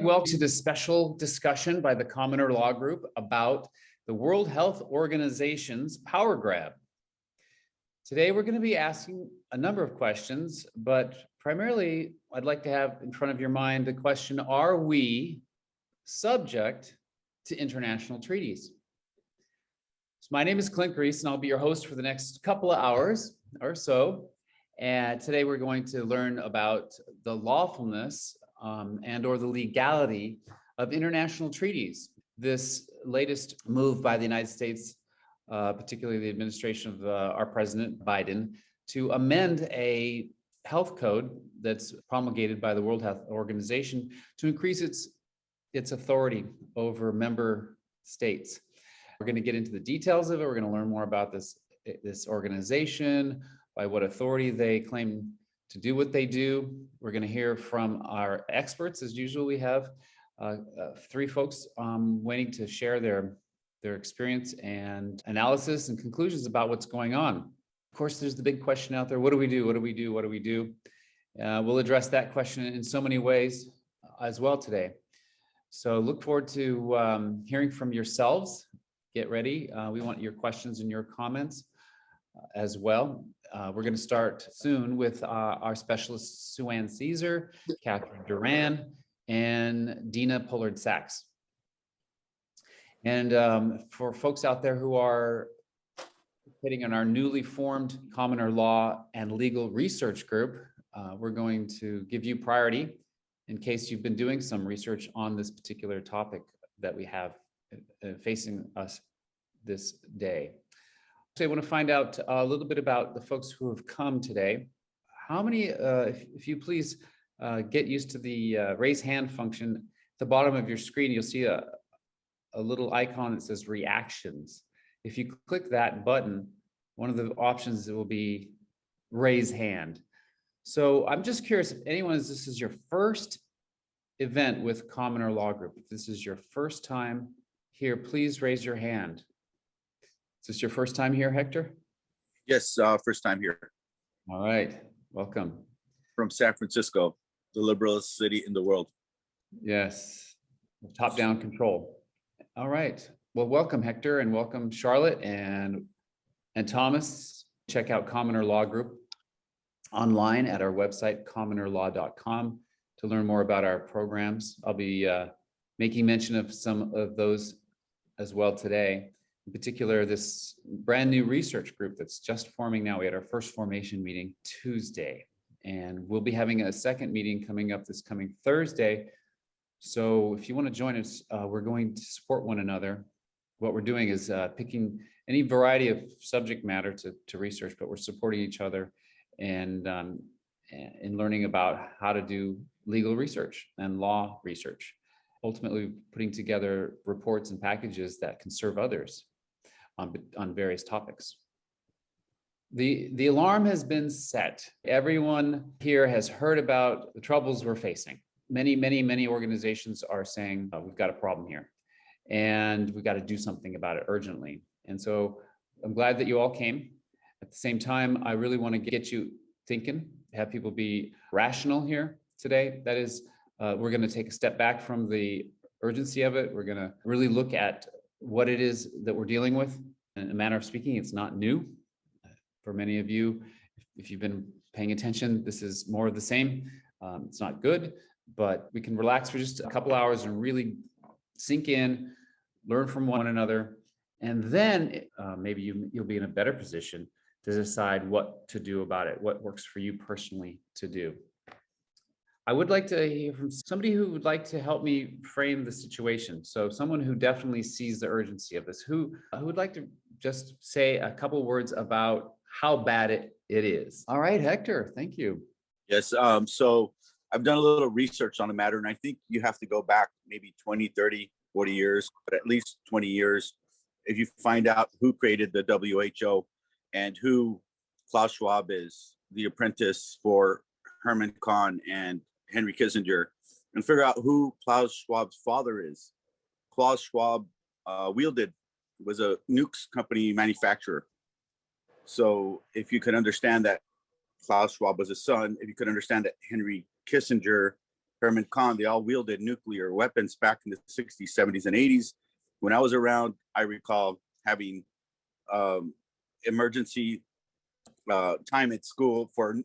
Welcome to this special discussion by the Commoner Law Group about the World Health Organization's power grab. Today, we're going to be asking a number of questions, but primarily, I'd like to have in front of your mind the question, are we subject to international treaties? So my name is Clint Grease, and I'll be your host for the next couple of hours or so. And today, we're going to learn about the lawfulness and or the legality of international treaties. This latest move by the United States, particularly the administration of our President Biden, to amend a health code that's promulgated by the World Health Organization to increase its authority over member states. We're going to get into the details of it. We're going to learn more about this organization, by what authority they claim to do what they do. We're going to hear from our experts. As usual, we have three folks waiting to share their experience and analysis and conclusions about what's going on. Of course, there's the big question out there. What do we do? What do we do? What do we do? We'll address that question in so many ways as well today. So look forward to hearing from yourselves. Get ready. We want your questions and your comments as well. We're going to start soon with our specialists, Sue-Ann Caesar, Catherine Duran, and Dina Pollard-Sachs. And for folks out there who are participating in our newly formed Commoner Law and Legal Research Group, we're going to give you priority in case you've been doing some research on this particular topic that we have facing us this day. So I want to find out a little bit about the folks who have come today. How many, if you please get used to the raise hand function, at the bottom of your screen, you'll see a little icon that says reactions. If you click that button, one of the options will be raise hand. So I'm just curious if anyone, this is your first event with Commoner Law Group. If this is your first time here, please raise your hand. Is this your first time here, Hector? Yes, first time here. All right, welcome. From San Francisco, the liberalist city in the world. Yes, top-down control. All right, well, welcome, Hector, and welcome, Charlotte and Thomas. Check out Commoner Law Group online at our website, commonerlaw.com, to learn more about our programs. I'll be making mention of some of those as well today. In particular, this brand new research group that's just forming now. We had our first formation meeting Tuesday, and we'll be having a second meeting coming up this coming Thursday. So if you want to join us, we're going to support one another. What we're doing is picking any variety of subject matter to research, but we're supporting each other and in learning about how to do legal research and law research. Ultimately, putting together reports and packages that can serve others on various topics. The alarm has been set. Everyone here has heard about the troubles we're facing. Many organizations are saying, we've got a problem here and we've got to do something about it urgently. And so I'm glad that you all came. At the same time, I really want to get you thinking, have people be rational here today. That is, we're going to take a step back from the urgency of it. We're going to really look at what it is that we're dealing with. In a manner of speaking, it's not new. For many of you, if you've been paying attention, this is more of the same. It's not good, but we can relax for just a couple hours and really sink in, learn from one another, and then maybe you'll be in a better position to decide what to do about it, what works for you personally to do. I would like to hear from somebody who would like to help me frame the situation. So someone who definitely sees the urgency of this, who would like to just say a couple words about how bad it is. All right, Hector, thank you. Yes, so I've done a little research on the matter, and I think you have to go back maybe 20, 30, 40 years, but at least 20 years, if you find out who created the WHO and who Klaus Schwab is, the apprentice for Herman Kahn and Henry Kissinger, and figure out who Klaus Schwab's father is. Klaus Schwab was a nukes company manufacturer. So if you could understand that Klaus Schwab was his son, if you could understand that Henry Kissinger Herman Kahn, they all wielded nuclear weapons back in the 60s, 70s, and 80s. When I was around, I recall having emergency time at school for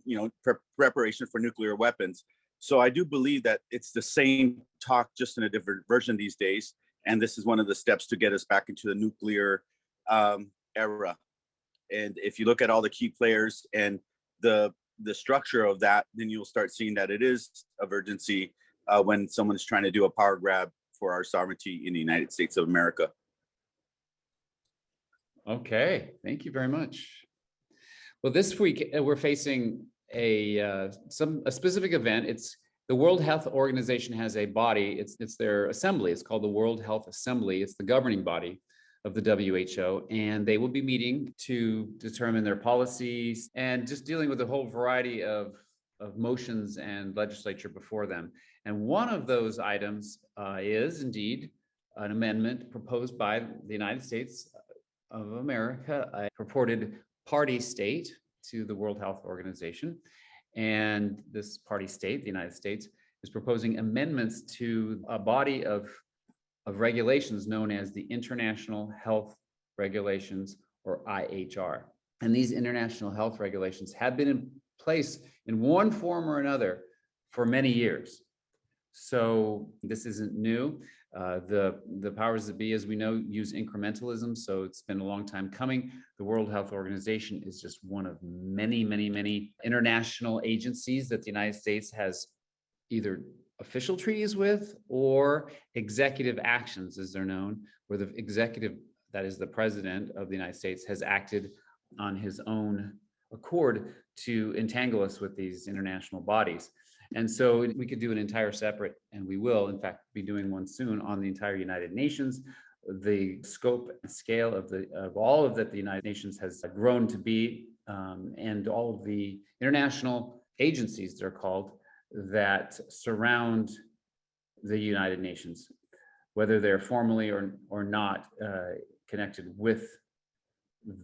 preparation for nuclear weapons. So I do believe that it's the same talk, just in a different version these days. And this is one of the steps to get us back into the nuclear era. And if you look at all the key players and the structure of that, then you'll start seeing that it is of urgency when someone's trying to do a power grab for our sovereignty in the United States of America. Okay, thank you very much. Well, this week we're facing a specific event. It's the World Health Organization has a body. It's their assembly. It's called the World Health Assembly. It's the governing body of the WHO, and they will be meeting to determine their policies and just dealing with a whole variety of motions and legislature before them. And one of those items is indeed an amendment proposed by the United States of America, a purported party state to the World Health Organization. And this party state, the United States, is proposing amendments to a body of regulations known as the International Health Regulations, or IHR. And these international health regulations have been in place in one form or another for many years. So this isn't new. The powers that be, as we know, use incrementalism. So it's been a long time coming. The World Health Organization is just one of many, many, many international agencies that the United States has either official treaties with or executive actions, as they're known, where the executive, that is the president of the United States, has acted on his own accord to entangle us with these international bodies. And so we could do an entire separate, and we will, in fact, be doing one soon on the entire United Nations, the scope and scale of all of that the United Nations has grown to be, and all of the international agencies, they're called, that surround the United Nations, whether they're formally or not connected with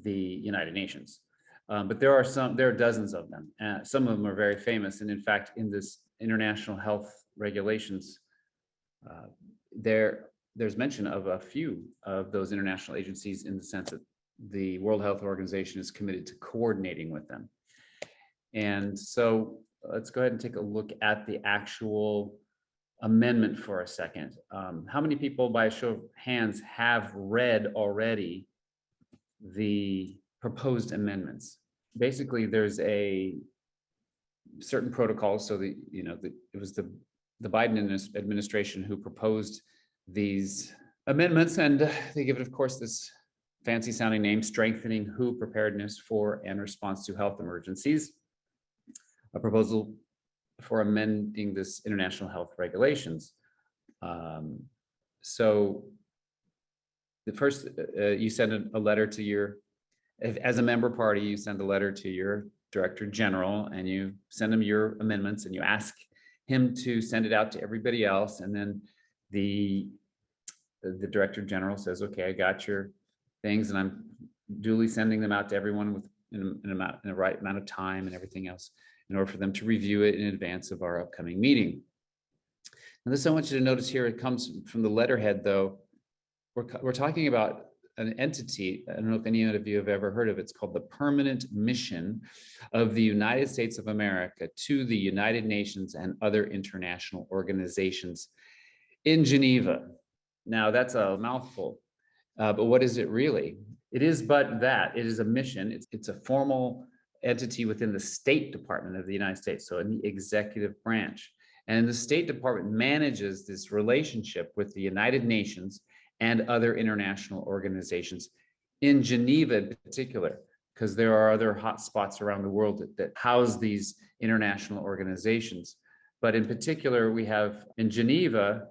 the United Nations. But there are dozens of them. Some of them are very famous. And in fact, in this international health regulations, there's mention of a few of those international agencies in the sense that the World Health Organization is committed to coordinating with them. And so let's go ahead and take a look at the actual amendment for a second. How many people, by a show of hands, have read already the proposed amendments? Basically, there's a certain protocol. So it was the Biden administration who proposed these amendments, and they give it, of course, this fancy sounding name: Strengthening WHO Preparedness for and Response to Health Emergencies. A proposal for amending this international health regulations. So the first, you send a letter to your, as a member party, you send a letter to your director general, and you send him your amendments, and you ask him to send it out to everybody else. And then the director general says, okay, I got your things, and I'm duly sending them out to everyone in a right amount of time and everything else, in order for them to review it in advance of our upcoming meeting. Now, this I want you to notice here, it comes from the letterhead, though. We're talking about an entity, I don't know if any of you have ever heard of it. It's called the Permanent Mission of the United States of America to the United Nations and other international organizations in Geneva. Now, that's a mouthful, but what is it really? It is but that. It is a mission. It's a formal entity within the State Department of the United States, so in the executive branch. And the State Department manages this relationship with the United Nations and other international organizations in Geneva in particular, because there are other hot spots around the world that house these international organizations. But in particular, we have in Geneva,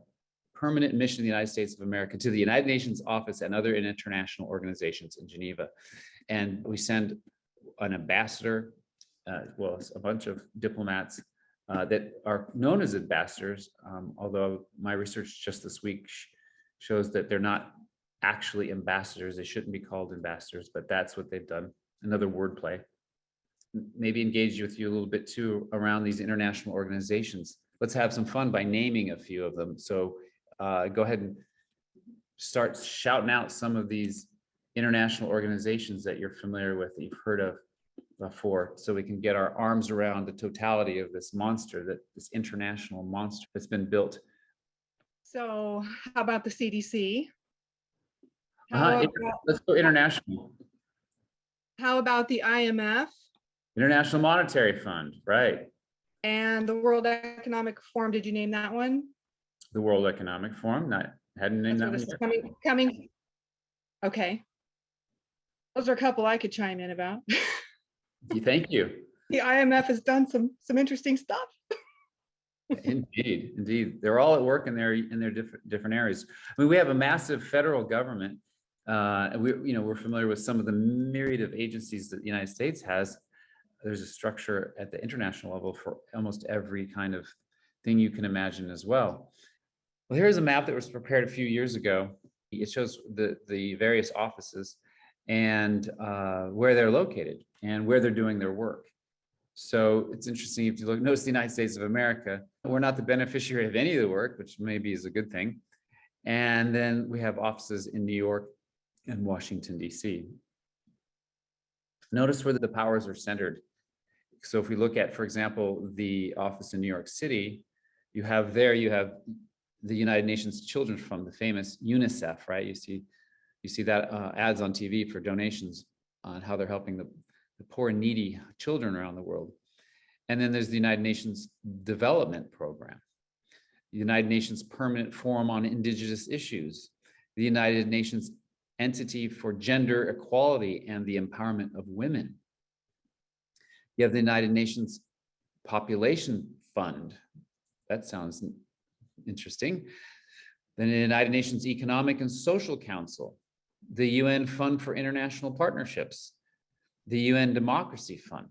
Permanent Mission of the United States of America to the United Nations Office and other international organizations in Geneva. And we send an ambassador, well, a bunch of diplomats that are known as ambassadors, although my research just this week shows that they're not actually ambassadors. They shouldn't be called ambassadors, but that's what they've done. Another wordplay. maybe engage with you a little bit too around these international organizations. Let's have some fun by naming a few of them. So go ahead and start shouting out some of these international organizations that you're familiar with, that you've heard of before, so we can get our arms around the totality of this monster, this international monster that's been built. So how about the CDC? Let's go international. How about the IMF? International Monetary Fund, right? And the World Economic Forum, did you name that one? The World Economic Forum, hadn't named that one yet. Coming. Okay. Those are a couple I could chime in about. Thank you. The IMF has done some interesting stuff. Indeed. They're all at work in their different areas. I mean, we have a massive federal government. We're familiar with some of the myriad of agencies that the United States has. There's a structure at the international level for almost every kind of thing you can imagine as well. Well, here's a map that was prepared a few years ago. It shows the various offices and where they're located and where they're doing their work. So it's interesting, if you notice the United States of America, we're not the beneficiary of any of the work, which maybe is a good thing. And then we have offices in New York and Washington, D.C. Notice where the powers are centered. So if we look at, for example, the office in New York City, you have the United Nations Children's Fund, the famous UNICEF, right? You see that ads on TV for donations on how they're helping the poor and needy children around the world. And then there's the United Nations Development Program, the United Nations Permanent Forum on Indigenous Issues, the United Nations Entity for Gender Equality and the Empowerment of Women. You have the United Nations Population Fund. That sounds interesting. Then the United Nations Economic and Social Council, the UN Fund for International Partnerships, the UN Democracy Fund.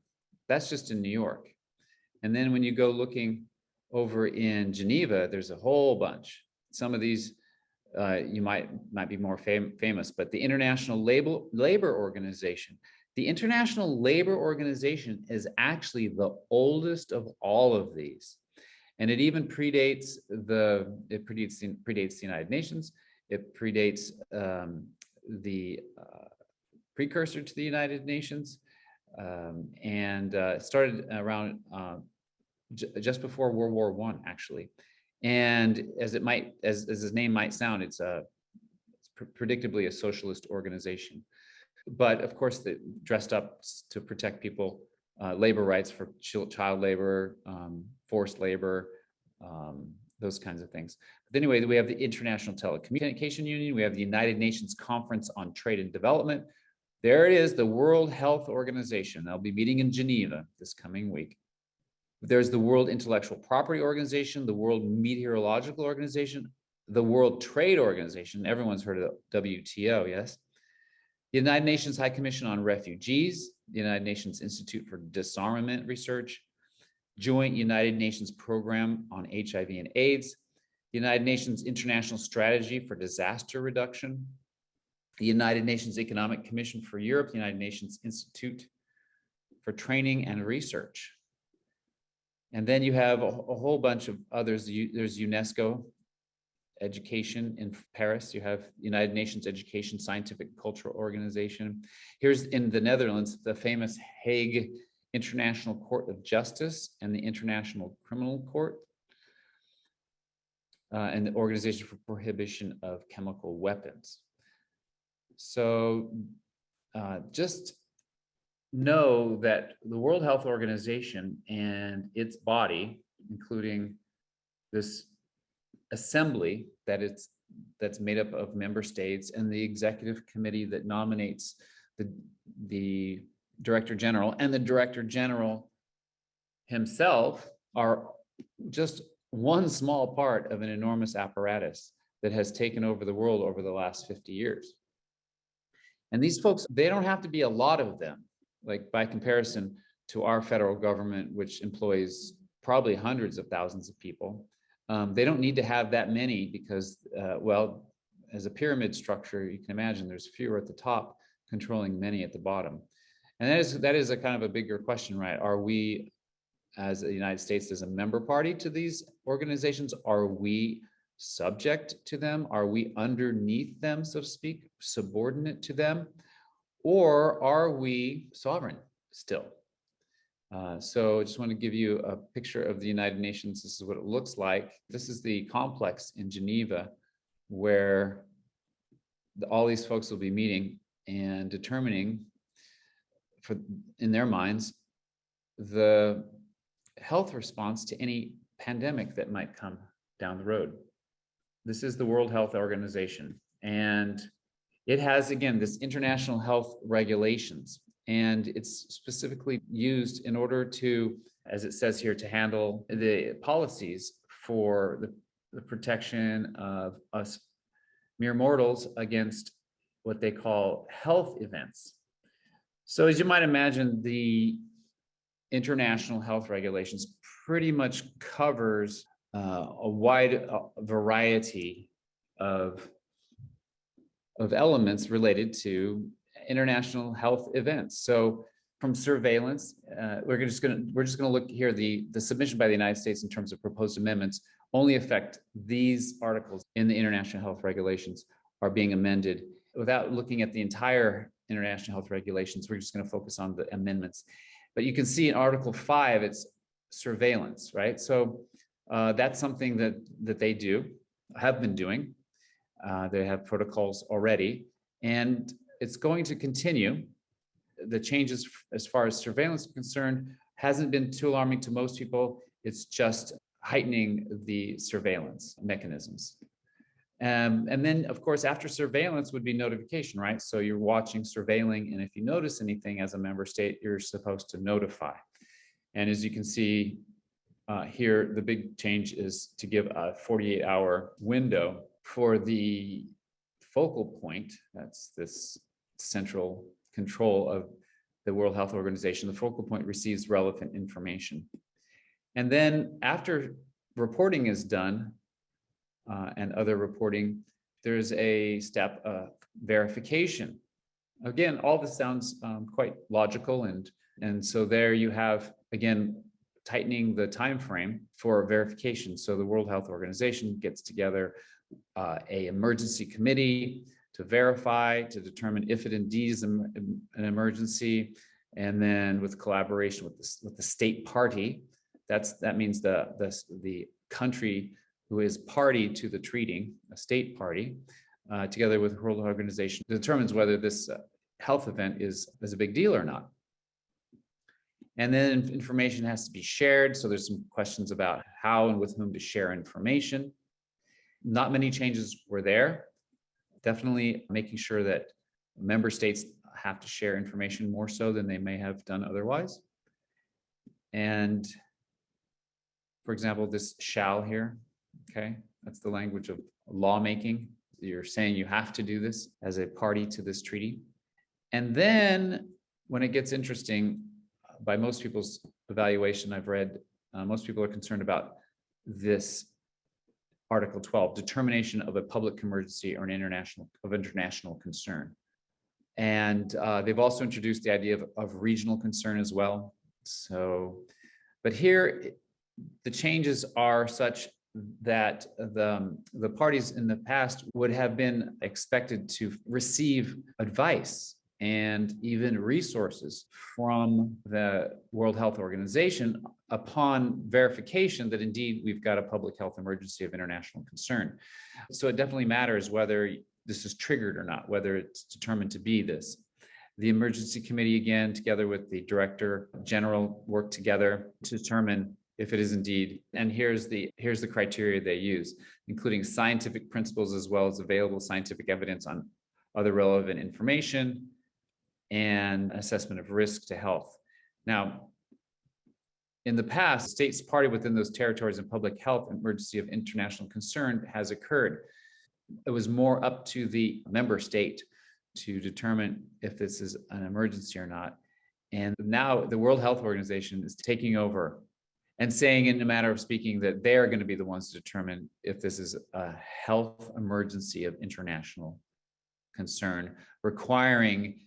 That's just in New York. And then when you go looking over in Geneva, there's a whole bunch. Some of these you might be more famous, but the International Labor Organization. The International Labor Organization is actually the oldest of all of these. And it even predates the United Nations. It predates the precursor to the United Nations, and it started around just before World War I, actually. And as his name might sound, it's predictably a socialist organization. But of course, they dressed up to protect people, labor rights for child labor, forced labor, those kinds of things. But anyway, we have the International Telecommunication Union. We have the United Nations Conference on Trade and Development. There it is, the World Health Organization. They'll be meeting in Geneva this coming week. There's the World Intellectual Property Organization, the World Meteorological Organization, the World Trade Organization. Everyone's heard of the WTO, yes? The United Nations High Commission on Refugees, the United Nations Institute for Disarmament Research, Joint United Nations Program on HIV and AIDS, the United Nations International Strategy for Disaster Reduction, the United Nations Economic Commission for Europe, the United Nations Institute for Training and Research. And then you have a whole bunch of others. There's UNESCO Education in Paris. You have United Nations Education, Scientific, and Cultural Organization. Here's in the Netherlands, the famous Hague International Court of Justice and the International Criminal Court, and the Organization for Prohibition of Chemical Weapons. So just know that the World Health Organization and its body, including this assembly that's made up of member states and the executive committee that nominates the director general and the director general himself, are just one small part of an enormous apparatus that has taken over the world over the last 50 years. And these folks, they don't have to be a lot of them, like by comparison to our federal government, which employs probably hundreds of thousands of people. They don't need to have that many because, well, as a pyramid structure, you can imagine there's fewer at the top controlling many at the bottom. And that is a kind of a bigger question, right? Are we, as the United States, as a member party to these organizations, are we subject to them? Are we underneath them, so to speak, subordinate to them? Or are we sovereign still? So I just want to give you a picture of the United Nations. This is what it looks like. This is the complex in Geneva where all these folks will be meeting and determining, in their minds, the health response to any pandemic that might come down the road. This is the World Health Organization, and it has, again, this international health regulations, and it's specifically used in order to, as it says here, to handle the policies for the protection of us mere mortals against what they call health events. So as you might imagine, the international health regulations pretty much covers a wide variety of elements related to international health events. So from surveillance, we're just going to look here. The submission by the United States in terms of proposed amendments only affect these articles in the international health regulations are being amended. Without looking at the entire international health regulations, we're just going to focus on the amendments. But you can see in Article 5, it's surveillance, right? So that's something that they have been doing. They have protocols already, and it's going to continue. The changes as far as surveillance is concerned hasn't been too alarming to most people. It's just heightening the surveillance mechanisms. And then, of course, after surveillance would be notification, right? So you're watching, surveilling, and if you notice anything as a member state, you're supposed to notify. And as you can see here, the big change is to give a 48-hour window for the focal point. That's this central control of the World Health Organization. The focal point receives relevant information. And then after reporting is done, and other reporting, there's a step of verification. Again, all this sounds quite logical, and so there you have, again, tightening the time frame for verification. So the World Health Organization gets together a emergency committee to verify, to determine if it indeed is an emergency, and then with collaboration with the state party, that means the country who is party to the treaty, a state party, together with the World Organization, determines whether this health event is a big deal or not. And then information has to be shared. So there's some questions about how and with whom to share information. Not many changes were there. Definitely making sure that member states have to share information more so than they may have done otherwise. And for example, this shall here, okay, that's the language of lawmaking. You're saying you have to do this as a party to this treaty. And then when it gets interesting, by most people's evaluation I've read, most people are concerned about this Article 12, determination of a public emergency or an international concern. And they've also introduced the idea of regional concern as well. So, but here the changes are such that the parties in the past would have been expected to receive advice and even resources from the World Health Organization upon verification that indeed we've got a public health emergency of international concern. So it definitely matters whether this is triggered or not, whether it's determined to be this. The emergency committee, again, together with the director general, work together to determine if it is indeed, and here's the criteria they use, including scientific principles as well as available scientific evidence on other relevant information and assessment of risk to health. Now, in the past, states party within those territories in public health emergency of international concern has occurred. It was more up to the member state to determine if this is an emergency or not. And now the World Health Organization is taking over and saying, in a matter of speaking, that they're going to be the ones to determine if this is a health emergency of international concern, requiring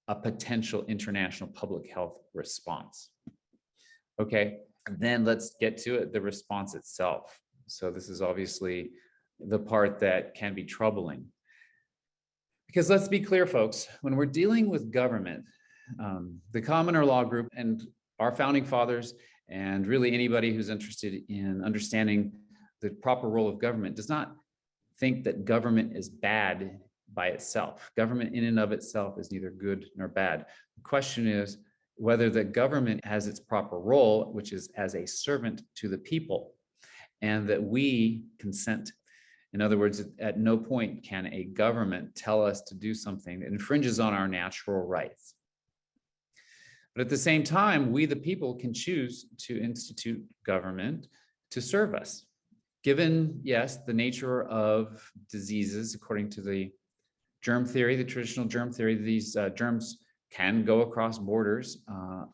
a potential international public health response. Okay, then let's get to it, the response itself. So this is obviously the part that can be troubling. Because let's be clear, folks, when we're dealing with government, the Commoner Law Group and our founding fathers, and really anybody who's interested in understanding the proper role of government, does not think that government is bad by itself. Government in and of itself is neither good nor bad. The question is whether the government has its proper role, which is as a servant to the people, and that we consent. In other words, at no point can a government tell us to do something that infringes on our natural rights. But at the same time, we, the people, can choose to institute government to serve us. Given, yes, the nature of diseases, according to the germ theory, the traditional germ theory, these germs can go across borders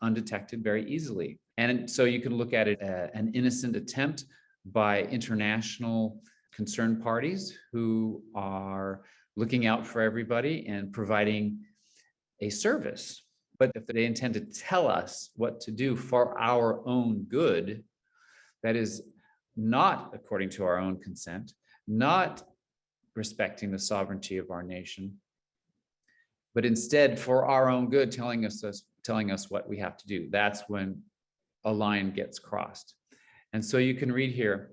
undetected very easily. And so you can look at it as an innocent attempt by international concerned parties who are looking out for everybody and providing a service. But if they intend to tell us what to do for our own good, that is not according to our own consent, not respecting the sovereignty of our nation, but instead for our own good, telling us what we have to do, that's when a line gets crossed. And so you can read here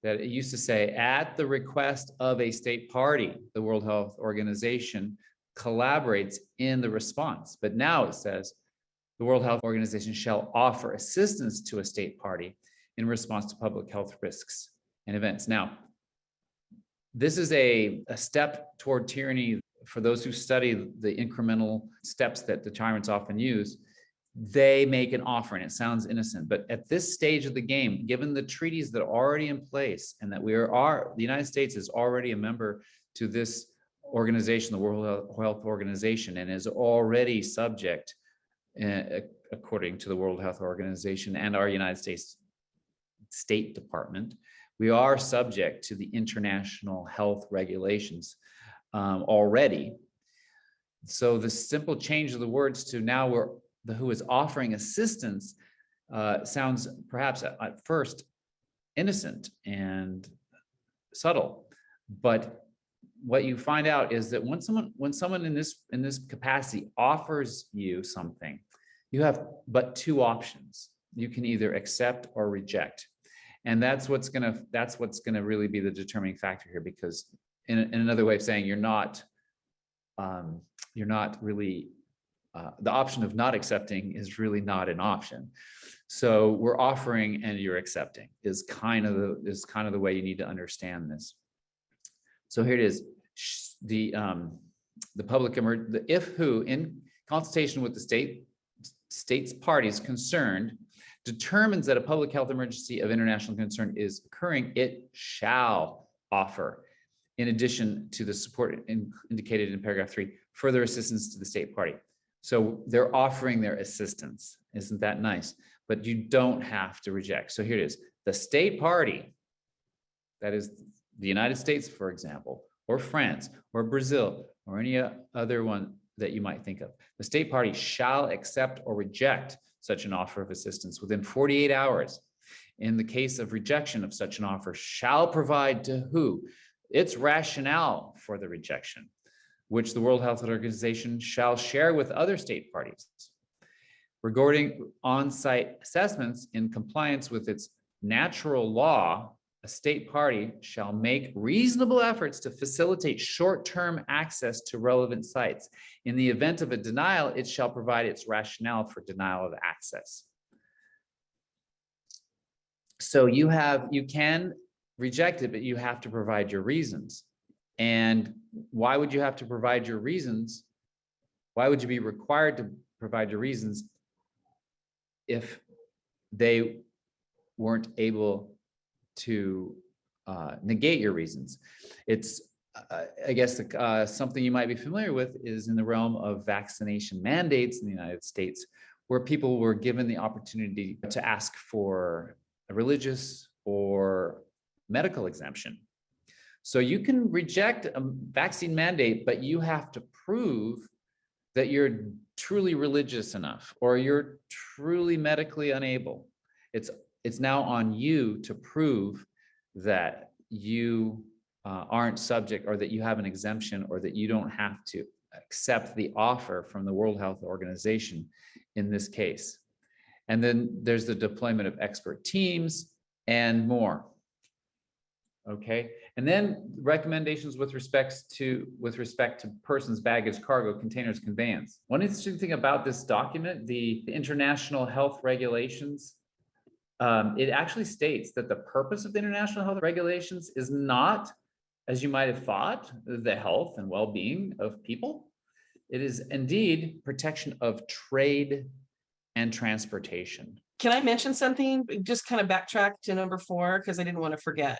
that it used to say, at the request of a state party, the World Health Organization collaborates in the response. But now it says, the World Health Organization shall offer assistance to a state party in response to public health risks and events. Now, this is a step toward tyranny. For those who study the incremental steps that the tyrants often use, they make an offer, and it sounds innocent. But at this stage of the game, given the treaties that are already in place, and that the United States is already a member to this organization, the World Health Organization, and is already subject, according to the World Health Organization and our United States State Department, we are subject to the international health regulations already. So the simple change of the words to now we're the who is offering assistance sounds perhaps at first innocent and subtle, but what you find out is that when someone in this capacity offers you something, you have but two options. You can either accept or reject. And that's what's gonna really be the determining factor here, because in another way of saying, you're not really the option of not accepting is really not an option. So we're offering and you're accepting is kind of the way you need to understand this. So here it is, the public the if who in consultation with the state's parties concerned determines that a public health emergency of international concern is occurring, it shall offer, in addition to the support indicated in paragraph 3, further assistance to the state party. So they're offering their assistance. Isn't that nice? But you don't have to reject. So here it is. The state party, that is the United States, for example, or France, or Brazil, or any other one that you might think of. The state party shall accept or reject such an offer of assistance within 48 hours. In the case of rejection of such an offer, shall provide to who? Its rationale for the rejection, which the World Health Organization shall share with other state parties. Regarding on-site assessments in compliance with its natural law, a state party shall make reasonable efforts to facilitate short-term access to relevant sites. In the event of a denial, it shall provide its rationale for denial of access. So you can reject it, but you have to provide your reasons. And why would you have to provide your reasons? Why would you be required to provide your reasons if they weren't able to negate your reasons? It's, I guess, something you might be familiar with is in the realm of vaccination mandates in the United States, where people were given the opportunity to ask for a religious or medical exemption. So you can reject a vaccine mandate, but you have to prove that you're truly religious enough, or you're truly medically unable. It's now on you to prove that you aren't subject, or that you have an exemption, or that you don't have to accept the offer from the World Health Organization in this case. And then there's the deployment of expert teams and more. Okay, and then recommendations with respect to persons, baggage, cargo, containers, conveyance. One interesting thing about this document, the international health regulations, it actually states that the purpose of the international health regulations is not, as you might have thought, the health and well-being of people. It is indeed protection of trade and transportation. Can I mention something? Just kind of backtrack to number 4, because I didn't want to forget.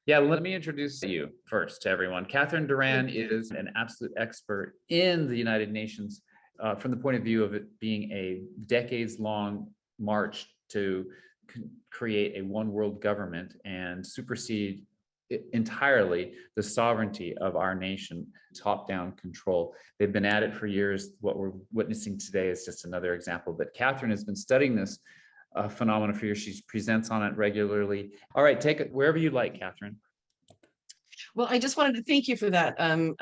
Yeah, let me introduce you first to everyone. Catherine Duran is an absolute expert in the United Nations from the point of view of it being a decades-long march to create a one world government and supersede entirely the sovereignty of our nation, top-down control. They've been at it for years. What we're witnessing today is just another example. But Catherine has been studying this phenomenon for years. She presents on it regularly. All right, take it wherever you like, Catherine. Well, I just wanted to thank you for that. And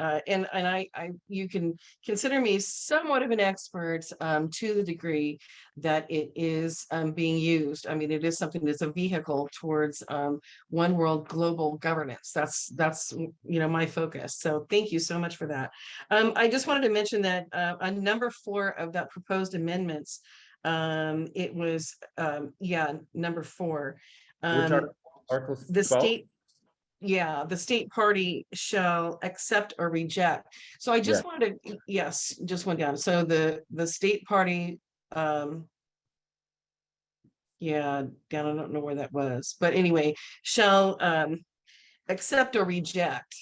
you can consider me somewhat of an expert to the degree that it is being used. I mean, it is something that's a vehicle towards one world global governance. That's my focus. So thank you so much for that. I just wanted to mention that on number 4 of that proposed amendments, it was number 4. Article The 12? state. Yeah, the state party shall accept or reject. So I just wanted to, yes, just went down. So the state party, down, I don't know where that was, but anyway, shall accept or reject.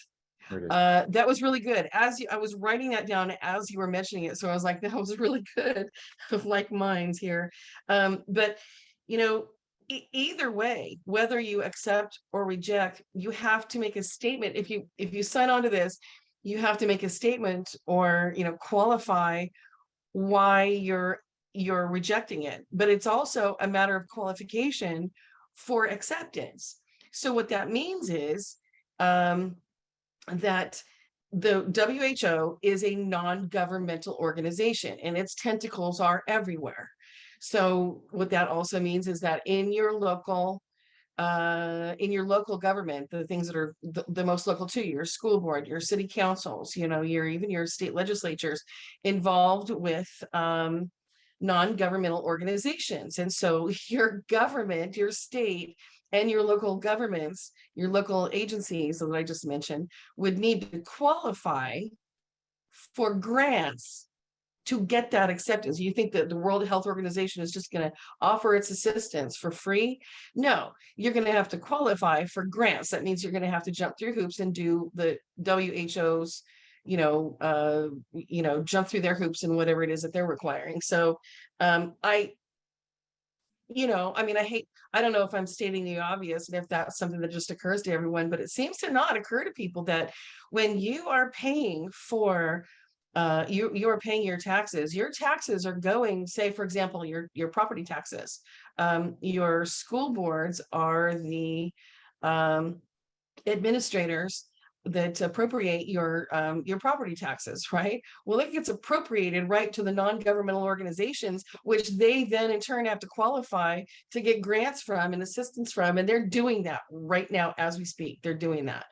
That was really good. I was writing that down as you were mentioning it, so I was like, that was really good, of like minds here. But either way, whether you accept or reject, you have to make a statement. If you sign on to this, you have to make a statement or qualify why you're rejecting it. But it's also a matter of qualification for acceptance. So what that means is that the WHO is a non-governmental organization and its tentacles are everywhere. So what that also means is that in your local government, the things that are the most local to you, your school board, your city councils, even your state legislatures involved with non-governmental organizations. And so your government, your state, and your local governments, your local agencies that I just mentioned, would need to qualify for grants to get that acceptance. You think that the World Health Organization is just going to offer its assistance for free? No, you're going to have to qualify for grants. That means you're going to have to jump through hoops and do the WHO's, jump through their hoops and whatever it is that they're requiring. So I don't know if I'm stating the obvious and if that's something that just occurs to everyone, but it seems to not occur to people that when you are paying for you are paying your taxes are going, say, for example, your property taxes. Your school boards are the administrators that appropriate your property taxes, right? Well, it gets appropriated right to the non-governmental organizations, which they then in turn have to qualify to get grants from and assistance from, and they're doing that right now as we speak. They're doing that.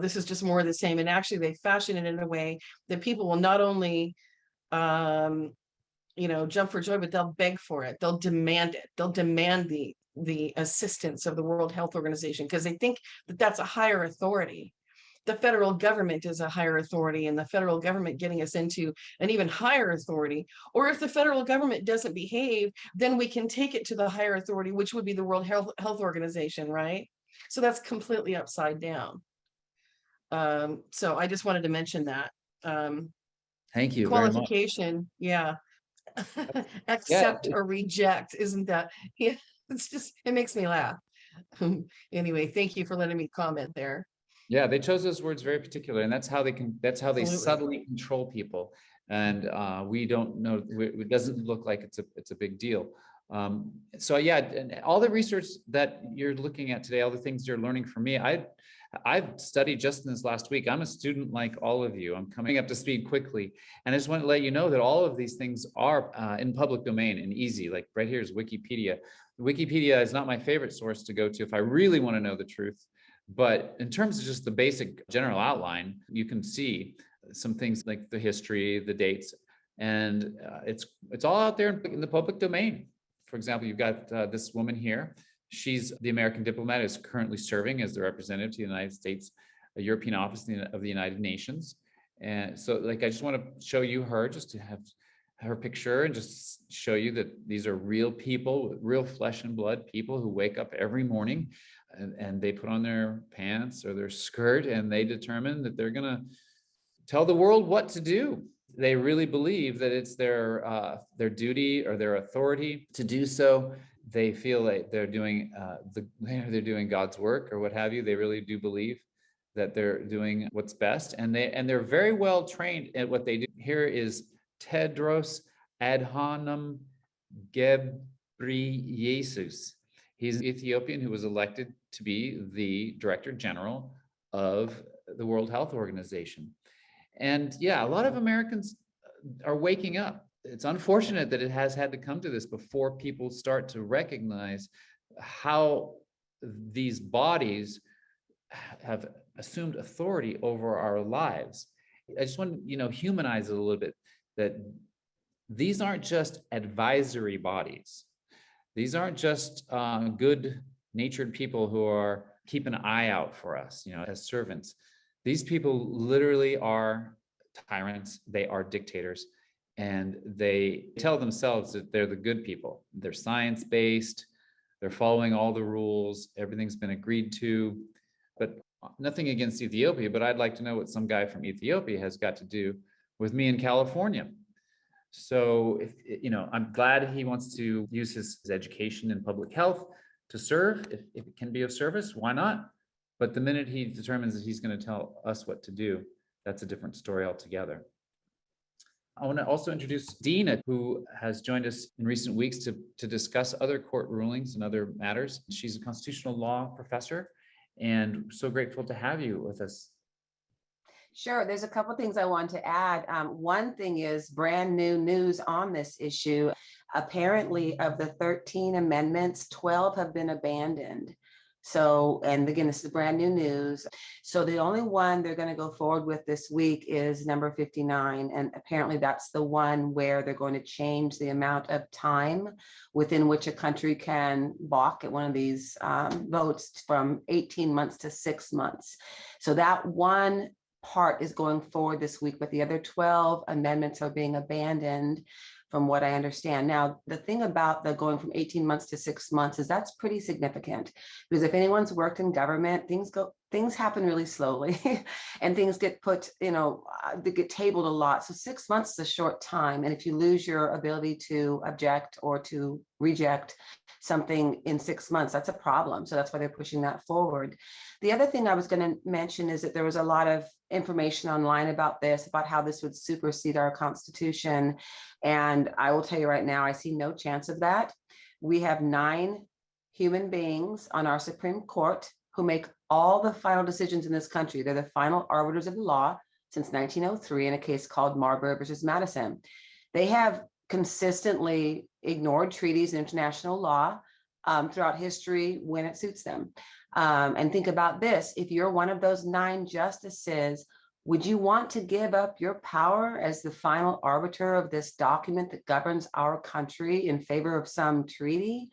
This is just more of the same, and actually they fashion it in a way that people will not only jump for joy, but they'll beg for it, they'll demand it, they'll demand the assistance of the World Health Organization, because they think that that's a higher authority. The federal government is a higher authority, and the federal government getting us into an even higher authority. Or if the federal government doesn't behave, then we can take it to the higher authority, which would be the World Health Organization, right? So that's completely upside down. So I just wanted to mention that. Thank you very much. Qualification, yeah. Accept or reject, isn't that? Yeah, it makes me laugh. Anyway, thank you for letting me comment there. Yeah, they chose those words very particular, and that's how they Absolutely. subtly control people. And we don't know, it doesn't look like it's a big deal. So yeah, and all the research that you're looking at today, all the things you're learning from me, I've studied just in this last week. I'm a student like all of you. I'm coming up to speed quickly. And I just want to let you know that all of these things are in public domain and easy. Like right here is Wikipedia. Wikipedia is not my favorite source to go to if I really want to know the truth. But in terms of just the basic general outline, you can see some things like the history, the dates, and it's all out there in the public domain. For example, you've got this woman here. She's the American diplomat who's currently serving as the representative to the United States, a European office of the United Nations. And so like, I just want to show you her, just to have her picture and just show you that these are real people, real flesh and blood people who wake up every morning and they put on their pants or their skirt and they determine that they're going to tell the world what to do. They really believe that it's their duty or their authority to do so. They feel like they're doing they're doing God's work or what have you. They really do believe that they're doing what's best, and they're very well trained at what they do. Here is Tedros Adhanom Ghebreyesus. He's an Ethiopian who was elected to be the Director General of the World Health Organization. And yeah, a lot of Americans are waking up. It's unfortunate that it has had to come to this before people start to recognize how these bodies have assumed authority over our lives. I just want to, humanize it a little bit, that these aren't just advisory bodies. These aren't just good natured people who are keep an eye out for us, as servants. These people literally are tyrants. They are dictators, and they tell themselves that they're the good people. They're science-based. They're following all the rules. Everything's been agreed to. But nothing against Ethiopia, but I'd like to know what some guy from Ethiopia has got to do with me in California. So, I'm glad he wants to use his education in public health to serve. If it can be of service, why not? But the minute he determines that he's going to tell us what to do, that's a different story altogether. I want to also introduce Dina, who has joined us in recent weeks to discuss other court rulings and other matters. She's a constitutional law professor, and so grateful to have you with us. Sure. There's a couple of things I want to add. One thing is brand new news on this issue. Apparently, of the 13 amendments, 12 have been abandoned. So, and again, this is brand new news. So the only one they're going to go forward with this week is number 59. And apparently that's the one where they're going to change the amount of time within which a country can balk at one of these votes from 18 months to 6 months. So that one part is going forward this week, but the other 12 amendments are being abandoned, from what I understand. Now, the thing about the going from 18 months to 6 months is that's pretty significant, because if anyone's worked in government, things happen really slowly and things get put, they get tabled a lot. So 6 months is a short time. And if you lose your ability to object or to reject something in 6 months, that's a problem. So that's why they're pushing that forward. The other thing I was going to mention is that there was a lot of information online about this, about how this would supersede our Constitution. And I will tell you right now, I see no chance of that. We have 9 human beings on our Supreme Court who make all the final decisions in this country. They're the final arbiters of the law since 1903 in a case called Marbury versus Madison. They have consistently ignored treaties and international law throughout history when it suits them. And think about this: if you're one of those 9 justices, would you want to give up your power as the final arbiter of this document that governs our country in favor of some treaty?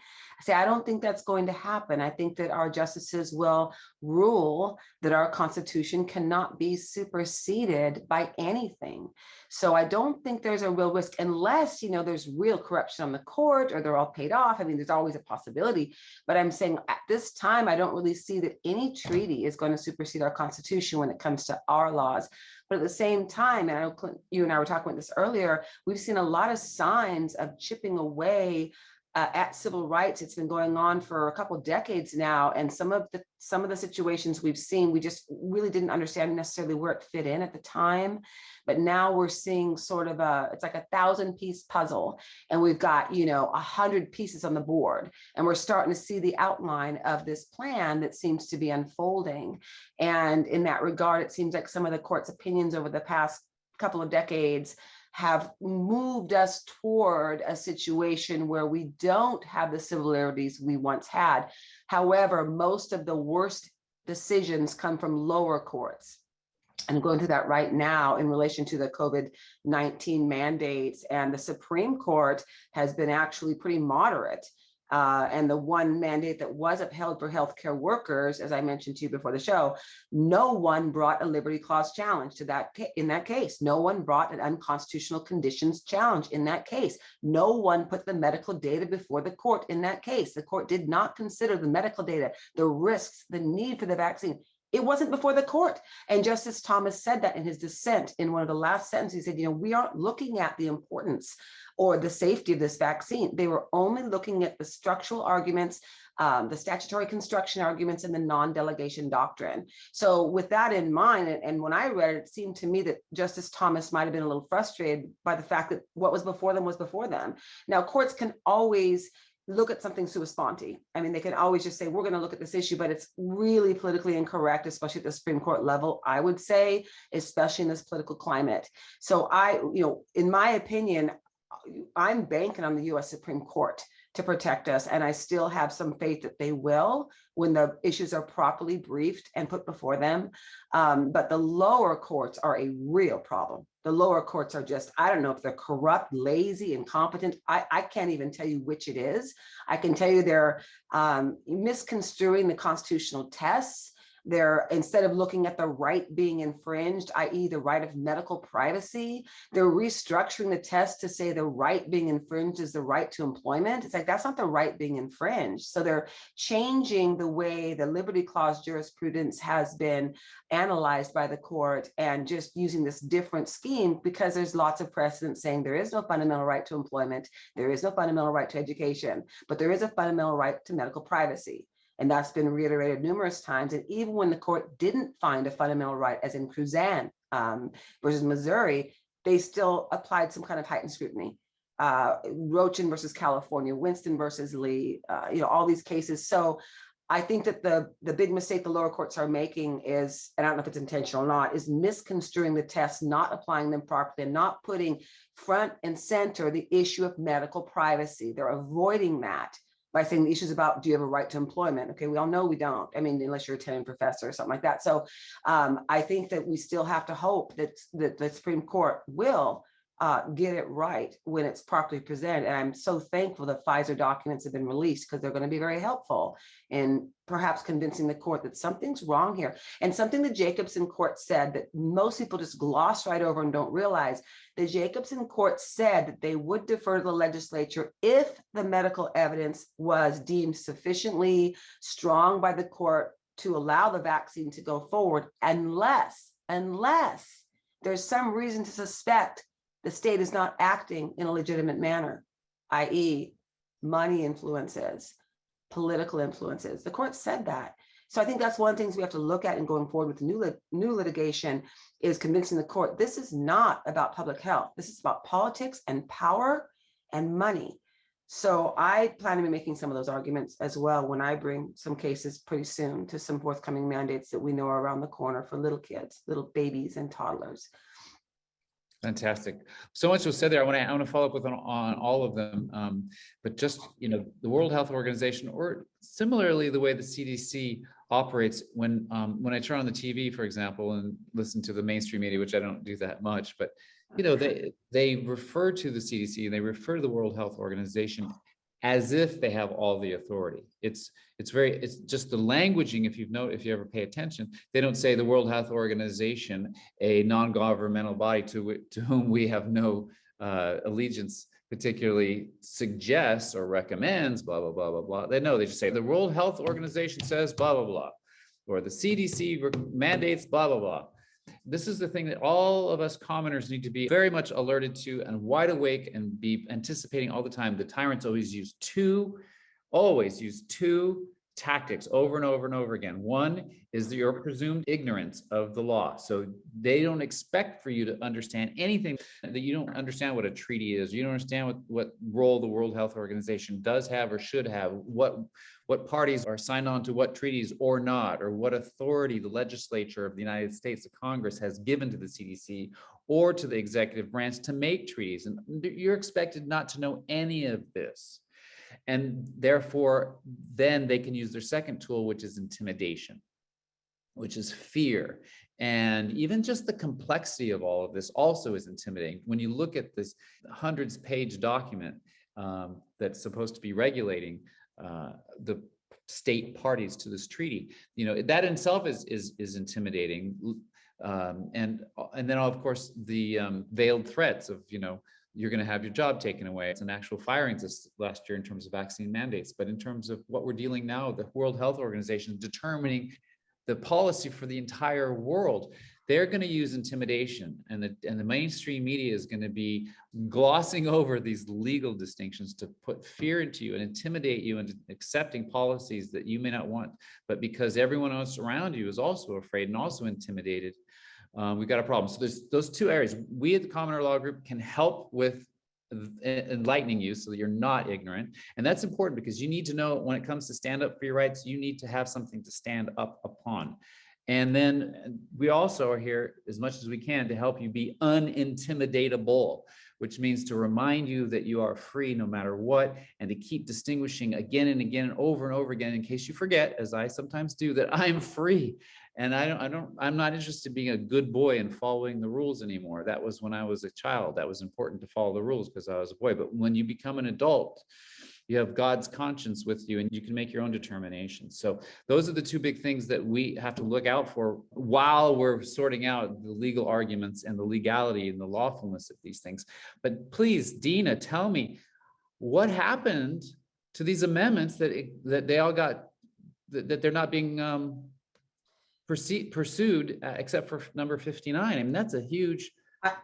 I don't think that's going to happen. I think that our justices will rule that our Constitution cannot be superseded by anything. So I don't think there's a real risk, unless, there's real corruption on the court or they're all paid off. I mean, there's always a possibility. But I'm saying at this time, I don't really see that any treaty is going to supersede our Constitution when it comes to our laws. But at the same time, and I know you and I were talking about this earlier, we've seen a lot of signs of chipping away at civil rights. It's been going on for a couple of decades now. And some of the situations we've seen, we just really didn't understand necessarily where it fit in at the time. But now we're seeing sort of it's like 1,000-piece puzzle, and we've got, 100 pieces on the board, and we're starting to see the outline of this plan that seems to be unfolding. And in that regard, it seems like some of the court's opinions over the past couple of decades have moved us toward a situation where we don't have the civil liberties we once had. However, most of the worst decisions come from lower courts. I'm going through that right now in relation to the COVID-19 mandates, and the Supreme Court has been actually pretty moderate. And the one mandate that was upheld for healthcare workers, as I mentioned to you before the show, no one brought a Liberty Clause challenge to that in that case. No one brought an unconstitutional conditions challenge in that case. No one put the medical data before the court in that case. The court did not consider the medical data, the risks, the need for the vaccine. It wasn't before the court. And Justice Thomas said that in his dissent in one of the last sentences. He said, we aren't looking at the importance or the safety of this vaccine. They were only looking at the structural arguments, the statutory construction arguments, and the non-delegation doctrine. So with that in mind, and when I read it, it seemed to me that Justice Thomas might have been a little frustrated by the fact that what was before them was before them. Now, courts can always look at something sua sponte. I mean, they can always just say, we're going to look at this issue, but it's really politically incorrect, especially at the Supreme Court level, I would say, especially in this political climate. So in my opinion, I'm banking on the US Supreme Court to protect us. And I still have some faith that they will when the issues are properly briefed and put before them. But the lower courts are a real problem. The lower courts are just, I don't know if they're corrupt, lazy, incompetent. I can't even tell you which it is. I can tell you they're misconstruing the constitutional tests. They're, instead of looking at the right being infringed, i.e. the right of medical privacy, they're restructuring the test to say the right being infringed is the right to employment. It's like, that's not the right being infringed. So they're changing the way the Liberty Clause jurisprudence has been analyzed by the court, and just using this different scheme because there's lots of precedent saying there is no fundamental right to employment, there is no fundamental right to education, but there is a fundamental right to medical privacy. And that's been reiterated numerous times. And even when the court didn't find a fundamental right, as in Cruzan versus Missouri, they still applied some kind of heightened scrutiny. Rochin versus California, Winston versus Lee, all these cases. So I think that the big mistake the lower courts are making is, and I don't know if it's intentional or not, is misconstruing the tests, not applying them properly, and not putting front and center the issue of medical privacy. They're avoiding that by saying the issues about, do you have a right to employment? Okay, we all know we don't. I mean, unless you're a tenured professor or something like that. So I think that we still have to hope that the Supreme Court will get it right when it's properly presented. And I'm so thankful that Pfizer documents have been released, because they're going to be very helpful in perhaps convincing the court that something's wrong here. And something the Jacobson court said that most people just gloss right over and don't realize, the Jacobson court said that they would defer to the legislature if the medical evidence was deemed sufficiently strong by the court to allow the vaccine to go forward, unless there's some reason to suspect the state is not acting in a legitimate manner, i.e. money influences, political influences. The court said that. So I think that's one of the things we have to look at in going forward with new litigation, is convincing the court this is not about public health. This is about politics and power and money. So I plan to be making some of those arguments as well when I bring some cases pretty soon to some forthcoming mandates that we know are around the corner for little kids, little babies and toddlers. Fantastic. So much was said there. I want to follow up with on all of them. But just, the World Health Organization, or similarly, the way the CDC operates, when I turn on the TV, for example, and listen to the mainstream media, which I don't do that much, but they refer to the CDC and they refer to the World Health Organization as if they have all the authority. It's just the languaging. If you ever pay attention, they don't say the World Health Organization, a non-governmental body to whom we have no allegiance, particularly suggests or recommends, blah, blah, blah, blah, blah. They just say the World Health Organization says blah, blah, blah, or the CDC mandates blah, blah, blah. This is the thing that all of us commoners need to be very much alerted to and wide awake and be anticipating all the time. The tyrants always use two tactics over and over and over again. One is your presumed ignorance of the law. So they don't expect for you to understand anything, that you don't understand what a treaty is. You don't understand what role the World Health Organization does have or should have, what parties are signed on to what treaties or not, or what authority the legislature of the United States, the Congress, has given to the CDC or to the executive branch to make treaties. And you're expected not to know any of this. And therefore, then they can use their second tool, which is intimidation, which is fear. And even just the complexity of all of this also is intimidating. When you look at this hundreds-page document that's supposed to be regulating the state parties to this treaty, that in itself is intimidating. And then, of course, the veiled threats of, you're going to have your job taken away. It's an actual firings this last year in terms of vaccine mandates. But in terms of what we're dealing now, the World Health Organization determining the policy for the entire world, they're going to use intimidation, and the mainstream media is going to be glossing over these legal distinctions to put fear into you and intimidate you into accepting policies that you may not want. But because everyone else around you is also afraid and also intimidated, we've got a problem. So there's those two areas. We at the Commoner Law Group can help with enlightening you so that you're not ignorant. And that's important because you need to know, when it comes to stand up for your rights, you need to have something to stand up upon. And then we also are here as much as we can to help you be unintimidatable, which means to remind you that you are free no matter what, and to keep distinguishing again and again and over again, in case you forget, as I sometimes do, that I'm free. And I'm not interested in being a good boy and following the rules anymore. That was when I was a child. That was important to follow the rules because I was a boy. But when you become an adult, you have God's conscience with you and you can make your own determination. So those are the two big things that we have to look out for while we're sorting out the legal arguments and the legality and the lawfulness of these things. But please, Dina, tell me what happened to these amendments that they all got, that they're not being pursued except for number 59. I mean, that's a huge.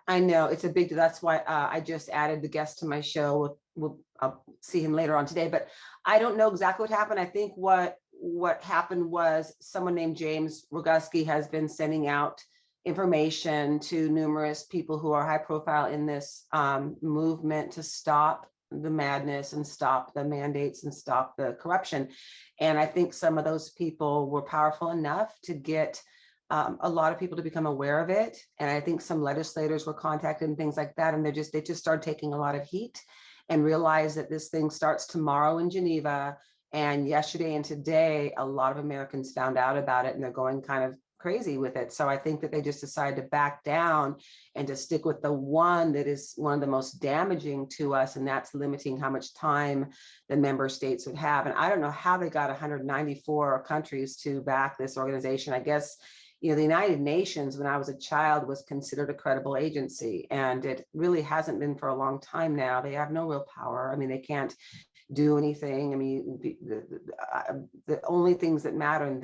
I know it's a big deal. That's why I just added the guest to my show. I'll see him later on today, but I don't know exactly what happened. I think what happened was someone named James Roguski has been sending out information to numerous people who are high profile in this movement to stop the madness and stop the mandates and stop the corruption. And I think some of those people were powerful enough to get a lot of people to become aware of it. And I think some legislators were contacted and things like that. And they just started taking a lot of heat and realized that this thing starts tomorrow in Geneva. And yesterday and today, a lot of Americans found out about it and they're going kind of crazy with it. So I think that they just decided to back down and to stick with the one that is one of the most damaging to us, and that's limiting how much time the member states would have. And I don't know how they got 194 countries to back this organization. I guess, the United Nations, when I was a child, was considered a credible agency, and it really hasn't been for a long time now. They have no real power. I mean, they can't do anything. I mean, the only things that matter in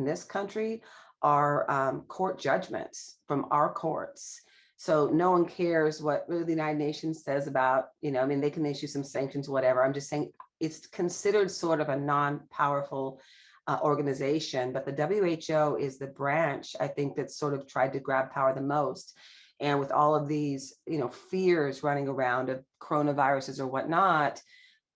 this country are court judgments from our courts. So no one cares what really the United Nations says about, I mean, they can issue some sanctions, whatever. I'm just saying it's considered sort of a non-powerful organization, but the WHO is the branch, I think, that's sort of tried to grab power the most. And with all of these, fears running around of coronaviruses or whatnot,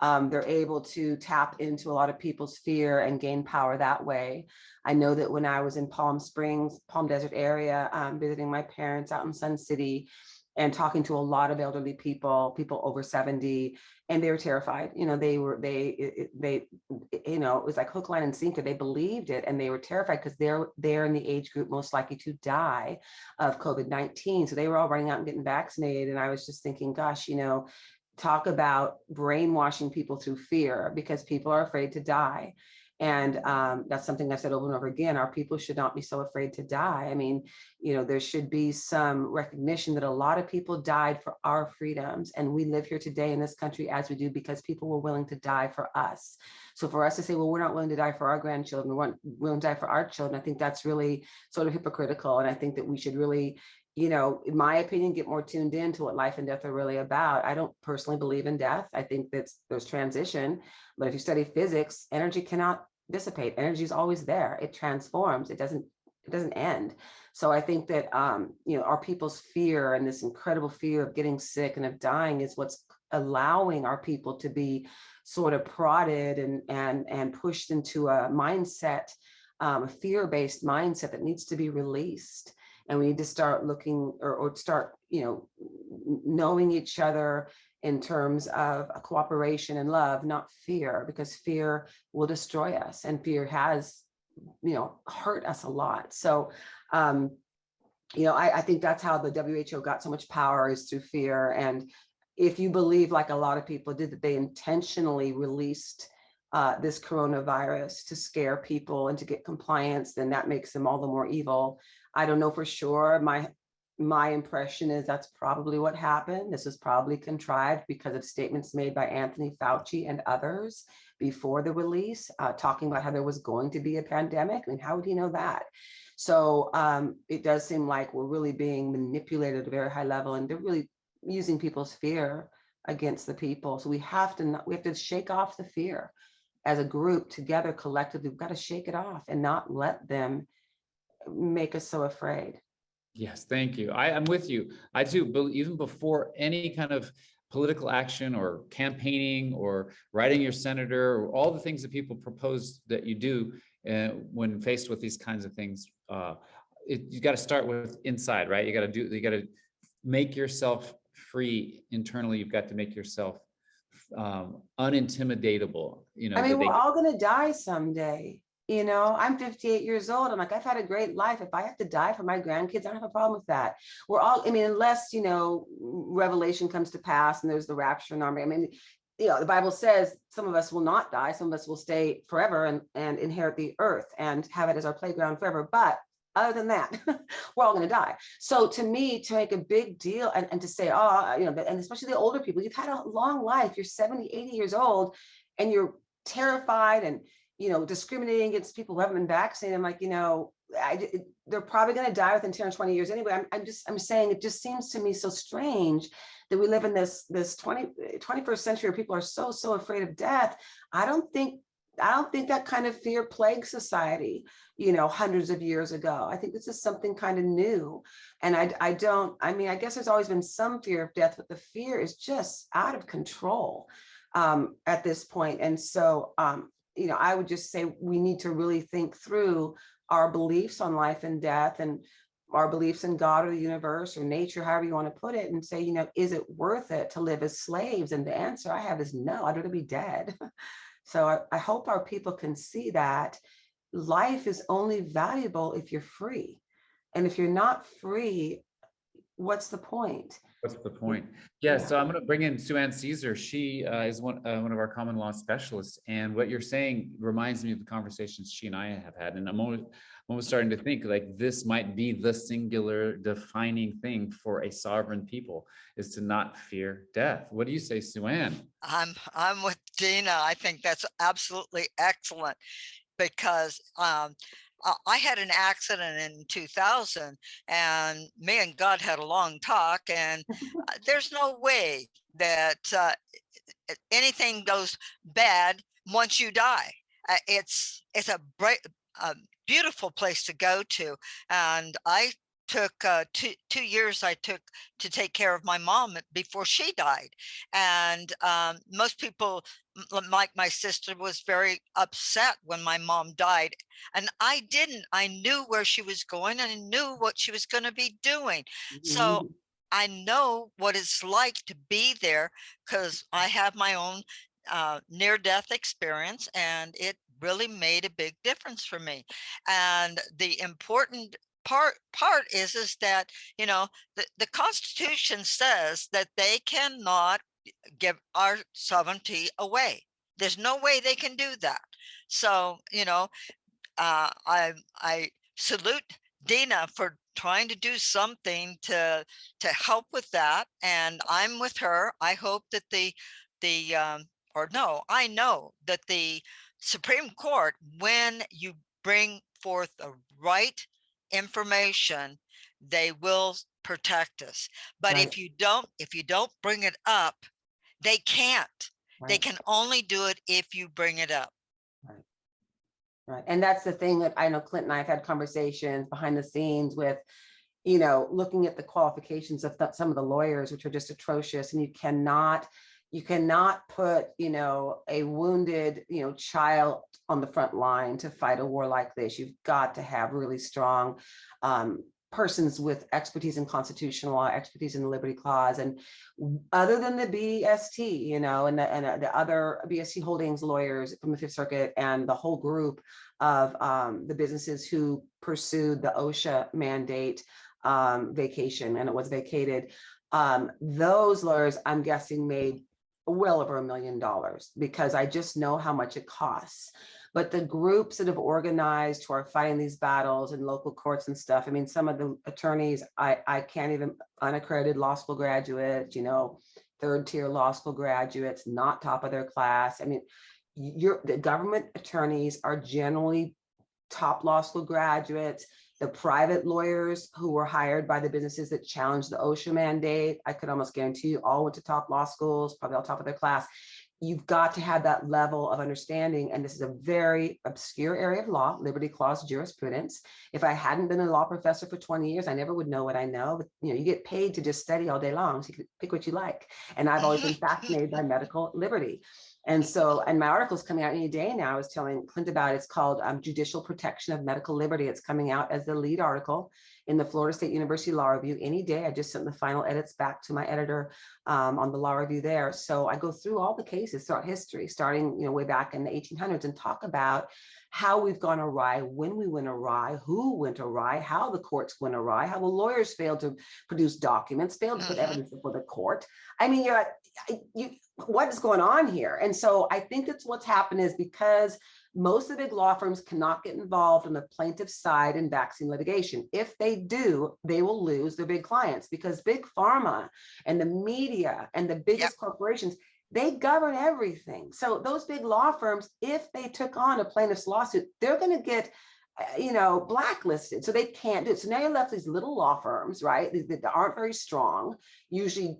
they're able to tap into a lot of people's fear and gain power that way. I know that when I was in Palm Springs, Palm Desert area, visiting my parents out in Sun City and talking to a lot of elderly people over 70, and they were terrified. It was like hook, line, and sinker. They believed it and they were terrified because they're in the age group most likely to die of COVID-19. So they were all running out and getting vaccinated. And I was just thinking, gosh, talk about brainwashing people through fear, because people are afraid to die. And that's something I said over and over again. Our people should not be so afraid to die. I mean, you know, there should be some recognition that a lot of people died for our freedoms. And we live here today in this country as we do because people were willing to die for us. So for us to say, well, we're not willing to die for our grandchildren, we're willing to die for our children, I think that's really sort of hypocritical. And I think that we should really, you know, in my opinion, get more tuned in to what life and death are really about. I don't personally believe in death. I think that there's transition, but if you study physics, energy cannot dissipate. Energy is always there. It transforms. It doesn't end. So I think that you know, our people's fear and this incredible fear of getting sick and of dying is what's allowing our people to be sort of prodded and pushed into a mindset, a fear-based mindset that needs to be released. And we need to start looking or start, you know, knowing each other in terms of a cooperation and love, not fear, because fear will destroy us and fear has, you know, hurt us a lot. So, you know, I think that's how the WHO got so much power, is through fear. And if you believe, like a lot of people did, that they intentionally released this coronavirus to scare people and to get compliance, then that makes them all the more evil. I don't know for sure. My impression is that's probably what happened. This was probably contrived because of statements made by Anthony Fauci and others before the release, talking about how there was going to be a pandemic. I mean, how would he know that? So it does seem like we're really being manipulated at a very high level, and they're really using people's fear against the people. So we have to shake off the fear as a group together, collectively. We've got to shake it off and not let them make us so afraid. Yes, thank you. I'm with you. I too, even before any kind of political action or campaigning or writing your senator, or all the things that people propose that you do when faced with these kinds of things, you got to start with inside, right? You got to make yourself free internally. You've got to make yourself unintimidatable. You know, I mean, we're all going to die someday. You know, I'm 58 years old. I'm like, I've had a great life. If I have to die for my grandkids, I don't have a problem with that. We're all, I mean, unless, you know, Revelation comes to pass and there's the rapture and army. I mean, you know, the Bible says some of us will not die. Some of us will stay forever and inherit the earth and have it as our playground forever. But other than that, we're all going to die. So to me, to make a big deal and to say, oh, you know, and especially the older people, you've had a long life. You're 70, 80 years old and you're terrified and, you know, discriminating against people who haven't been vaccinated. I'm like, you know, they're probably going to die within 10 or 20 years anyway. I'm saying it just seems to me so strange that we live in this 21st century where people are so afraid of death. I don't think that kind of fear plagued society, you know, hundreds of years ago. I think this is something kind of new. And I mean, I guess there's always been some fear of death, but the fear is just out of control at this point. And so, you know, I would just say we need to really think through our beliefs on life and death and our beliefs in God or the universe or nature, however you want to put it, and say, you know, is it worth it to live as slaves? And the answer I have is no, I'd rather be dead. So I hope our people can see that life is only valuable if you're free. And if you're not free, what's the point? What's the point? Yeah, so I'm going to bring in Sue Ann Caesar. She is one of our common law specialists. And what you're saying reminds me of the conversations she and I have had. And I'm almost starting to think like this might be the singular defining thing for a sovereign people, is to not fear death. What do you say, Sue Ann? I'm with Dina. I think that's absolutely excellent, because I had an accident in 2000 and me and God had a long talk, and there's no way that anything goes bad once you die. It's a beautiful place to go to. And I took 2 years I took to take care of my mom before she died. And most people, like my sister, was very upset when my mom died. And I didn't. I knew where she was going and I knew what she was going to be doing. So I know what it's like to be there, because I have my own near-death experience, and it really made a big difference for me. And the important part is that, you know, the Constitution says that they cannot give our sovereignty away. There's no way they can do that. So, I salute Dina for trying to do something to help with that, and I'm with her. I hope that I know that the Supreme Court, when you bring forth the right information, they will protect us. But Right. if you don't bring it up, they can't. They Right. can only do it if you bring it up. Right. And that's the thing that I know Clint and I have had conversations behind the scenes with, looking at the qualifications of some of the lawyers, which are just atrocious. And you cannot put, a wounded, child on the front line to fight a war like this. You've got to have really strong persons with expertise in constitutional law, expertise in the Liberty Clause, and other than the BST, and the other BST Holdings lawyers from the Fifth Circuit and the whole group of the businesses who pursued the OSHA mandate vacation, and it was vacated. Those lawyers, I'm guessing, made well over $1 million, because I just know how much it costs. But the groups that have organized, who are fighting these battles in local courts and stuff, I mean, some of the attorneys, I can't even, unaccredited law school graduates, third tier law school graduates, not top of their class. I mean, the government attorneys are generally top law school graduates. The private lawyers who were hired by the businesses that challenged the OSHA mandate, I could almost guarantee you all went to top law schools, probably all top of their class. You've got to have that level of understanding. And this is a very obscure area of law, Liberty Clause jurisprudence. If I hadn't been a law professor for 20 years, I never would know what I know. But you get paid to just study all day long, so you can pick what you like. And I've always been fascinated by medical liberty. And so, and my article's coming out any day now. I was telling Clint about it. It's called Judicial Protection of Medical Liberty. It's coming out as the lead article in the Florida State University Law Review any day. I just sent the final edits back to my editor on the law review there. So I go through all the cases throughout history, starting way back in the 1800s, and talk about how we've gone awry, when we went awry, who went awry, how the courts went awry, how the lawyers failed to produce documents, failed to put evidence before the court. I mean, what is going on here? And so I think it's what's happened is because most of the big law firms cannot get involved on the plaintiff's side in vaccine litigation. If they do, they will lose their big clients, because big pharma and the media and the biggest corporations, they govern everything. So those big law firms, if they took on a plaintiff's lawsuit, they're going to get blacklisted. So they can't do it. So now you're left with these little law firms, right? That aren't very strong, usually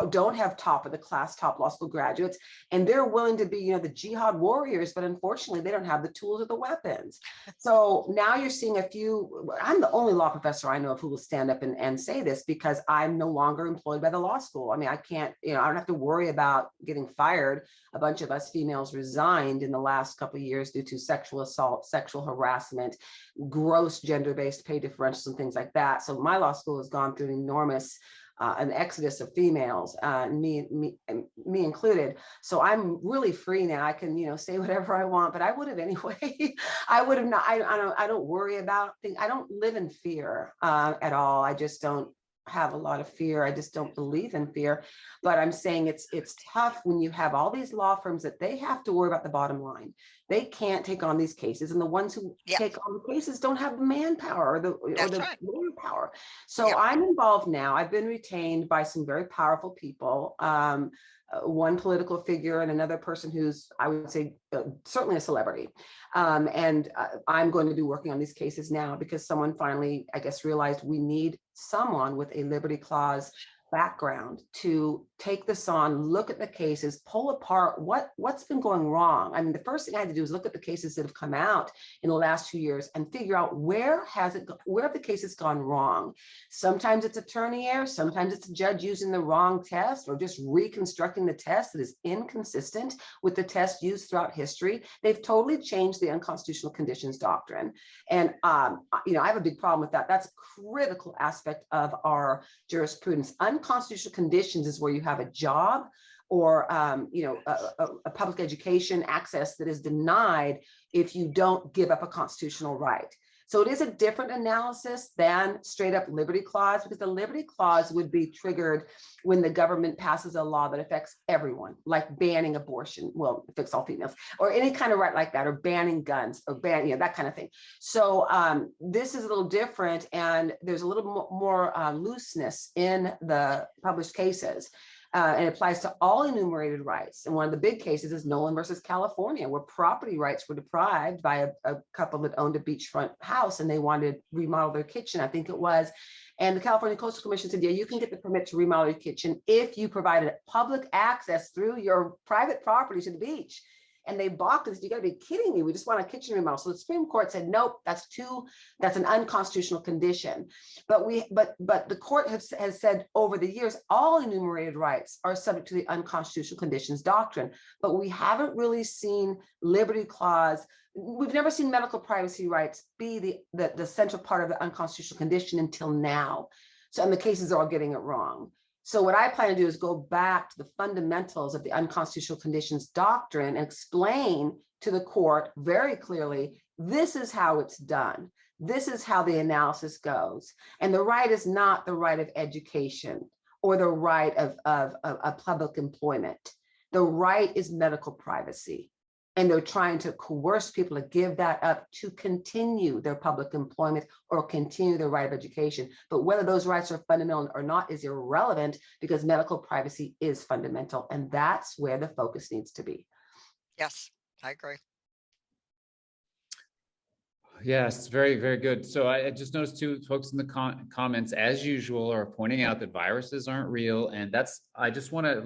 don't have top of the class, top law school graduates, and they're willing to be, the jihad warriors, but unfortunately they don't have the tools or the weapons. So now you're seeing I'm the only law professor I know of who will stand up and say this, because I'm no longer employed by the law school. I mean, I can't, I don't have to worry about getting fired. A bunch of us females resigned in the last couple of years due to sexual assault, sexual harassment, gross gender-based pay differentials and things like that. So my law school has gone through an enormous an exodus of females, me included. So I'm really free now. I can, say whatever I want, but I would have anyway. I would have not. I don't worry about things. I don't live in fear at all. I just don't have a lot of fear. I just don't believe in fear. But I'm saying it's tough when you have all these law firms that they have to worry about the bottom line. They can't take on these cases, and the ones who take on the cases don't have the manpower or the lawyer power. So I'm involved now. I've been retained by some very powerful people. One political figure and another person who's, I would say, certainly a celebrity. And I'm going to be working on these cases now because someone finally, I guess, realized we need someone with a Liberty Clause background to take this on, look at the cases, pull apart what's been going wrong. I mean, the first thing I had to do is look at the cases that have come out in the last 2 years and figure out where have the cases gone wrong. Sometimes it's attorney error, sometimes it's a judge using the wrong test or just reconstructing the test that is inconsistent with the test used throughout history. They've totally changed the unconstitutional conditions doctrine. And I have a big problem with that. That's a critical aspect of our jurisprudence. Unconstitutional conditions is where you have a job or a public education access that is denied if you don't give up a constitutional right. So it is a different analysis than straight up Liberty Clause, because the Liberty Clause would be triggered when the government passes a law that affects everyone, like banning abortion, well, affects all females, or any kind of right like that, or banning guns, or that kind of thing. So this is a little different, and there's a little more looseness in the published cases. And it applies to all enumerated rights. And one of the big cases is Nolan versus California, where property rights were deprived by a couple that owned a beachfront house, and they wanted to remodel their kitchen, I think it was. And the California Coastal Commission said, yeah, you can get the permit to remodel your kitchen if you provided public access through your private property to the beach. And they balked us. You got to be kidding me. We just want a kitchen remodel. So the Supreme Court said, nope, that's an unconstitutional condition. But the court has said over the years, all enumerated rights are subject to the unconstitutional conditions doctrine. But we haven't really seen Liberty Clause. We've never seen medical privacy rights be the central part of the unconstitutional condition until now. So, and the cases are all getting it wrong. So what I plan to do is go back to the fundamentals of the unconstitutional conditions doctrine and explain to the court very clearly, this is how it's done. This is how the analysis goes. And the right is not the right of education or the right of public employment. The right is medical privacy. And they're trying to coerce people to give that up to continue their public employment or continue their right of education. But whether those rights are fundamental or not is irrelevant, because medical privacy is fundamental. And that's where the focus needs to be. Yes, I agree. Yes, very, very good. So I just noticed two folks in the comments, as usual, are pointing out that viruses aren't real. And I just want to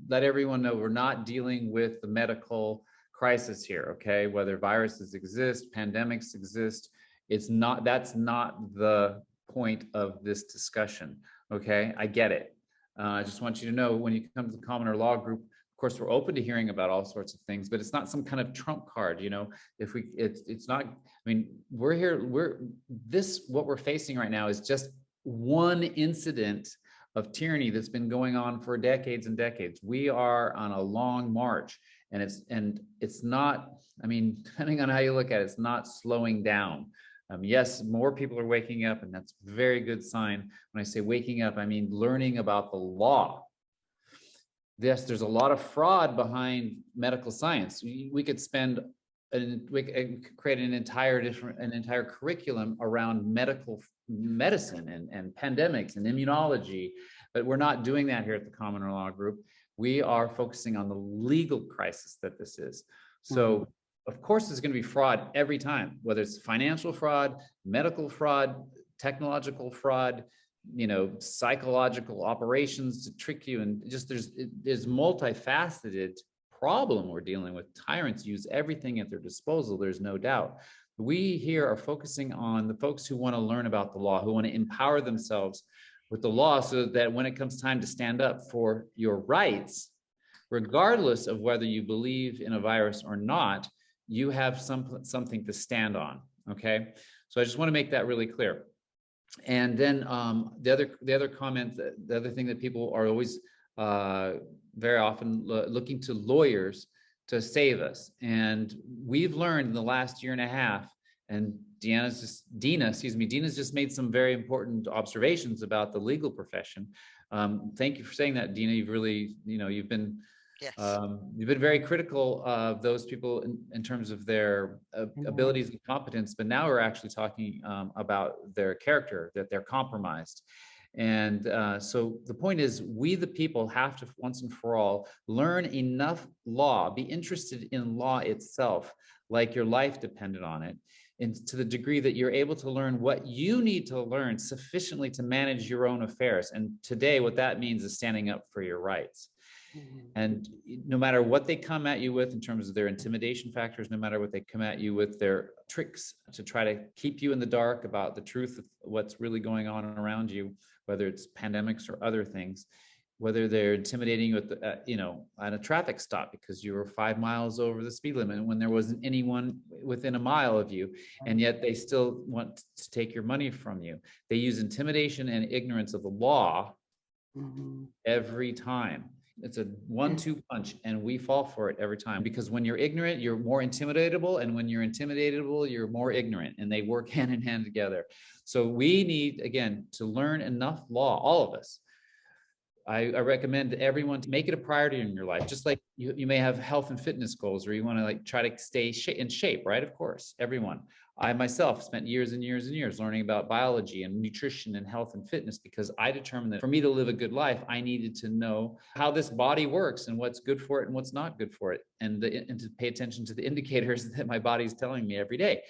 let everyone know we're not dealing with the medical crisis here, okay? Whether viruses exist, pandemics exist, that's not the point of this discussion, okay? I get it. I just want you to know, when you come to the Commoner Law Group, of course, we're open to hearing about all sorts of things, but it's not some kind of trump card, it's not, I mean, we're here, what we're facing right now is just one incident of tyranny that's been going on for decades and decades. We are on a long march. And it's not, I mean, depending on how you look at it, it's not slowing down. Yes, more people are waking up, and that's a very good sign. When I say waking up, I mean learning about the law. Yes, there's a lot of fraud behind medical science. We could create an entire curriculum around medicine and pandemics and immunology, but we're not doing that here at the Commoner Law Group. We are focusing on the legal crisis that this is. So, of course, there's going to be fraud every time, whether it's financial fraud, medical fraud, technological fraud, psychological operations to trick you. And just there's multifaceted problem we're dealing with. Tyrants use everything at their disposal, there's no doubt. We here are focusing on the folks who want to learn about the law, who want to empower themselves with the law, so that when it comes time to stand up for your rights, regardless of whether you believe in a virus or not, you have something to stand on, okay? So I just want to make that really clear. And then the other comment, the other thing that people are always very often looking to lawyers to save us. And we've learned in the last year and a half, and Dina's just made some very important observations about the legal profession. Thank you for saying that, Dina. You've really, you've been very critical of those people in terms of their abilities and competence, but now we're actually talking about their character, that they're compromised. And so the point is, we the people have to once and for all learn enough law, be interested in law itself, like your life depended on it, and to the degree that you're able to learn what you need to learn sufficiently to manage your own affairs. And today, what that means is standing up for your rights. And no matter what they come at you with in terms of their intimidation factors, no matter what they come at you with their tricks to try to keep you in the dark about the truth of what's really going on around you, whether it's pandemics or other things, whether they're intimidating you at a traffic stop because you were 5 miles over the speed limit when there wasn't anyone within a mile of you, and yet they still want to take your money from you. They use intimidation and ignorance of the law every time. It's a 1-2 punch, and we fall for it every time, because when you're ignorant, you're more intimidatable, and when you're intimidatable, you're more ignorant, and they work hand in hand together. So we need, again, to learn enough law, all of us. I recommend everyone to make it a priority in your life. Just like you may have health and fitness goals, or you want to like try to stay in shape, right? Of course, everyone. I myself spent years and years and years learning about biology and nutrition and health and fitness, because I determined that for me to live a good life, I needed to know how this body works and what's good for it and what's not good for it, and to pay attention to the indicators that my body's telling me every day.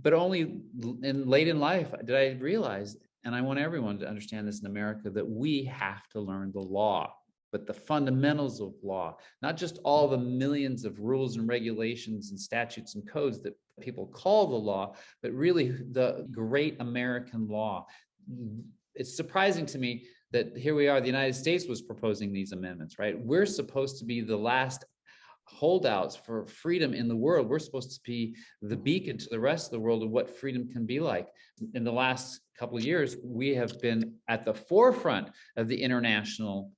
But only late in life did I realize, and I want everyone to understand this in America, that we have to learn the law, but the fundamentals of law, not just all the millions of rules and regulations and statutes and codes that people call the law, but really the great American law. It's surprising to me that here we are, the United States was proposing these amendments, right? We're supposed to be the last holdouts for freedom in the world. We're supposed to be the beacon to the rest of the world of what freedom can be like. In the last couple of years, we have been at the forefront of the international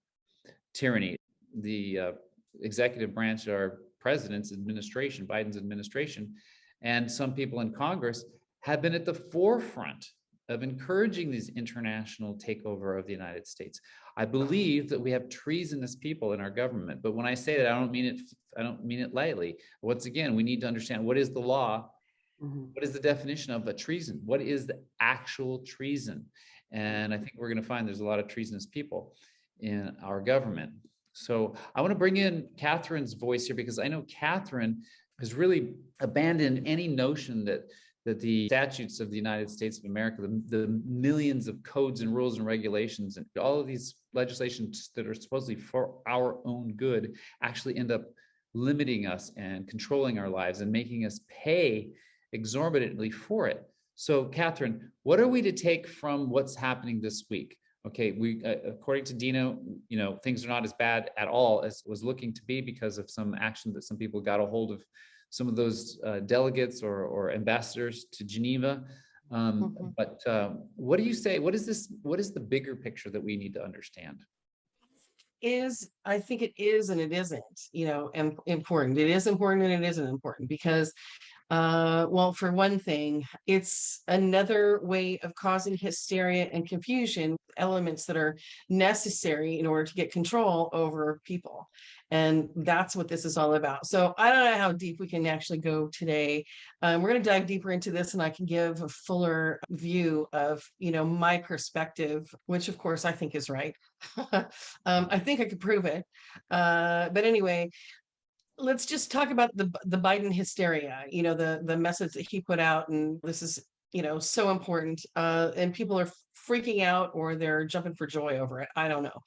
tyranny. The executive branch of our president's administration, Biden's administration, and some people in Congress have been at the forefront of encouraging these international takeover of the United States. I believe that we have treasonous people in our government, but when I say that, I don't mean it lightly. Once again, we need to understand, what is the law? What is the definition of a treason? What is the actual treason? And I think we're going to find there's a lot of treasonous people in our government. So I want to bring in Catherine's voice here, because I know Catherine has really abandoned any notion that the statutes of the United States of America, the millions of codes and rules and regulations and all of these legislations that are supposedly for our own good, actually end up limiting us and controlling our lives and making us pay exorbitantly for it. So Catherine, what are we to take from what's happening this week? Okay, we according to Dina, things are not as bad at all as was looking to be, because of some action that some people got a hold of some of those delegates or ambassadors to Geneva. But what do you say? What is the bigger picture that we need to understand? I think it is and it isn't, important. It is important and it isn't important, because well, for one thing, it's another way of causing hysteria and confusion, elements that are necessary in order to get control over people. And that's what this is all about. So I don't know how deep we can actually go today. We're going to dive deeper into this, and I can give a fuller view of, my perspective, which of course I think is right. I think I could prove it. But anyway, let's just talk about the Biden hysteria, the message that he put out. And this is, so important. And people are freaking out, or they're jumping for joy over it. I don't know.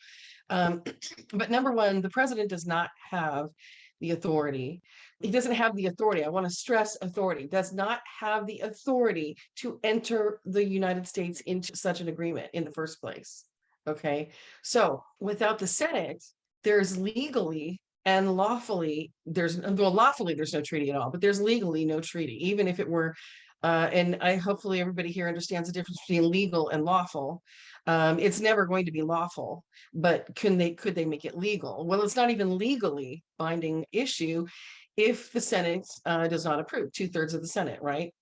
But number one, the president does not have the authority. He doesn't have the authority. I want to stress authority. Does not have the authority to enter the United States into such an agreement in the first place. Okay. So without the Senate, there's legally and lawfully, lawfully there's no treaty at all, but there's legally no treaty, even if it were, and hopefully everybody here understands the difference between legal and lawful. It's never going to be lawful, but could they make it legal? Well, it's not even legally binding issue if the Senate does not approve, 2/3 of the Senate, right?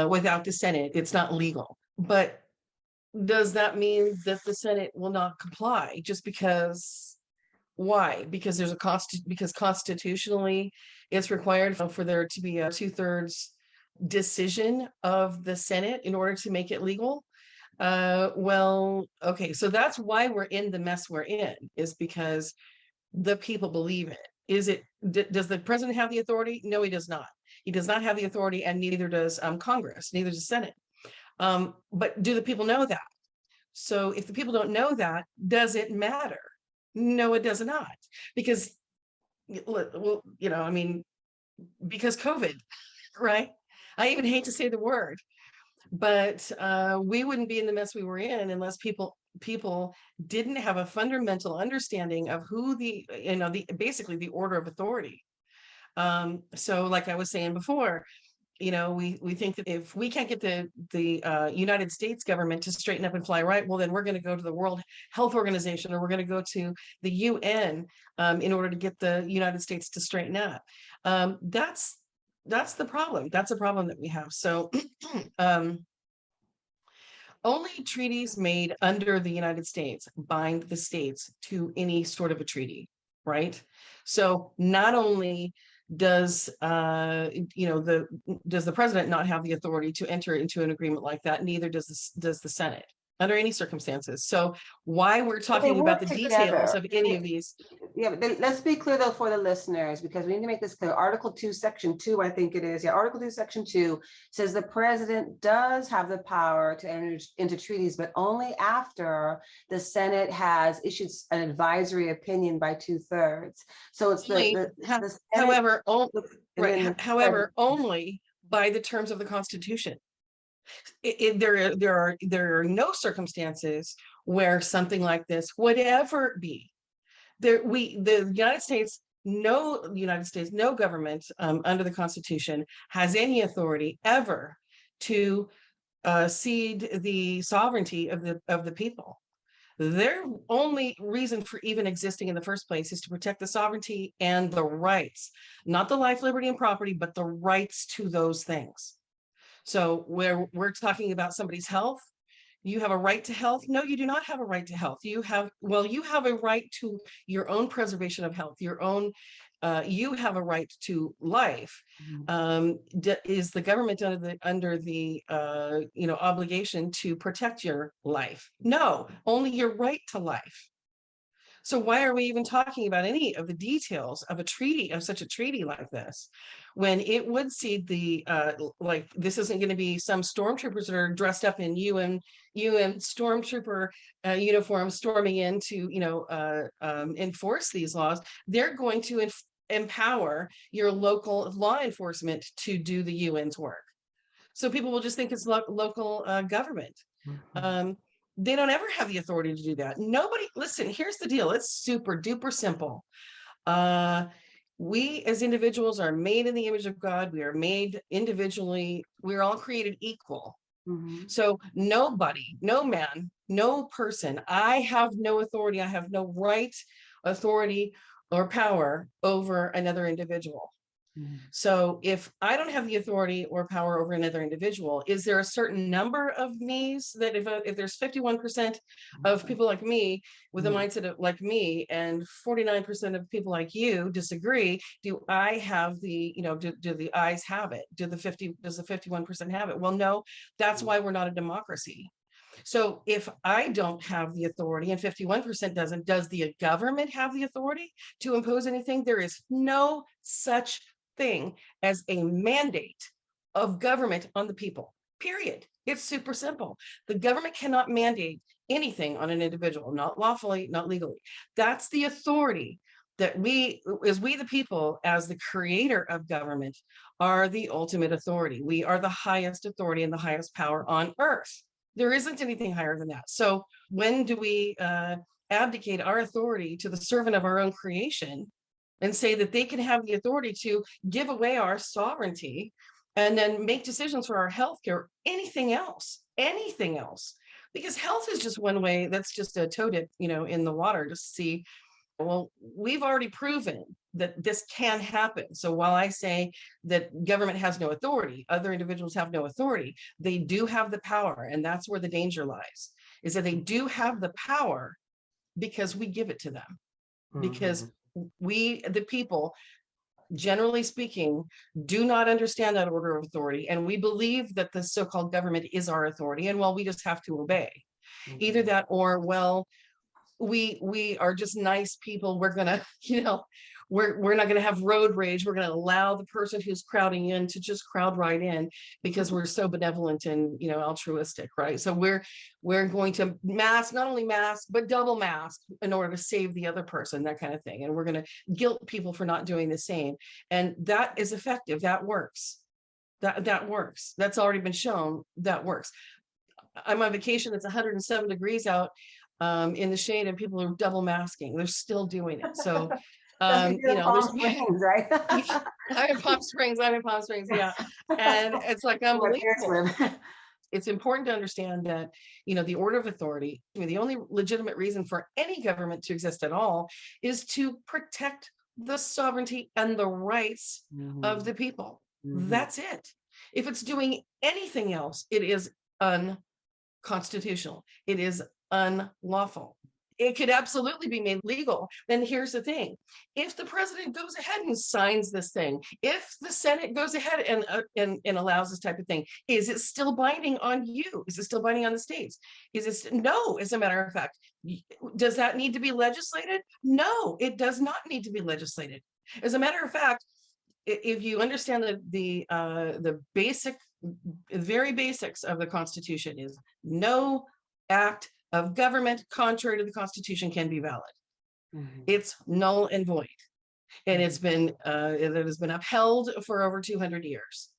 Without the Senate, it's not legal. But does that mean that the Senate will not comply just because? Why? Because there's because constitutionally it's required for there to be a 2/3 decision of the Senate in order to make it legal. Well, okay, so that's why we're in the mess we're in, is because the people believe it. Does the president have the authority? No, he does not. He does not have the authority, and neither does Congress, neither does Senate. But do the people know that? So if the people don't know that, does it matter? No, it does not. Because, well, because COVID, right? I even hate to say the word, but we wouldn't be in the mess we were in unless people didn't have a fundamental understanding of who basically the order of authority. So like I was saying before, we think that if we can't get the United States government to straighten up and fly right, well, then we're going to go to the World Health Organization, or we're going to go to the UN in order to get the United States to straighten up. That's the problem. That's a problem that we have. So only treaties made under the United States bind the states to any sort of a treaty, right? So not only does does the president not have the authority to enter into an agreement like that, neither does the Senate under any circumstances. So why we're But they talking about the work details together. of any of these. Yeah, but let's be clear though for the listeners, because we need to make this clear. Article 2, Section 2, I think it is. Yeah, Article 2, Section 2 says the president does have the power to enter into treaties, but only after the Senate has issued an advisory opinion by 2/3. So it's the Senate, However, and then the however, only by the terms of the Constitution. There are no circumstances where something like this would ever be. The United States, no government under the Constitution has any authority ever to cede the sovereignty of the people. Their only reason for even existing in the first place is to protect the sovereignty and the rights, not the life, liberty, and property, but the rights to those things. So where we're talking about somebody's health, you have a right to health. No, you do not have a right to health. You have a right to your own preservation of health, you have a right to life. Is the government under the obligation to protect your life? No, only your right to life. So why are we even talking about any of the details of such a treaty like this, when it would cede like this isn't going to be some stormtroopers that are dressed up in UN stormtrooper uniforms storming in to enforce these laws. They're going to empower your local law enforcement to do the UN's work. So people will just think it's local government. They don't ever have the authority to do that. Listen, here's the deal. It's super duper simple. We as individuals are made in the image of God. We are made individually. We're all created equal. So nobody, no man, no person, I have no authority. I have no right, authority, or power over another individual. So if I don't have the authority or power over another individual, is there a certain number of me's that if there's 51% of people like me with a mindset of like me and 49% of people like you disagree, do I have the, do the ayes have it? Does the 51% have it? Well, no, that's why we're not a democracy. So if I don't have the authority and 51% doesn't, does the government have the authority to impose anything? There is no such thing as a mandate of government on the people, period. It's super simple. The government cannot mandate anything on an individual, not lawfully, not legally. That's the authority that we the people, as the creator of government, are the ultimate authority. We are the highest authority and the highest power on earth. There isn't anything higher than that. So when do we abdicate our authority to the servant of our own creation and say that they can have the authority to give away our sovereignty and then make decisions for our healthcare, anything else, because health is just one way. That's just a toe dip, in the water, just to see, well, we've already proven that this can happen. So while I say that government has no authority, other individuals have no authority, they do have the power. And that's where the danger lies, is that they do have the power because we give it to them. Because we, the people, generally speaking, do not understand that order of authority. And we believe that the so-called government is our authority. And well, we just have to obey. Either that or, well, we are just nice people. We're going to, we're not going to have road rage. We're going to allow the person who's crowding in to just crowd right in because we're so benevolent and, altruistic, right? So we're going to not only mask, but double mask in order to save the other person, that kind of thing. And we're going to guilt people for not doing the same. And that is effective. That works. That works. That's already been shown. That works. I'm on vacation. It's 107 degrees out in the shade and people are double masking. They're still doing it. So You're in Palm there's Springs, right? I'm in Palm Springs, yeah. And it's like Where my parents unbelievable. live. It's important to understand that, the order of authority, the only legitimate reason for any government to exist at all is to protect the sovereignty and the rights of the people. Mhm. That's it. If it's doing anything else, it is unconstitutional. It is unlawful. It could absolutely be made legal. Then here's the thing. If the president goes ahead and signs this thing, if the Senate goes ahead and allows this type of thing, is it still binding on you? Is it still binding on the states? No, as a matter of fact. Does that need to be legislated? No, it does not need to be legislated. As a matter of fact, if you understand the basic, very basics of the Constitution is no act of government contrary to the Constitution can be valid. Mhm. It's null and void. And it has been upheld for over 200 years.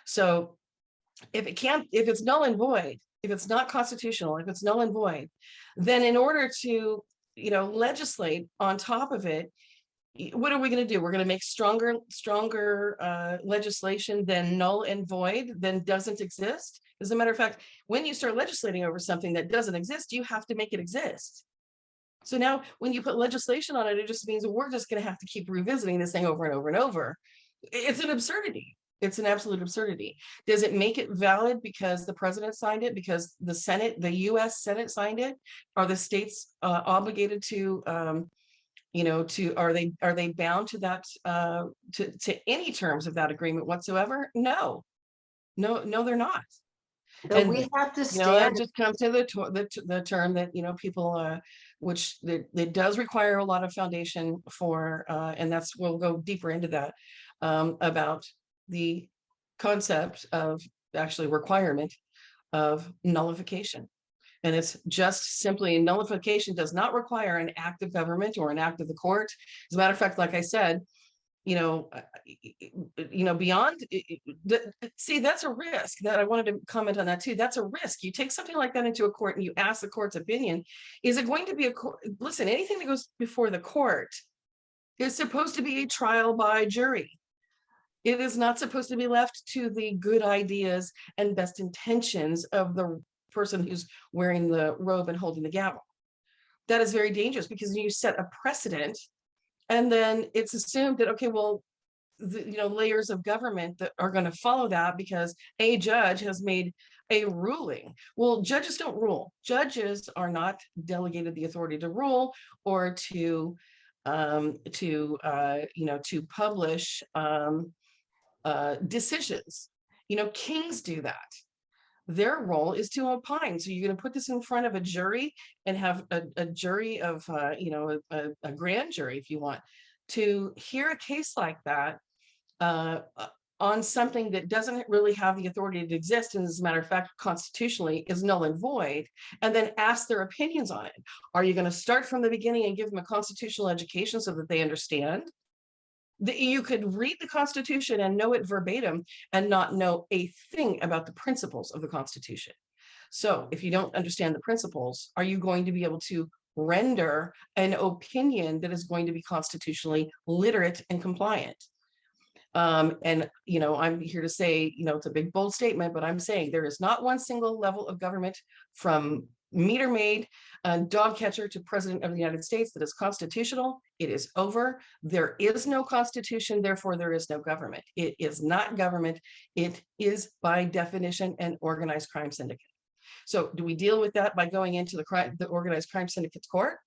So if it's null and void, if it's not constitutional, if it's null and void, then in order to, legislate on top of it, what are we going to do? We're going to make stronger legislation than null and void, than doesn't exist. As a matter of fact, when you start legislating over something that doesn't exist, you have to make it exist. So now when you put legislation on it, it just means we're just going to have to keep revisiting this thing over and over and over. It's an absurdity. It's an absolute absurdity. Does it make it valid because the president signed it, because the Senate, the US Senate signed it? Are the states obligated to, are they bound to that, to any terms of that agreement whatsoever? No, they're not. But And we have to that stand. just comes to the term that people, which it does require a lot of foundation for, and we'll go deeper into that, about the concept of actually requirement of nullification. And it's just simply nullification does not require an act of government or an act of the court. As a matter of fact, like I said, beyond, see, that's a risk that I wanted to comment on that too. That's a risk. You take something like that into a court and you ask the court's opinion. Is it going to be listen, anything that goes before the court is supposed to be a trial by jury. It is not supposed to be left to the good ideas and best intentions of the person who's wearing the robe and holding the gavel. That is very dangerous because you set a precedent. And then it's assumed that, okay, well, layers of government that are going to follow that because a judge has made a ruling. Well, judges don't rule. Judges are not delegated the authority to rule or to publish decisions. Kings do that. Their role is to opine. So you're going to put this in front of a jury and have a jury of, a grand jury, if you want, to hear a case like that on something that doesn't really have the authority to exist, and as a matter of fact, constitutionally is null and void, and then ask their opinions on it. Are you going to start from the beginning and give them a constitutional education so that they understand? That you could read the Constitution and know it verbatim and not know a thing about the principles of the Constitution. So if you don't understand the principles, are you going to be able to render an opinion that is going to be constitutionally literate and compliant? I'm here to say, it's a big, bold statement, but I'm saying there is not one single level of government from meter maid and dog catcher to president of the United States that is constitutional. It is over. There is no constitution, therefore there is no government. It is not government. It is by definition an organized crime syndicate. So do we deal with that by going into the organized crime syndicate's court?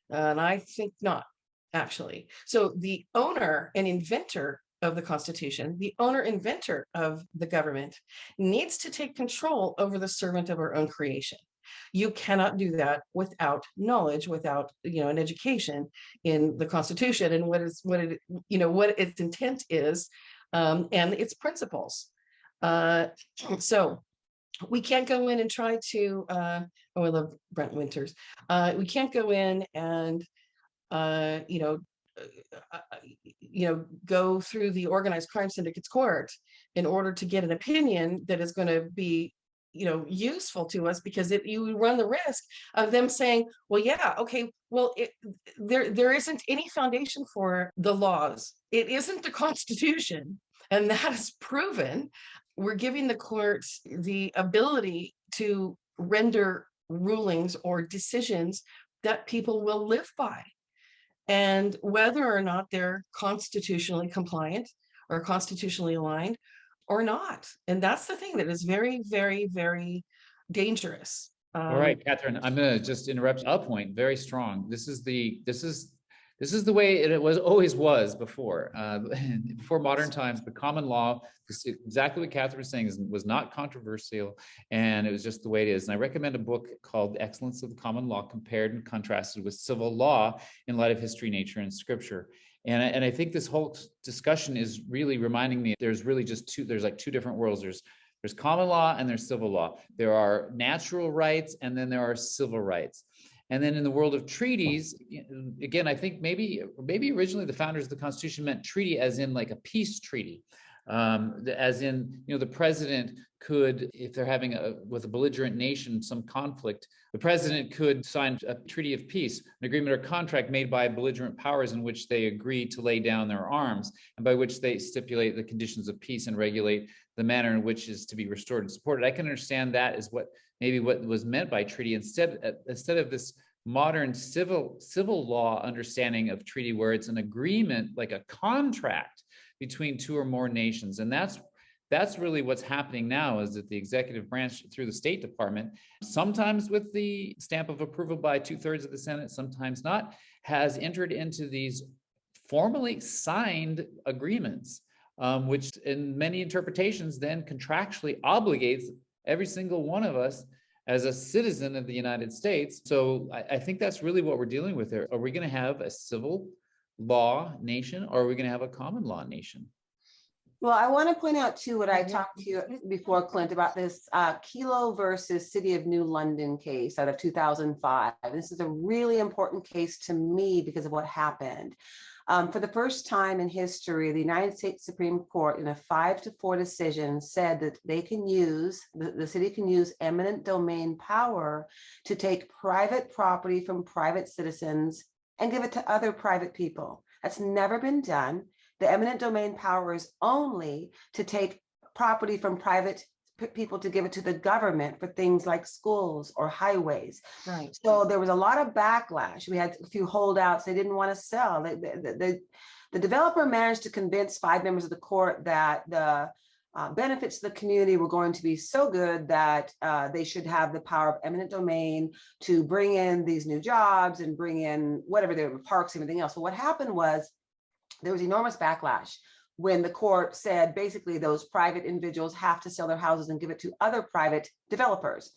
And I think not, actually. So the owner and inventor of the Constitution, the owner inventor of the government, needs to take control over the servant of our own creation. You cannot do that without knowledge, without an education in the Constitution and what its intent is, and its principles. So we can't go in and try to. I love Brent Winters. We can't go in and go through the organized crime syndicate's court in order to get an opinion that is going to be useful to us, because you run the risk of them saying, well, yeah, okay, well, there isn't any foundation for the laws. It isn't the Constitution, and that is proven. We're giving the courts the ability to render rulings or decisions that people will live by. And whether or not they're constitutionally compliant or constitutionally aligned or not. And that's the thing that is very, very, very dangerous. All right, Catherine, I'm gonna just interrupt a point, very strong. This is the way it always was before. Before modern times, the common law, exactly what Catherine was saying, was not controversial, and it was just the way it is. And I recommend a book called Excellence of the Common Law, Compared and Contrasted with Civil Law in Light of History, Nature, and Scripture. And I think this whole discussion is really reminding me there's really just there's like two different worlds. There's common law and there's civil law. There are natural rights and then there are civil rights. And then in the world of treaties, again, I think maybe originally the founders of the Constitution meant treaty as in like a peace treaty. As in, the president could, if they're having with a belligerent nation, some conflict, the president could sign a treaty of peace, an agreement or contract made by belligerent powers in which they agree to lay down their arms, and by which they stipulate the conditions of peace and regulate the manner in which is to be restored and supported. I can understand that is what was meant by treaty, instead of this modern civil law understanding of treaty, where it's an agreement, like a contract between two or more nations. And that's really what's happening now, is that the executive branch through the State Department, sometimes with the stamp of approval by 2/3 of the Senate, sometimes not, has entered into these formally signed agreements, which in many interpretations then contractually obligates every single one of us as a citizen of the United States. So I think that's really what we're dealing with here. Are we going to have a civil law nation, or are we going to have a common law nation? Well, I want to point out too what I talked to you before, Clint, about this Kelo versus City of New London case out of 2005. This is a really important case to me because of what happened. For the first time in history, the United States Supreme Court, in a 5-4 decision, said that they can use, the city can use eminent domain power to take private property from private citizens and give it to other private people. That's never been done. The eminent domain power is only to take property from private people to give it to the government for things like schools or highways. Right. So there was a lot of backlash. We had a few holdouts. They didn't want to sell. The developer managed to convince 5 members of the court that the benefits to the community were going to be so good that they should have the power of eminent domain to bring in these new jobs and bring in whatever they were, parks and everything else. So what happened was there was enormous backlash when the court said basically those private individuals have to sell their houses and give it to other private developers.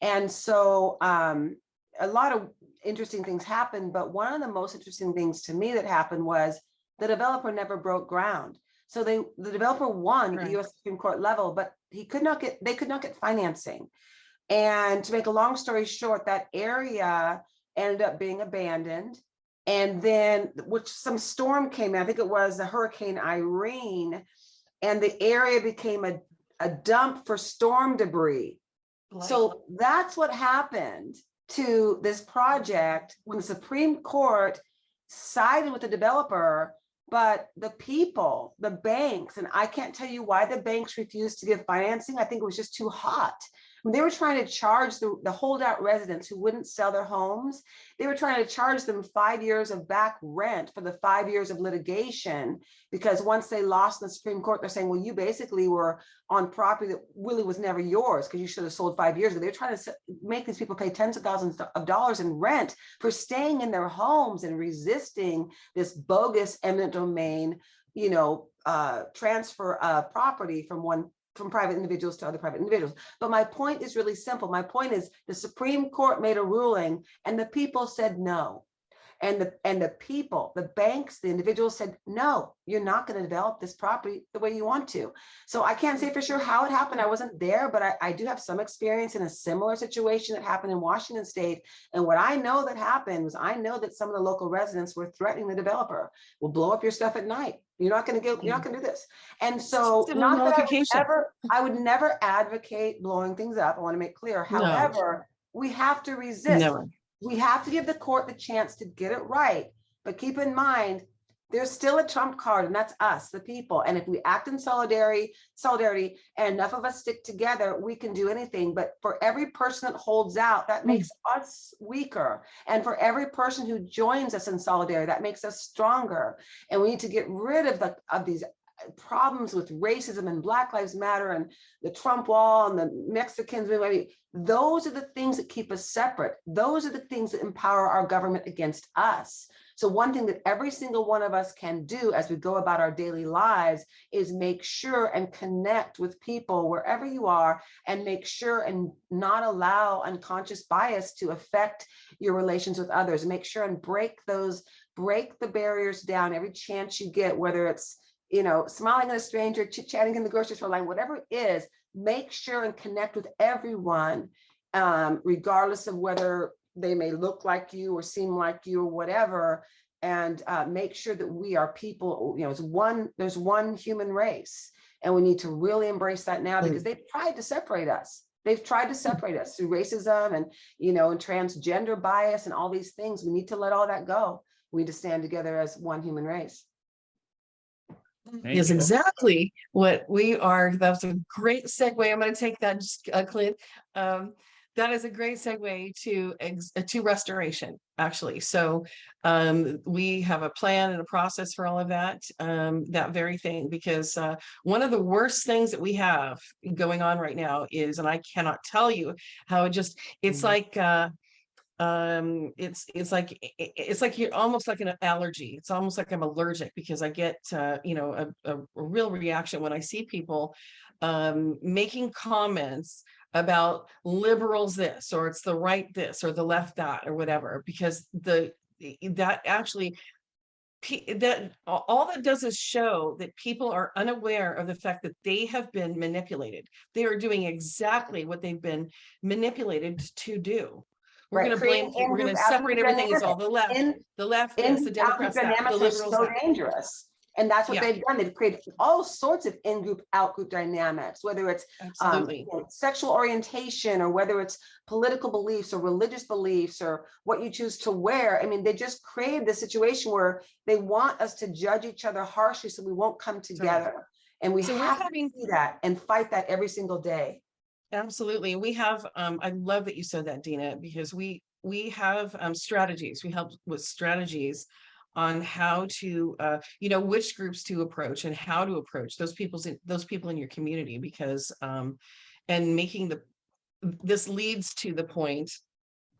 And so a lot of interesting things happened, but one of the most interesting things to me that happened was the developer never broke ground. So the developer won at the US Supreme Court level, but they could not get financing. And to make a long story short, that area ended up being abandoned. And then some storm came in, I think it was the Hurricane Irene, and the area became a dump for storm debris. So that's what happened to this project when the Supreme Court sided with the developer, but the people, the banks, and I can't tell you why the banks refused to give financing. I think it was just too hot. When they were trying to charge the holdout residents who wouldn't sell their homes, they were trying to charge them 5 years of back rent for the 5 years of litigation, because once they lost in the Supreme Court, they're saying, well, you basically were on property that really was never yours because you should have sold 5 years ago. They're trying to make these people pay tens of thousands of dollars in rent for staying in their homes and resisting this bogus eminent domain, transfer of property from private individuals to other private individuals. But my point is really simple. My point is the Supreme Court made a ruling and the people said no. And the people, the banks, the individuals said, no, you're not going to develop this property the way you want to. So I can't say for sure how it happened. I wasn't there, but I do have some experience in a similar situation that happened in Washington State. And what I know that happened was I know that some of the local residents were threatening the developer. We'll blow up your stuff at night. You're not gonna go, you're not gonna do this. And so, Civil not that nullification. I would never advocate blowing things up. I want to make clear. No. However, we have to resist. Never. We have to give the court the chance to get it right. But keep in mind, there's still a trump card, and that's us, the people. And if we act in solidarity, and enough of us stick together, we can do anything. But for every person that holds out, that makes us weaker. And for every person who joins us in solidarity, that makes us stronger. And we need to get rid of these problems with racism and Black Lives Matter and the Trump wall and the Mexicans. I mean, those are the things that keep us separate. Those are the things that empower our government against us. So one thing that every single one of us can do as we go about our daily lives is make sure and connect with people wherever you are, and make sure and not allow unconscious bias to affect your relations with others. Make sure and break the barriers down every chance you get, whether it's, you know, smiling at a stranger, chit-chatting in the grocery store line, whatever it is. Make sure and connect with everyone, regardless of whether they may look like you or seem like you or whatever, and make sure that we are people. You know, there's one human race, and we need to really embrace that now, because they've tried to separate us. They've tried to separate us through racism and, you know, and transgender bias and all these things. We need to let all that go. We need to stand together as one human race. Is exactly what we are. That's a great segue. I'm going to take that, Clint. That is a great segue to restoration, actually. So we have a plan and a process for all of that, that very thing, because one of the worst things that we have going on right now is, and I cannot tell you how it's like, it's like you're almost like an allergy. It's almost like I'm allergic, because I get you know, a real reaction when I see people making comments about liberals this, or it's the right this, or the left that, or whatever, because that all that does is show that people are unaware of the fact that they have been manipulated. They are doing exactly what they've been manipulated to do. We're going to blame, we're going to separate everything as all the left this, the Democrats that, the liberals so that. dangerous. And that's what they've done. They've created all sorts of in-group, out-group dynamics, whether it's you know, sexual orientation, or whether it's political beliefs or religious beliefs, or what you choose to wear. I mean, they just created this situation where they want us to judge each other harshly, so we won't come together. And we have to do that and fight that every single day. Absolutely. We have, I love that you said that, Dina, because we have strategies. We help with strategies on how to, you know, which groups to approach and how to approach those people in your community, because, and making this leads to the point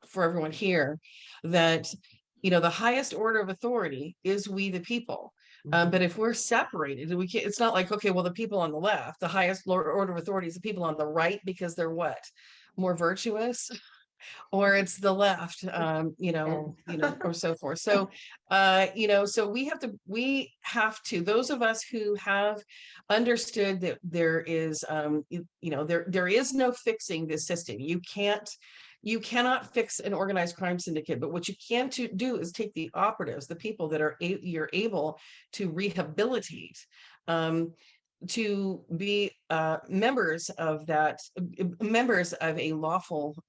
for everyone here that, you know, the highest order of authority is we, the people. But if we're separated, we can't, it's not like, okay, well, the people on the left, the highest order of authority is the people on the right, because they're what? More virtuous? Or it's the left, you know, or so forth. So, you know, so we have to, those of us who have understood that there is, you know, there is no fixing this system. You cannot fix an organized crime syndicate, but what you can do is take the operatives, the people that you're able to rehabilitate, to be members of a lawful,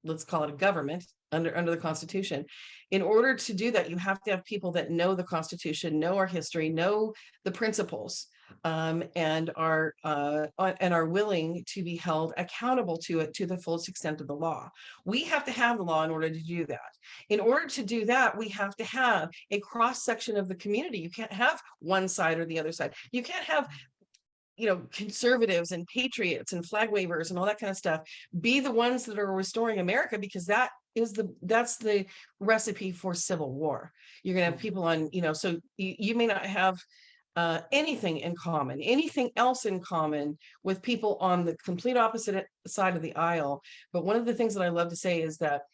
let's call it a government under the Constitution. In order to do that, you have to have people that know the Constitution, know our history, know the principles, and are willing to be held accountable to it to the fullest extent of the law. We have to have the law in order to do that. In order to do that, we have to have a cross section of the community. You can't have one side or the other side. You can't have, you know, conservatives and patriots and flag wavers and all that kind of stuff be the ones that are restoring America, because that's the recipe for civil war. You're gonna have people on, you know, so you may not have anything else in common with people on the complete opposite side of the aisle. But one of the things that I love to say is that,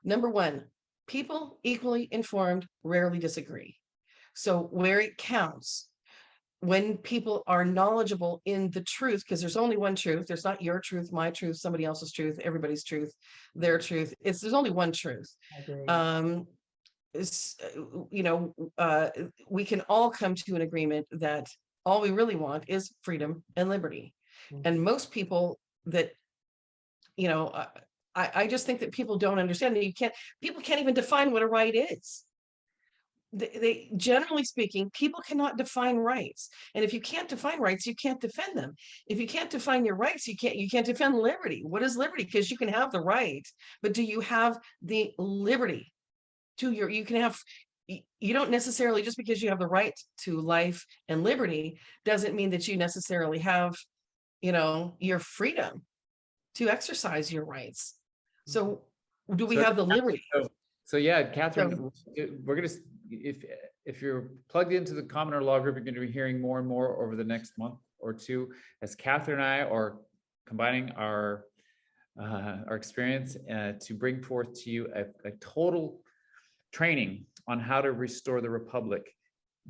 number one, people equally informed rarely disagree. So where it counts, when people are knowledgeable in the truth, because there's only one truth, there's not your truth, my truth, somebody else's truth, everybody's truth, their truth. There's only one truth. we can all come to an agreement that all we really want is freedom and liberty. And most people that, I just think that people don't understand that people can't even define what a right is. They generally speaking, people cannot define rights. And if you can't define rights, you can't defend them. If you can't define your rights, you can't defend liberty. What is liberty? Because you can have the right, but do you have the liberty you can have, you don't necessarily, just because you have the right to life and liberty doesn't mean that you necessarily have, your freedom to exercise your rights. So do we have the liberty? So yeah, Catherine, we're gonna, if you're plugged into the Commoner Law Group, you're going to be hearing more and more over the next month or two as Catherine and I are combining our experience to bring forth to you a total training on how to restore the Republic,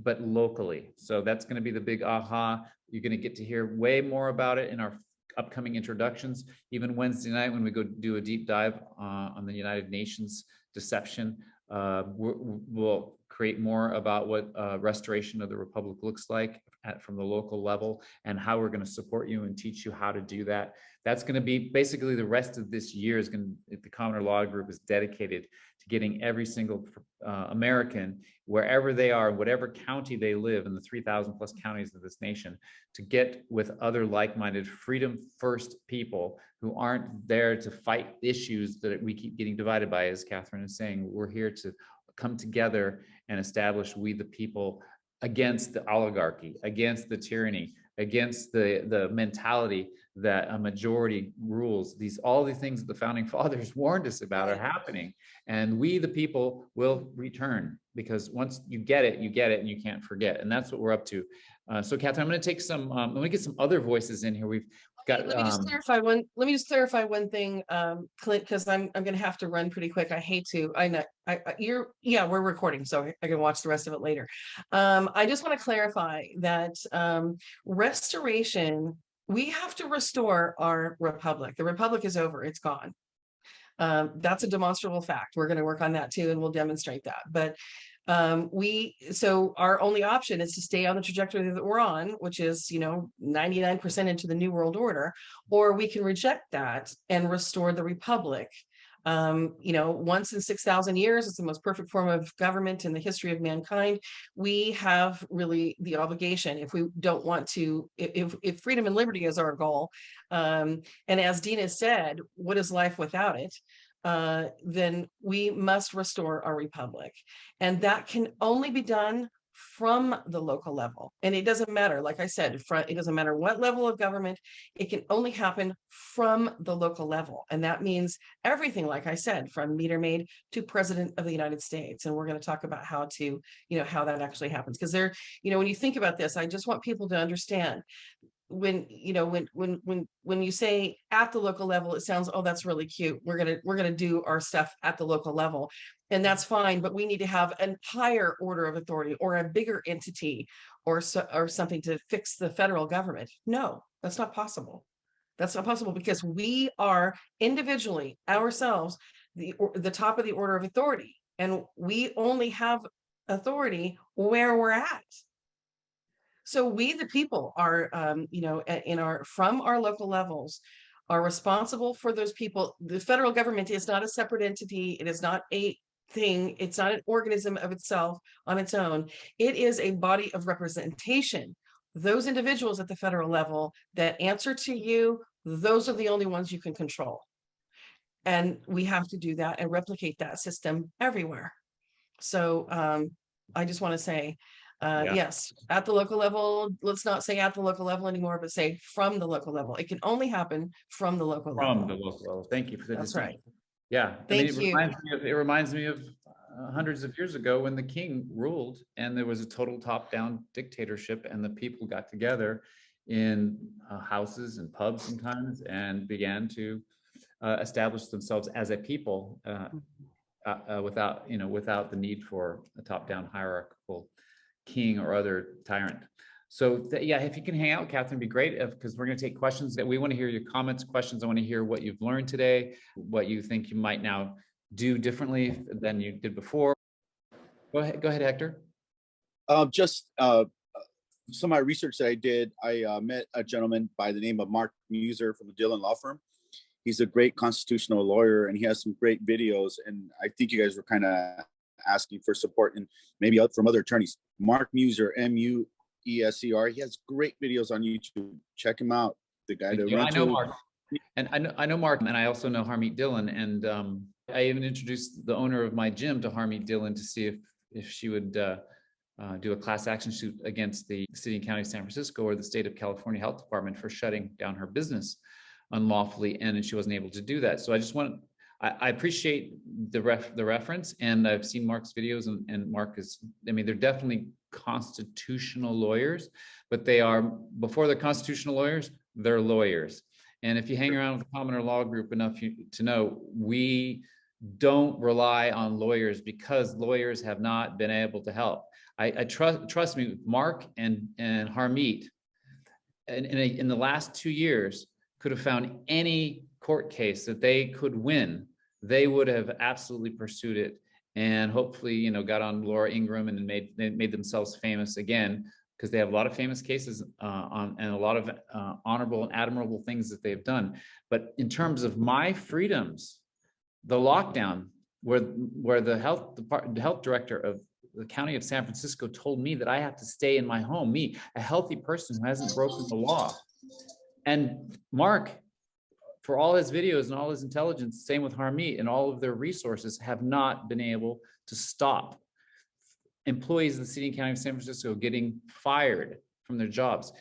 but locally. So that's going to be the big aha. You're going to get to hear way more about it in our upcoming introductions. Even Wednesday night when we go do a deep dive on the United Nations deception, we'll create more about what restoration of the Republic looks like from the local level and how we're going to support you and teach you how to do that. That's going to be basically the rest of this year is going to, the Commoner Law Group is dedicated to getting every single American, wherever they are, whatever county they live in the 3,000 plus counties of this nation, to get with other like-minded freedom first people who aren't there to fight issues that we keep getting divided by. As Catherine is saying, we're here to come together and establish we the people against the oligarchy, against the tyranny, against the mentality that a majority rules. All the things that the founding fathers warned us about are happening, and we the people will return, because once you get it and you can't forget. And that's what we're up to. So Catherine, I'm going to take some let me get some other voices in here. We've got let me just clarify one thing, Clint, because I'm going to have to run pretty quick. I hate to. I know we're recording, so I can watch the rest of it later. I just want to clarify that restoration, we have to restore our Republic. The Republic is over, it's gone. That's a demonstrable fact. We're going to work on that too, and we'll demonstrate that. But so our only option is to stay on the trajectory that we're on, which is 99% into the New World Order, or we can reject that and restore the Republic. Once in 6,000 years, it's the most perfect form of government in the history of mankind. We have really the obligation, if we don't want to, if freedom and liberty is our goal, and as Dina said, what is life without it? Then we must restore our Republic. And that can only be done from the local level. And it doesn't matter, like I said, it doesn't matter what level of government, it can only happen from the local level. And that means everything, like I said, from meter maid to President of the United States. And we're going to talk about how to, how that actually happens. Because when you think about this, I just want people to understand, when you say at the local level, it sounds, oh, that's really cute. We're gonna do our stuff at the local level, and that's fine. But we need to have a higher order of authority or a bigger entity or something to fix the federal government. No, that's not possible. That's not possible, because we are individually ourselves the top of the order of authority, and we only have authority where we're at. So we, the people, are, from our local levels, are responsible for those people. The federal government is not a separate entity. It is not a thing. It's not an organism of itself on its own. It is a body of representation. Those individuals at the federal level that answer to you, those are the only ones you can control. And we have to do that and replicate that system everywhere. So I just want to say, yes, at the local level, let's not say at the local level anymore, but say from the local level. It can only happen from the local level. From the local level. Thank you for the That's distinction. right. Yeah. Thank you. It reminds me of hundreds of years ago when the king ruled and there was a total top-down dictatorship, and the people got together in houses and pubs sometimes and began to establish themselves as a people without the need for a top-down hierarchical king or other tyrant. So if you can hang out, Catherine, it'd be great, because we're going to take questions. That we want to hear your comments, questions. I want to hear what you've learned today, what you think you might now do differently than you did before. Go ahead, Hector. Just some of my research that I did, I met a gentleman by the name of Mark Muser from the Dillon Law Firm. He's a great constitutional lawyer, and he has some great videos. And I think you guys were kind of asking for support, and maybe from other attorneys. Mark Muser, Mueser. He has great videos on YouTube. Check him out. The guy that I know Mark, and I know Mark, and I also know Harmeet Dillon, and I even introduced the owner of my gym to Harmeet Dillon to see if she would do a class action suit against the city and county of San Francisco or the state of California Health Department for shutting down her business unlawfully, and she wasn't able to do that. So I just want, I appreciate the reference, and I've seen Mark's videos, and Mark is, I mean, they're definitely constitutional lawyers, but they are, before they're constitutional lawyers, they're lawyers. And if you hang around with the Commoner Law Group enough to know, we don't rely on lawyers because lawyers have not been able to help. I trust me, Mark and Harmeet, in the last 2 years, could have found any court case that they could win. They would have absolutely pursued it, and hopefully, you know, got on Laura Ingraham and made themselves famous again, because they have a lot of famous cases and a lot of honorable and admirable things that they've done. But in terms of my freedoms, the lockdown, where the health director of the county of San Francisco told me that I have to stay in my home, me, a healthy person who hasn't broken the law. And Mark, for all his videos and all his intelligence, same with Harmeet, and all of their resources, have not been able to stop employees in the city and county of San Francisco getting fired from their jobs,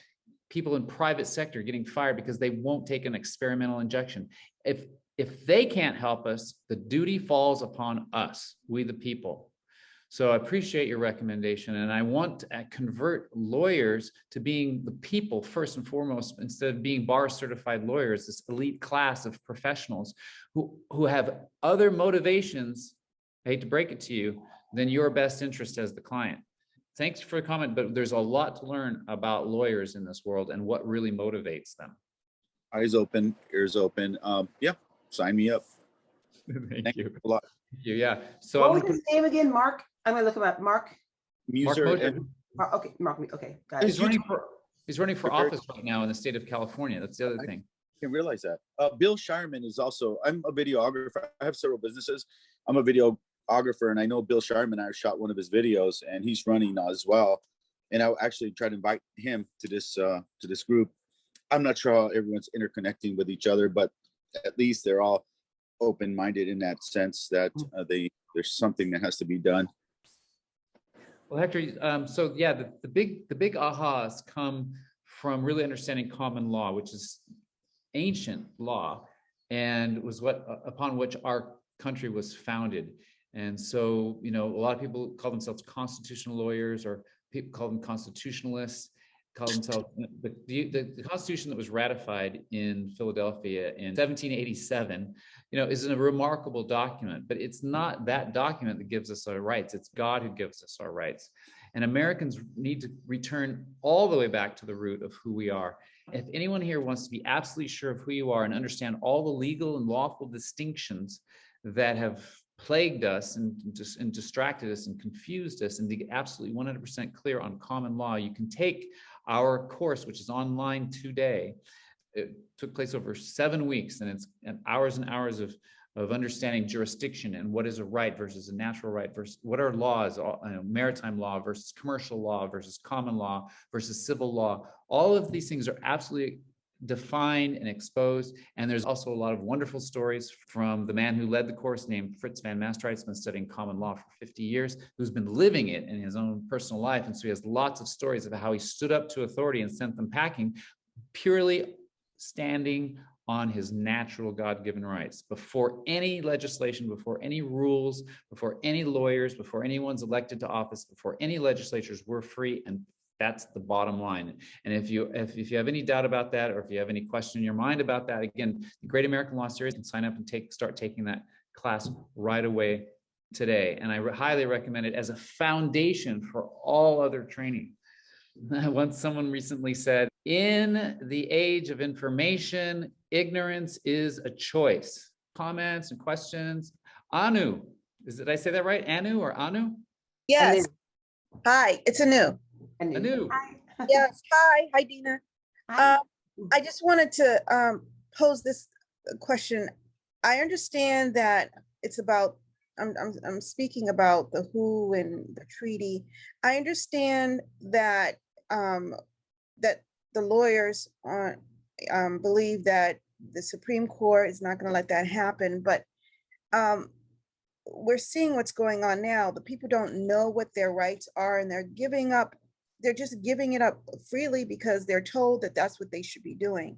people in private sector getting fired because they won't take an experimental injection. If they can't help us, the duty falls upon us, we the people. So I appreciate your recommendation, and I want to convert lawyers to being the people first and foremost, instead of being bar certified lawyers, this elite class of professionals who have other motivations, I hate to break it to you, than your best interest as the client. Thanks for the comment, but there's a lot to learn about lawyers in this world and what really motivates them. Eyes open, ears open. Yeah, sign me up. Thank you. A lot. Thank you. Yeah. So What was his name again? Mark? I'm gonna look him up. Mark? Muser. Okay, Mark, okay, got it. He's running for office right now in the state of California. That's the other thing. I didn't realize that. Bill Shireman is also, I'm a videographer. I have several businesses. I'm a videographer, and I know Bill Shireman. I shot one of his videos, and he's running as well. And I actually tried to invite him to this group. I'm not sure how everyone's interconnecting with each other, but at least they're all open-minded in that sense that there's something that has to be done. Well, Hector, so yeah, the big ahas come from really understanding common law, which is ancient law, and was upon which our country was founded. And so, you know, a lot of people call themselves constitutional lawyers, or people call them constitutionalists, call themselves the Constitution that was ratified in Philadelphia in 1787, you know, is a remarkable document, but it's not that document that gives us our rights. It's God who gives us our rights. And Americans need to return all the way back to the root of who we are. If anyone here wants to be absolutely sure of who you are and understand all the legal and lawful distinctions that have plagued us and distracted us and confused us, and to get absolutely 100% clear on common law, you can take our course, which is online today. It took place over 7 weeks, and it's hours and hours of understanding jurisdiction and what is a right versus a natural right versus what are laws, maritime law versus commercial law versus common law versus civil law. All of these things are absolutely defined and exposed. And there's also a lot of wonderful stories from the man who led the course, named Fritz van Mastright. He's been studying common law for 50 years, who's been living it in his own personal life. And so he has lots of stories about how he stood up to authority and sent them packing, purely standing on his natural God-given rights. Before any legislation, before any rules, before any lawyers, before anyone's elected to office, before any legislatures, we're free, and that's the bottom line. And if you have any doubt about that, or if you have any question in your mind about that, again, the Great American Law Series, can sign up and start taking that class right away today. And I highly recommend it as a foundation for all other training. Once someone recently said, in the age of information, ignorance is a choice. Comments and questions. Anu, did I say that right? Anu or Anu? Yes. Hi, it's Anu. Anu. Yes, hi Dina. Hi. I just wanted to pose this question. I understand that it's about, I'm speaking about the WHO and the treaty. I understand that that the lawyers believe that the Supreme Court is not going to let that happen, but we're seeing what's going on now. The people don't know what their rights are, and they're just giving it up freely because they're told that that's what they should be doing.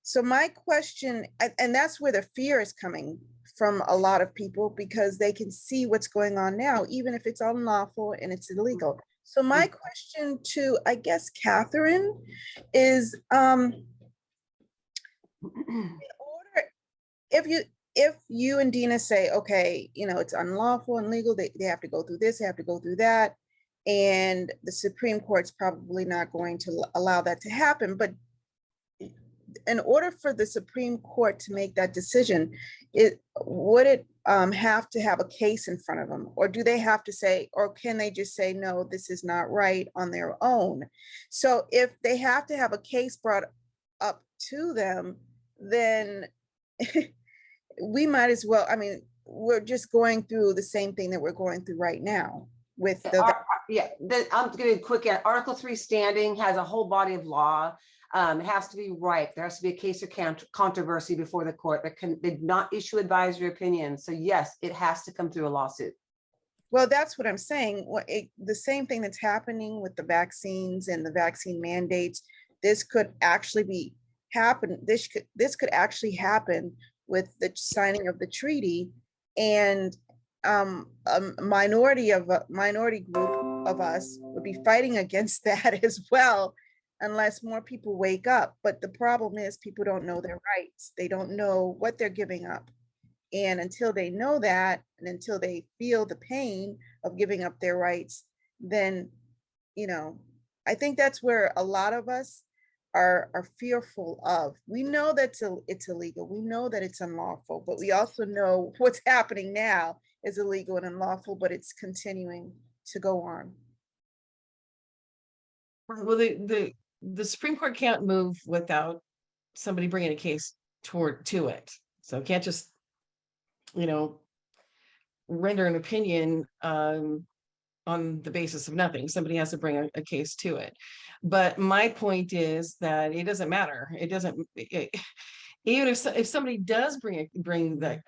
So my question, and that's where the fear is coming from a lot of people, because they can see what's going on now, even if it's unlawful and it's illegal. So my question to, I guess, Catherine is, if you and Dina say, okay, it's unlawful and legal, they have to go through this, they have to go through that, and the Supreme Court's probably not going to allow that to happen. But in order for the Supreme Court to make that decision, would it have to have a case in front of them, or do they have to say, or can they just say, no, this is not right on their own? So if they have to have a case brought up to them, then we might as well, we're just going through the same thing that we're going through right now with the. I'm giving a quick, Article 3 standing has a whole body of law. It has to be right. There has to be a case of controversy before the court. They did not issue advisory opinions. So yes, it has to come through a lawsuit. Well, that's what I'm saying. The same thing that's happening with the vaccines and the vaccine mandates, this could actually happen. This could actually happen with the signing of the treaty, and a minority group of us would be fighting against that as well, unless more people wake up. But the problem is people don't know their rights. They don't know what they're giving up. And until they know that, and until they feel the pain of giving up their rights, then, I think that's where a lot of us are fearful of. We know that it's illegal. We know that it's unlawful, but we also know what's happening now is illegal and unlawful, but it's continuing to go on. Well, the Supreme Court can't move without somebody bringing a case to it. So it can't just, render an opinion on the basis of nothing. Somebody has to bring a case to it. But my point is that it doesn't matter. It doesn't, even if somebody does bring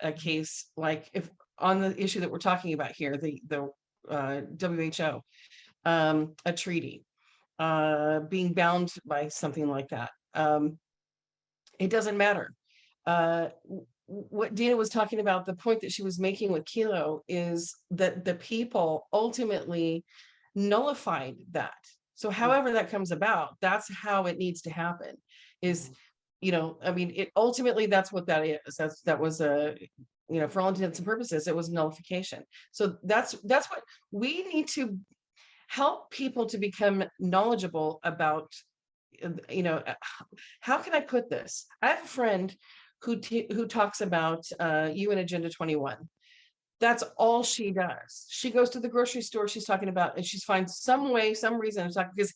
a case, like if on the issue that we're talking about here, the WHO, a treaty, being bound by something like that, it doesn't matter. What Dina was talking about, the point that she was making with Kilo, is that the people ultimately nullified that. So however that comes about, that's how it needs to happen. Is, it ultimately, that's what that is. That was a, for all intents and purposes, it was nullification. So that's what we need to help people to become knowledgeable about. How can I put this? I have a friend who talks about UN Agenda 21. That's all she does. She goes to the grocery store, she's talking about, and she's finds some reason to talk, because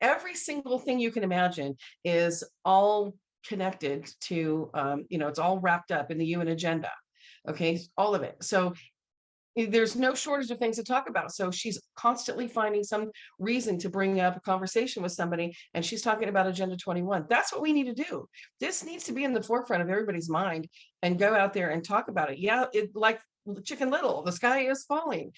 every single thing you can imagine is all connected to, it's all wrapped up in the UN agenda. Okay, all of it. So there's no shortage of things to talk about. So she's constantly finding some reason to bring up a conversation with somebody, and she's talking about Agenda 21. That's what we need to do. This needs to be in the forefront of everybody's mind and go out there and talk about it. Yeah, like Chicken Little, the sky is falling.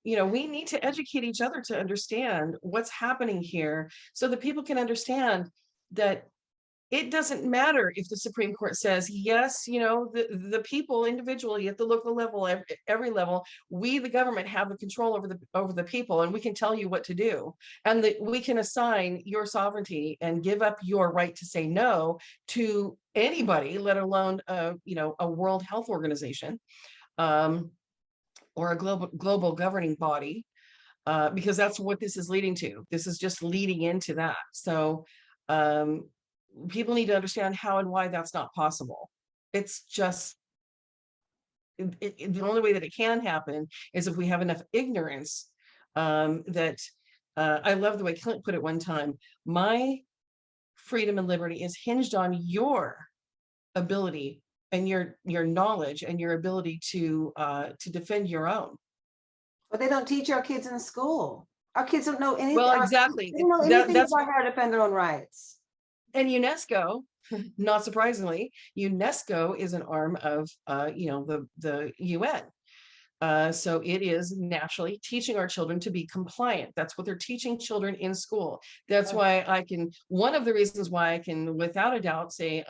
We need to educate each other to understand what's happening here, so that people can understand that it doesn't matter if the Supreme Court says, yes, the people individually at the local level, every level, we, the government, have the control over the people, and we can tell you what to do. And that we can assign your sovereignty and give up your right to say no to anybody, let alone, a World Health Organization, or a global governing body, because that's what this is leading to. This is just leading into that. So, people need to understand how and why that's not possible. It's just, the only way that it can happen is if we have enough ignorance, that I love the way Clint put it one time. My freedom and liberty is hinged on your ability and your knowledge and your ability to defend your own. But they don't teach our kids in school. Our kids don't know anything. Well, exactly. They don't know anything about how to defend their own rights. And UNESCO, not surprisingly, UNESCO is an arm of the UN. So it is naturally teaching our children to be compliant. That's what they're teaching children in school. That's why one of the reasons why I can, without a doubt, say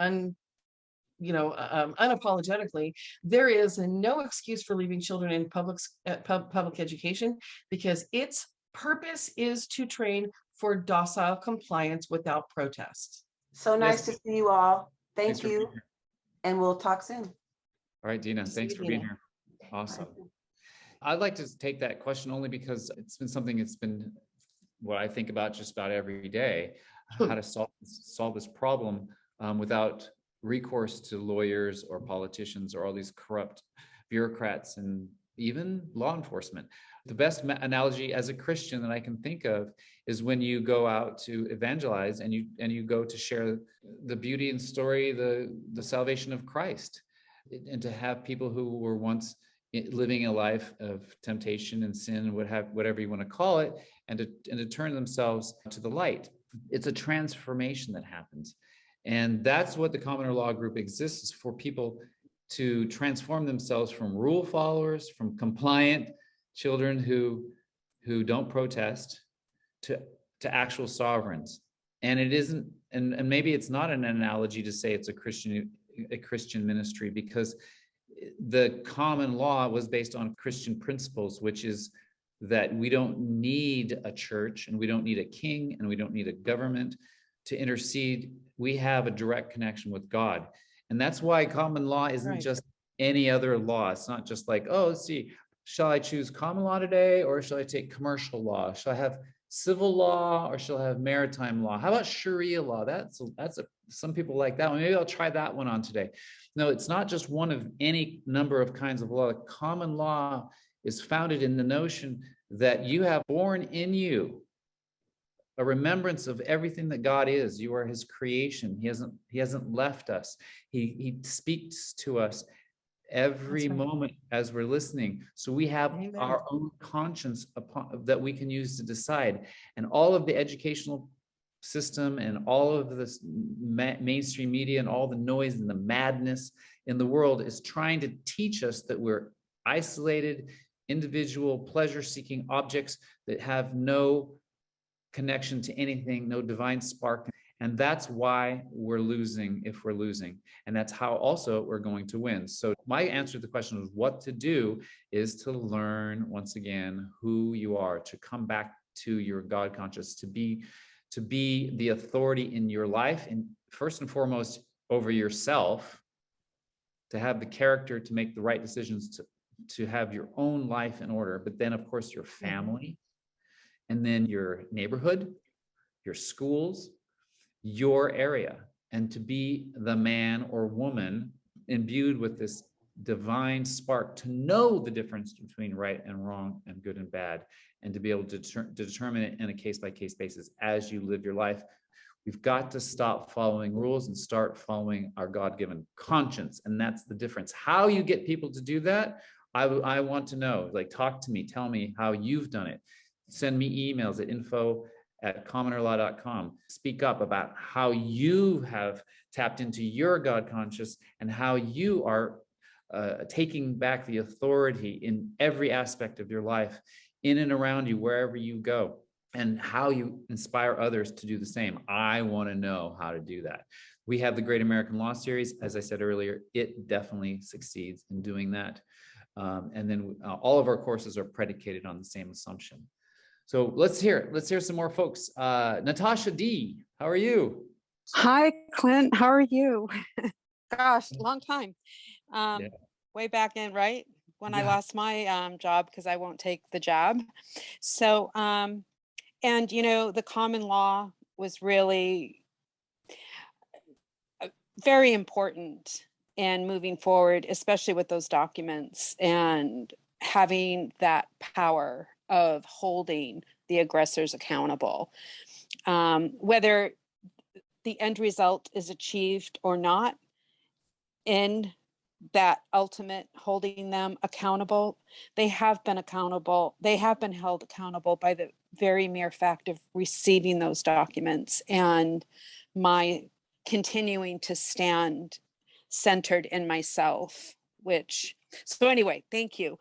unapologetically, there is no excuse for leaving children in public education, because its purpose is to train for docile compliance without protest. So nice to see you all. Thanks Thank for being you. here. And we'll talk soon. All right, Dina, thanks for being here. Awesome. I'd like to take that question only because it's been something that's been what I think about just about every day, how to solve this problem without recourse to lawyers or politicians or all these corrupt bureaucrats and even law enforcement. The best analogy as a Christian that I can think of is when you go out to evangelize and you go to share the beauty and story, the salvation of Christ, and to have people who were once living a life of temptation and sin and whatever you want to call it, and to turn themselves to the light. It's a transformation that happens. And that's what the Commoner Law Group exists, for people to transform themselves from rule followers, from compliant children who don't protest, to actual sovereigns. And it isn't, and maybe it's not an analogy to say it's a Christian ministry, because the common law was based on Christian principles, which is that we don't need a church, and we don't need a king, and we don't need a government to intercede. We have a direct connection with God. And that's why common law isn't just any other law. It's not just like, oh, let's see, shall I choose common law today, or shall I take commercial law? Shall I have civil law, or shall I have maritime law? How about Sharia law? Some people like that one. Maybe I'll try that one on today. No, it's not just one of any number of kinds of law. Common law is founded in the notion that you have born in you a remembrance of everything that God is. You are his creation. He hasn't left us. He speaks to us every moment as we're listening. So we have our own conscience that we can use to decide. And all of the educational system and all of this mainstream media and all the noise and the madness in the world is trying to teach us that we're isolated, individual, pleasure-seeking objects that have no connection to anything, no divine spark. And that's why we're losing if we're losing. And that's how also we're going to win. So my answer to the question of what to do is to learn, once again, who you are, to come back to your God conscious, to be the authority in your life, and first and foremost over yourself, to have the character to make the right decisions, to have your own life in order, but then of course your family, and then your neighborhood, your schools, your area, and to be the man or woman imbued with this divine spark to know the difference between right and wrong and good and bad, and to be able to determine it in a case-by-case basis as you live your life. We've got to stop following rules and start following our God-given conscience. And that's the difference. How you get people to do that, I want to know. Like, talk to me, tell me how you've done it. Send me emails at info@commonerlaw.com. Speak up about how you have tapped into your God conscious and how you are taking back the authority in every aspect of your life, in and around you, wherever you go, and how you inspire others to do the same. I want to know how to do that. We have the Great American Law Series. As I said earlier, it definitely succeeds in doing that. And then all of our courses are predicated on the same assumption. So let's hear some more folks. Natasha D, how are you? Hi, Clint. How are you? Gosh, long time. Way back in, right? When I lost my job because I won't take the job. So, and the common law was really very important and moving forward, especially with those documents and having that power of holding the aggressors accountable. Whether the end result is achieved or not, in that ultimate holding them accountable, they have been accountable. They have been held accountable by the very mere fact of receiving those documents and my continuing to stand centered in myself, so anyway, thank you.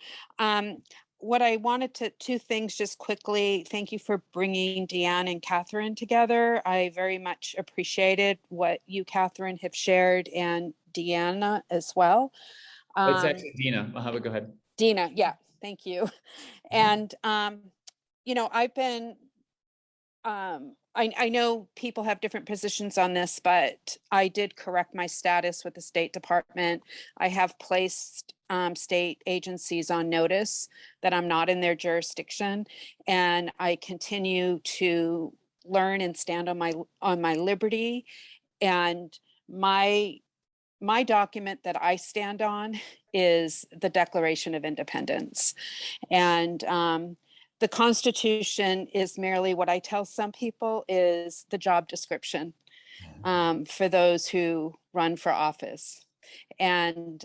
What I wanted to, two things just quickly. Thank you for bringing Deanne and Catherine together. I very much appreciated what you, Catherine, have shared, and Deanna as well. It's actually Dina. But go ahead. Dina, yeah, thank you. And, I've been, I know people have different positions on this, but I did correct my status with the State Department. I have placed state agencies on notice that I'm not in their jurisdiction, and I continue to learn and stand on my liberty. And my document that I stand on is the Declaration of Independence. And the Constitution is merely, what I tell some people, is the job description for those who run for office. And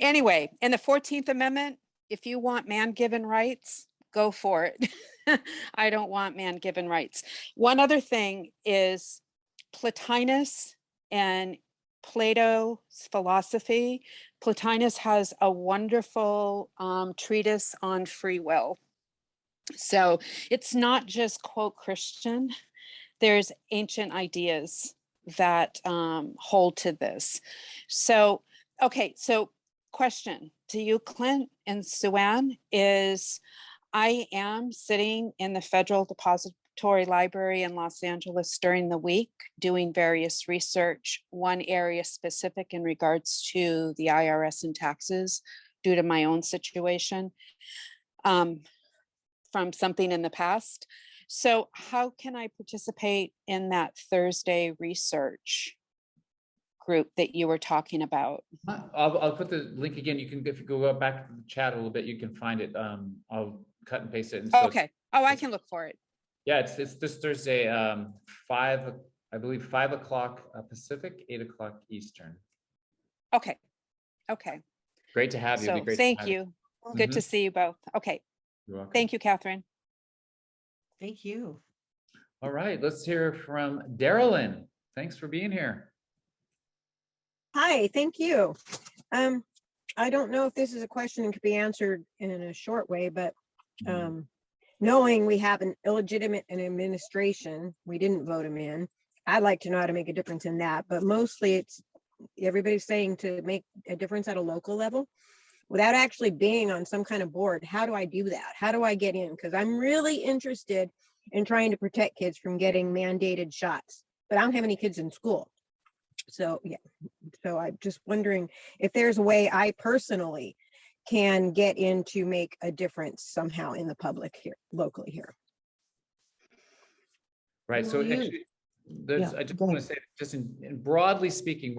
anyway, in the 14th Amendment, if you want man-given rights, go for it. I don't want man-given rights. One other thing is Plotinus and Plato's philosophy. Plotinus has a wonderful treatise on free will. So it's not just quote Christian. There's ancient ideas that hold to this. So, okay, so question to you, Clint and Suan, is I am sitting in the Federal Depository Library in Los Angeles during the week doing various research, one area specific in regards to the IRS and taxes due to my own situation from something in the past. So how can I participate in that Thursday research group that you were talking about? I'll put the link again. You can, if you go back to the chat a little bit, you can find it. I'll cut and paste it. And so okay. Oh, I can look for it. yeah, it's this Thursday, I believe 5 o'clock Pacific, 8 o'clock Eastern. Okay. Okay. Great to have you. So thank you. Good to see you both. Okay. You're welcome. Thank you, Catherine. Thank you. All right, let's hear from Darylyn. Thanks for being here. Hi, thank you. I don't know if this is a question that could be answered in a short way, but knowing we have an illegitimate administration, we didn't vote him in. I'd like to know how to make a difference in that, but mostly it's everybody's saying to make a difference at a local level without actually being on some kind of board. How do I do that? How do I get in? Because I'm really interested in trying to protect kids from getting mandated shots, but I don't have any kids in school. So yeah, so I'm just wondering if there's a way I personally can get in to make a difference somehow in the public here, locally here. Right, so actually, I just want to say, just in broadly speaking,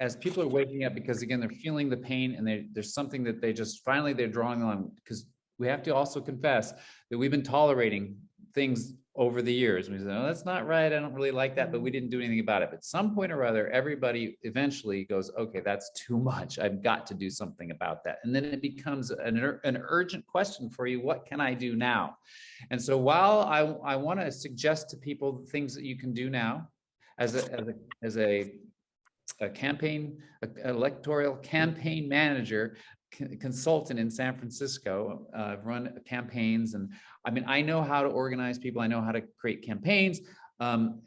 as people are waking up, because again, they're feeling the pain and there's something that they just finally they're drawing on, because we have to also confess that we've been tolerating things over the years. We say, oh, that's not right. I don't really like that, but we didn't do anything about it. But at some point or other, everybody eventually goes, okay, that's too much. I've got to do something about that. And then it becomes an urgent question for you. What can I do now? And so while I want to suggest to people the things that you can do now as a electoral campaign manager, consultant in San Francisco, run campaigns. And I mean, I know how to organize people. I know how to create campaigns. And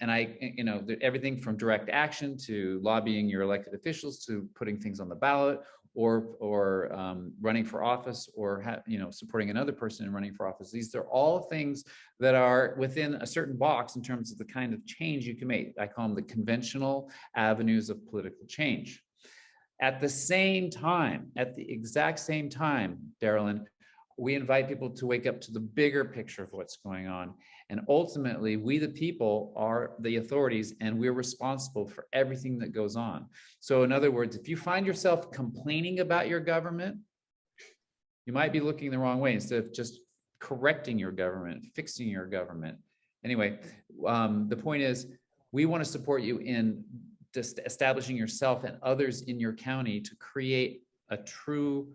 everything from direct action to lobbying your elected officials to putting things on the ballot or running for office or, supporting another person in running for office. These are all things that are within a certain box in terms of the kind of change you can make. I call them the conventional avenues of political change. At the exact same time, Darylyn, we invite people to wake up to the bigger picture of what's going on. And ultimately, we, the people, are the authorities, and we're responsible for everything that goes on. So in other words, if you find yourself complaining about your government, you might be looking the wrong way instead of just correcting your government, fixing your government. Anyway, the point is, we want to support you in just establishing yourself and others in your county to create a true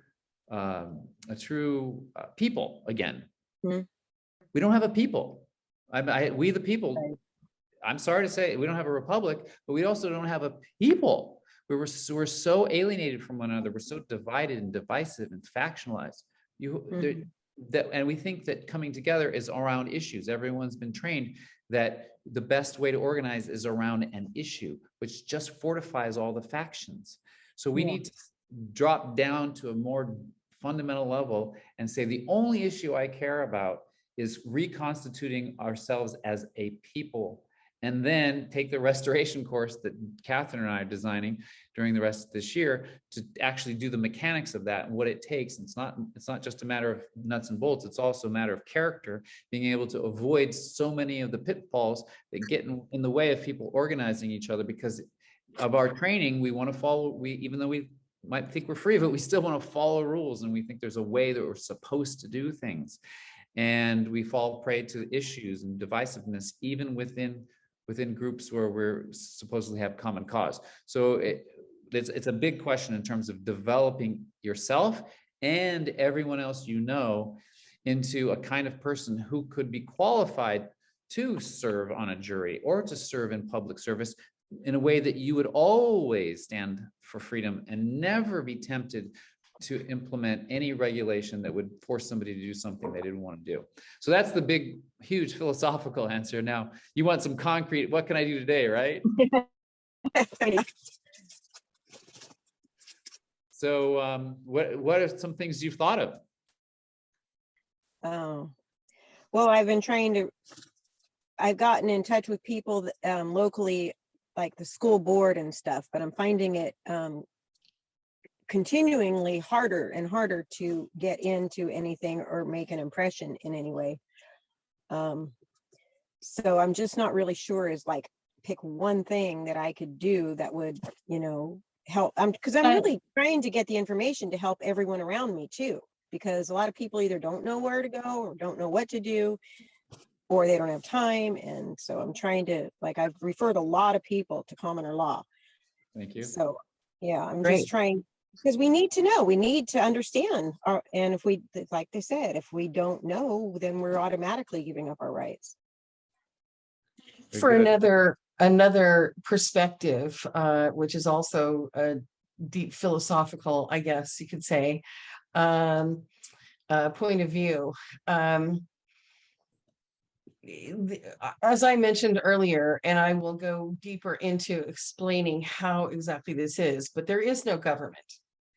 people again. Mhm. We don't have a people. We the people. I'm sorry to say, we don't have a republic, but we also don't have a people. We're so alienated from one another. We're so divided and divisive and factionalized. And we think that coming together is around issues. Everyone's been trained that the best way to organize is around an issue, which just fortifies all the factions. So we need to drop down to a more fundamental level and say, the only issue I care about is reconstituting ourselves as a people, and then take the restoration course that Catherine and I are designing during the rest of this year to actually do the mechanics of that and what it takes. It's not just a matter of nuts and bolts. It's also a matter of character, being able to avoid so many of the pitfalls that get in the way of people organizing each other. Because of our training, we want to follow, even though we might think we're free, but we still want to follow rules. And we think there's a way that we're supposed to do things. And we fall prey to issues and divisiveness, even within groups where we're supposedly have common cause. So it's a big question in terms of developing yourself and everyone else you know into a kind of person who could be qualified to serve on a jury or to serve in public service in a way that you would always stand for freedom and never be tempted to implement any regulation that would force somebody to do something they didn't want to do. So that's the big, huge philosophical answer. Now, you want some concrete, what can I do today, right? So what are some things you've thought of? Oh, well, I've gotten in touch with people that, locally, like the school board and stuff, but I'm finding it continuingly harder and harder to get into anything or make an impression in any way. So I'm just not really sure is like pick one thing that I could do that would, help. Because I'm really trying to get the information to help everyone around me too, because a lot of people either don't know where to go or don't know what to do, or they don't have time. And so I'm trying to, I've referred a lot of people to commoner law. Thank you. So yeah, I'm Great. just trying, because we need to know, we need to understand, and if we, like they said, if we don't know, then we're automatically giving up our rights. For another perspective, which is also a deep philosophical, I guess you could say, point of view. As I mentioned earlier, and I will go deeper into explaining how exactly this is, but there is no government.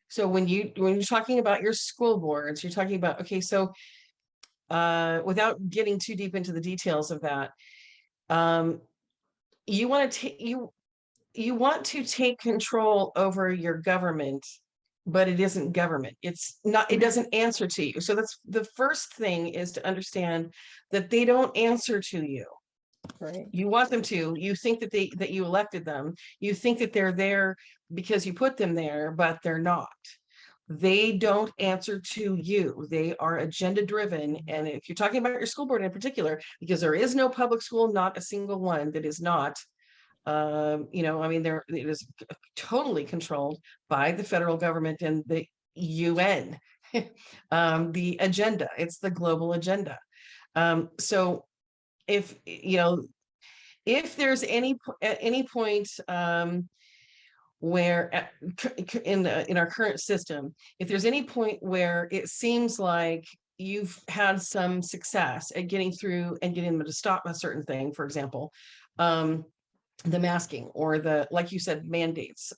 So when you're talking about your school boards, you're talking about, okay, so without getting too deep into the details of that, you want to take control over your government, but it isn't government. It's not, it doesn't answer to you. So that's the first thing, is to understand that they don't answer to you. Right. You want them to, you think that you elected them. You think that they're there because you put them there, but they're not. They don't answer to you. They are agenda driven. And if you're talking about your school board in particular, because there is no public school, not a single one that is not, it is totally controlled by the federal government and the UN. The agenda, it's the global agenda. So if there's any point where in our current system, if there's any point where it seems like you've had some success at getting through and getting them to stop a certain thing, for example, the masking or the, like you said, mandates,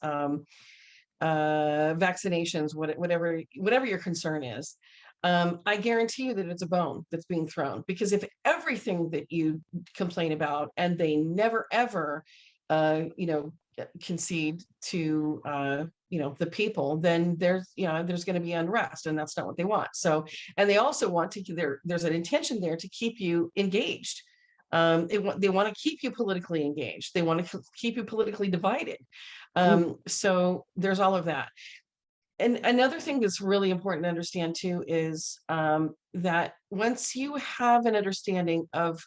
vaccinations, whatever your concern is, I guarantee you that it's a bone that's being thrown. Because if everything that you complain about and they never ever concede to the people, then there's going to be unrest, and that's not what they want. So, and they also want to, there's an intention there to keep you engaged. They want to keep you politically engaged. They want to keep you politically divided. So there's all of that. And another thing that's really important to understand too is that once you have an understanding of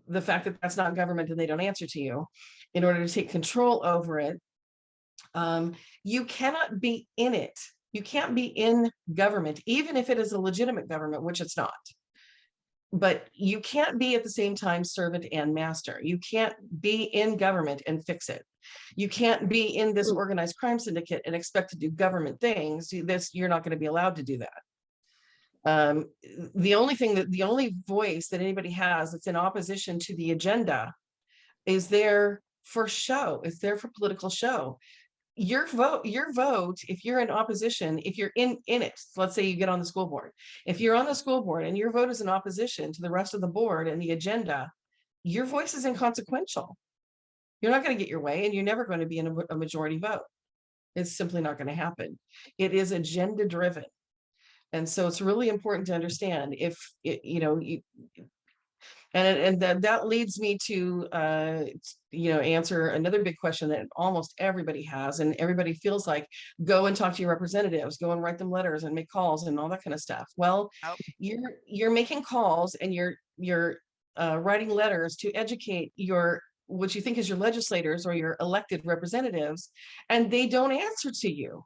the fact that that's not government and they don't answer to you, in order to take control over it, you cannot be in it. You can't be in government, even if it is a legitimate government, which it's not. But you can't be at the same time servant and master. You can't be in government and fix it. You can't be in this organized crime syndicate and expect to do government things. You're not going to be allowed to do that. The only voice that anybody has that's in opposition to the agenda is there for show. It's there for political show. Your vote, if you're in opposition, if you're in it, let's say you get on the school board. If you're on the school board and your vote is in opposition to the rest of the board and the agenda, your voice is inconsequential. You're not going to get your way, and you're never going to be in a majority vote. It's simply not going to happen. It is agenda driven. And so it's really important to understand if that leads me to answer another big question that almost everybody has, and everybody feels like, go and talk to your representatives, go and write them letters and make calls and all that kind of stuff. Well, you're making calls and you're writing letters to educate what you think is your legislators or your elected representatives, and they don't answer to you.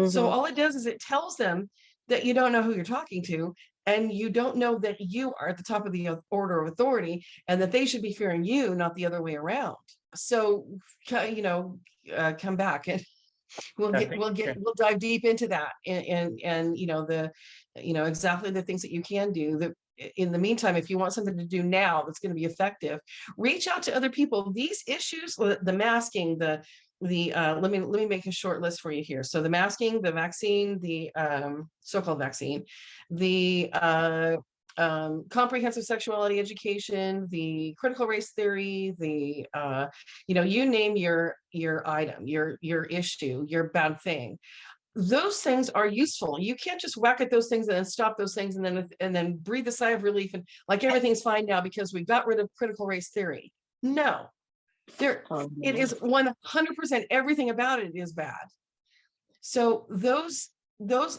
So all it does is it tells them that you don't know who you're talking to, and you don't know that you are at the top of the order of authority, and that they should be fearing you, not the other way around. So, come back and we'll dive deep into that, and exactly the things that you can do. In the meantime, if you want something to do now that's going to be effective, reach out to other people. These issues, the masking, let me make a short list for you here. So the masking, the vaccine, the so-called vaccine, the comprehensive sexuality education, the critical race theory, the you name your item, your issue, your bad thing. Those things are useful. You can't just whack at those things and then stop those things and then breathe a sigh of relief and like everything's fine now because we got rid of critical race theory. No. It is 100%, everything about it is bad. So those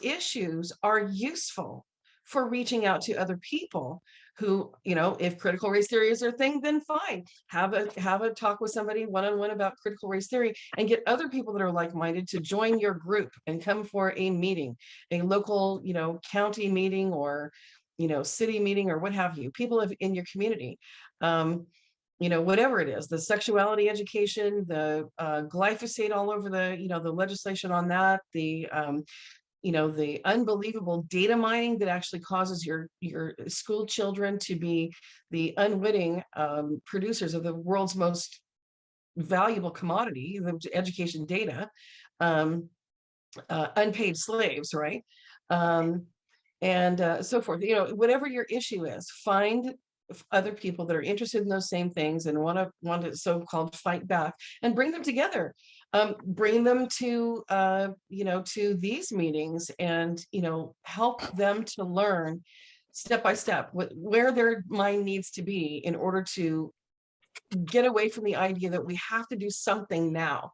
issues are useful for reaching out to other people who, if critical race theory is their thing, then fine. Have a talk with somebody one-on-one about critical race theory, and get other people that are like-minded to join your group and come for a meeting, a local, county meeting or, city meeting or what have you, people in your community. Whatever it is, the sexuality education, the glyphosate all over the legislation on that, the unbelievable data mining that actually causes your school children to be the unwitting producers of the world's most valuable commodity, the education data, unpaid slaves, right? And so forth. Whatever your issue is, find other people that are interested in those same things and want to so-called fight back, and bring them together. Bring them to to these meetings, and help them to learn step by step where their mind needs to be in order to get away from the idea that we have to do something now.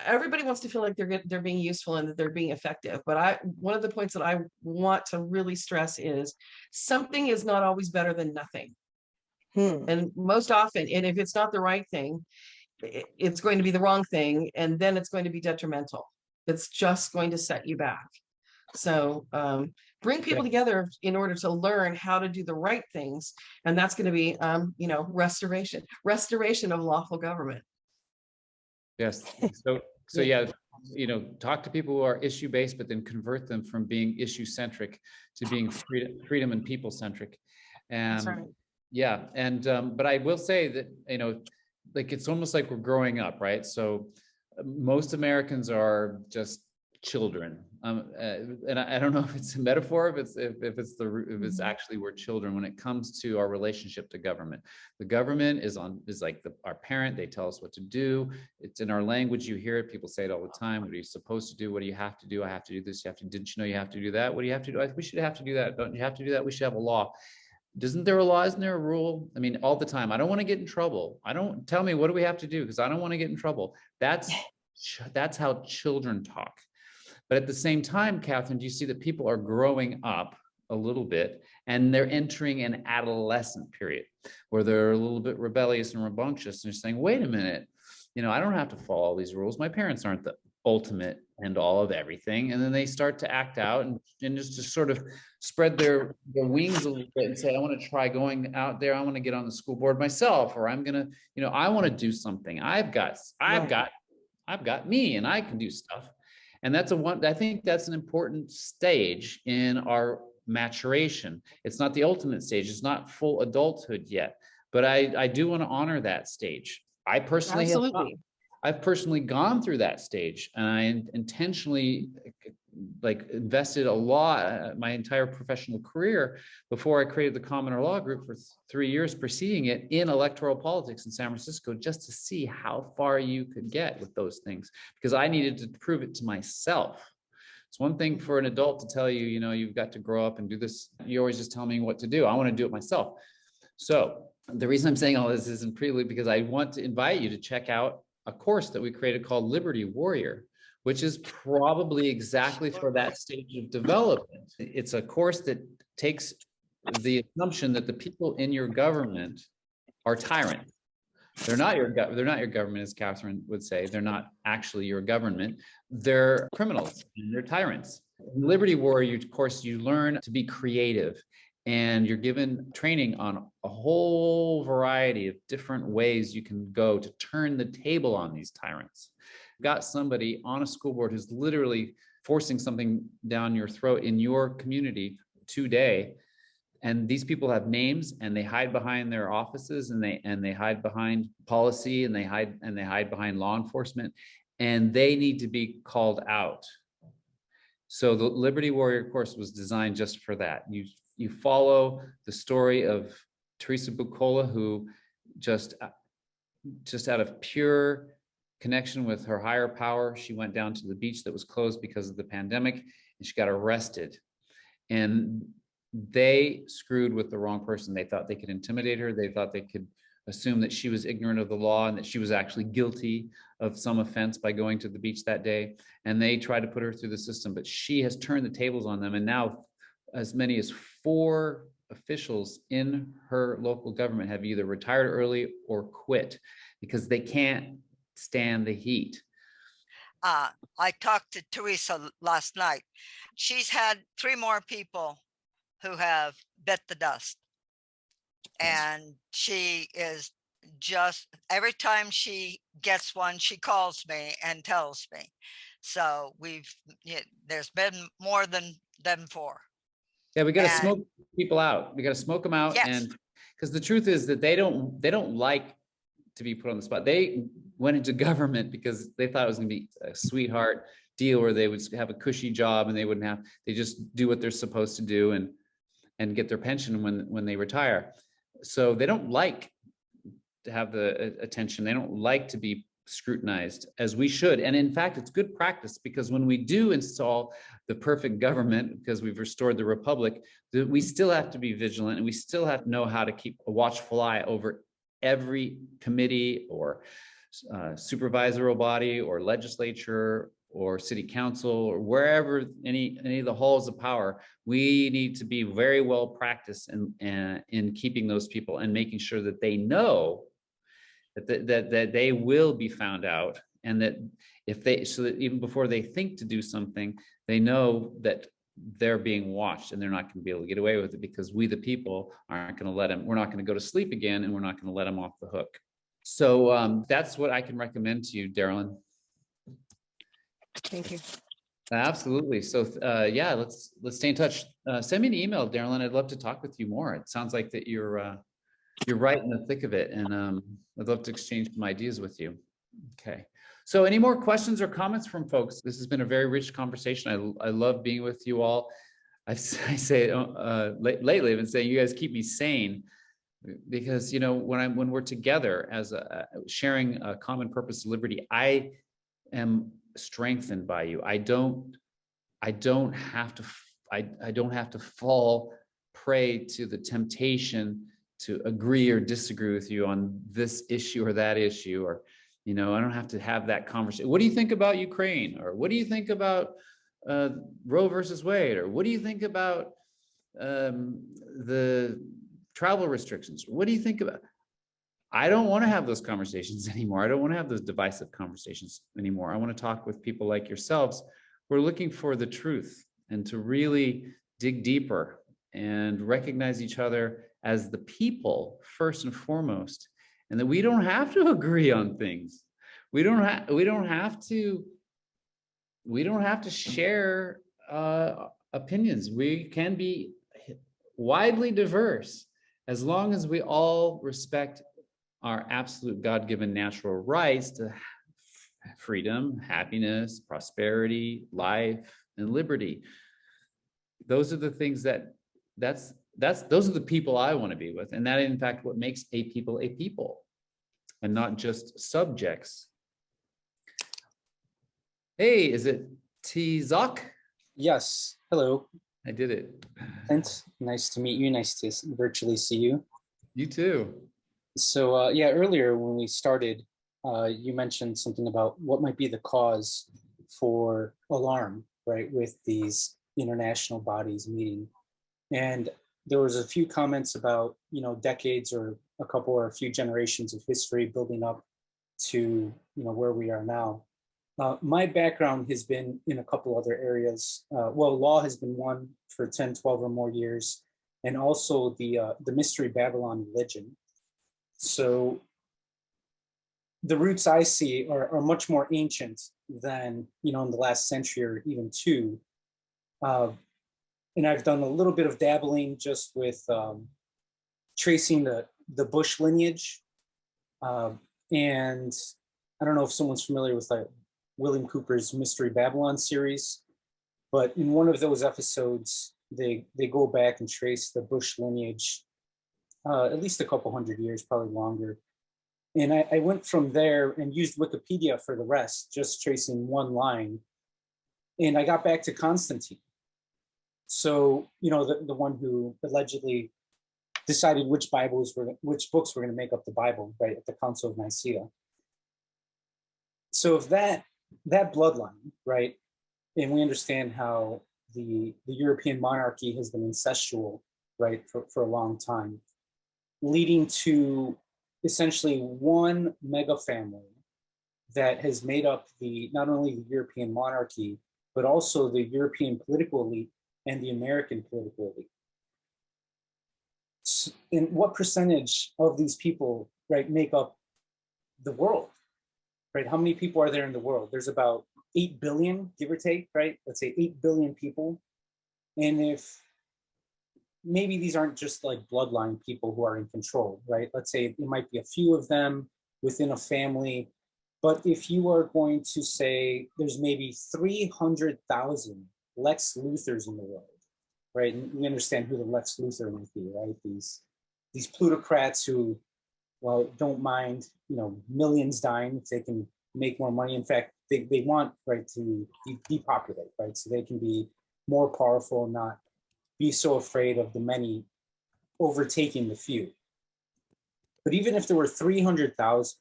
Everybody wants to feel like they're being useful and that they're being effective. But one of the points that I want to really stress is something is not always better than nothing. And most often, and if it's not the right thing, it's going to be the wrong thing, and then it's going to be detrimental. It's just going to set you back. So bring people together in order to learn how to do the right things, and that's going to be restoration of lawful government. Yes. So yeah, talk to people who are issue based, but then convert them from being issue centric to being freedom and people centric. And that's right. Yeah, and but I will say that like it's almost like we're growing up, right? So most Americans are just children, and I don't know if it's a metaphor, if it's actually we're children when it comes to our relationship to government. The government is like our parent. They tell us what to do. It's in our language. You hear it. People say it all the time. What are you supposed to do? What do you have to do? I have to do this. Didn't you know you have to do that? What do you have to do? We should have to do that. Don't you have to do that? We should have a law. Isn't there a law? Isn't there a rule? I mean, all the time. I don't want to get in trouble. I don't tell me what do we have to do because I don't want to get in trouble. That's how children talk. But at the same time, Catherine, do you see that people are growing up a little bit and they're entering an adolescent period where they're a little bit rebellious and rambunctious and they're saying, wait a minute, I don't have to follow all these rules. My parents aren't the ultimate and all of everything. And then they start to act out and just to sort of spread their wings a little bit and say, I want to try going out there. I want to get on the school board myself, or I'm going to, I want to do something. I've got me and I can do stuff. And I think that's an important stage in our maturation. It's not the ultimate stage. It's not full adulthood yet, but I do want to honor that stage. I personally I've personally gone through that stage, and I intentionally invested a lot my entire professional career before I created the Commoner Law Group for 3 years preceding it in electoral politics in San Francisco, just to see how far you could get with those things, because I needed to prove it to myself. It's one thing for an adult to tell you, you've got to grow up and do this. You always just tell me what to do. I want to do it myself. So the reason I'm saying all this is in prelude because I want to invite you to check out a course that we created called Liberty Warrior, which is probably exactly for that stage of development. It's a course that takes the assumption that the people in your government are tyrants. They're not your government, as Catherine would say. They're not actually your government. They're criminals and they're tyrants. In Liberty Warrior course, you learn to be creative, and you're given training on a whole variety of different ways you can go to turn the table on these tyrants. You've got somebody on a school board who's literally forcing something down your throat in your community today. And these people have names, and they hide behind their offices, and they hide behind policy, and they hide behind law enforcement, and they need to be called out. So the Liberty Warrior course was designed just for that. You follow the story of Teresa Bucola, who just out of pure connection with her higher power, she went down to the beach that was closed because of the pandemic, and she got arrested. And they screwed with the wrong person. They thought they could intimidate her. They thought they could assume that she was ignorant of the law and that she was actually guilty of some offense by going to the beach that day. And they tried to put her through the system, but she has turned the tables on them. And now as many as 4 officials in her local government have either retired early or quit because they can't stand the heat. I talked to Teresa last night. She's had 3 more people who have bit the dust. And she is just, every time she gets one, she calls me and tells me. So there's been more than 4. Yeah, we got to smoke people out. We got to smoke them out. Yes. And because the truth is that they don't like to be put on the spot. They went into government because they thought it was going to be a sweetheart deal where they would have a cushy job and they just do what they're supposed to do and get their pension when they retire. So they don't like to have the attention. They don't like to be scrutinized as we should. And in fact, it's good practice, because when we do install the perfect government, because we've restored the republic, we still have to be vigilant, and we still have to know how to keep a watchful eye over every committee or supervisory body or legislature or city council or wherever any of the halls of power. We need to be very well practiced in keeping those people and making sure that they know that they will be found out, and that so that even before they think to do something, they know that they're being watched and they're not going to be able to get away with it, because we the people aren't going to let them. We're not going to go to sleep again, and we're not going to let them off the hook. So that's what I can recommend to you, Darylyn. Thank you. Absolutely. So yeah, let's stay in touch. Send me an email, Darylyn. I'd love to talk with you more. It sounds like that you're right in the thick of it, and I'd love to exchange some ideas with you. Okay. So any more questions or comments from folks? This has been a very rich conversation. I love being with you all. I say lately I've been saying you guys keep me sane, because when we're together as sharing a common purpose of liberty, I am strengthened by you. I don't have to fall prey to the temptation to agree or disagree with you on this issue or that issue, or, I don't have to have that conversation. What do you think about Ukraine? Or what do you think about Roe versus Wade? Or what do you think about the travel restrictions? What do you think about? I don't want to have those conversations anymore. I don't want to have those divisive conversations anymore. I want to talk with people like yourselves who are looking for the truth and to really dig deeper and recognize each other as the people first and foremost, and that we don't have to agree on things. We don't have to share opinions. We can be widely diverse as long as we all respect our absolute God-given natural rights to freedom, happiness, prosperity, life, and liberty. Those are the things those are the people I want to be with. And that, in fact, what makes a people and not just subjects. Hey, is it Tzok? Yes. Hello. I did it. Clint, nice to meet you. Nice to virtually see you. You too. So yeah, earlier when we started, you mentioned something about what might be the cause for alarm, right, with these international bodies meeting. And there was a few comments about, decades or a couple or a few generations of history building up to, where we are now. My background has been in a couple other areas. Law has been one for 10, 12 or more years, and also the Mystery Babylon religion. So the roots I see are much more ancient than, in the last century or even two. And I've done a little bit of dabbling just with tracing the Bush lineage. And I don't know if someone's familiar with William Cooper's Mystery Babylon series, but in one of those episodes, they go back and trace the Bush lineage at least a couple hundred years, probably longer. And I went from there and used Wikipedia for the rest, just tracing one line. And I got back to Constantine. So, the one who allegedly decided which books were going to make up the Bible, right, at the Council of Nicaea. So if that bloodline, right, and we understand how the European monarchy has been incestual, right, for a long time, leading to essentially one mega family that has made up not only the European monarchy, but also the European political elite and the American political elite. And what percentage of these people, right, make up the world, right? How many people are there in the world? There's about 8 billion, give or take, right? Let's say 8 billion people. And if maybe these aren't just like bloodline people who are in control, right? Let's say it might be a few of them within a family. But if you are going to say there's maybe 300,000 Lex Luthors in the world, right? And we understand who the Lex Luthor might be, right? These plutocrats who, don't mind, millions dying if they can make more money. In fact, they want, right, to depopulate, right? So they can be more powerful, not be so afraid of the many overtaking the few. But even if there were 300,000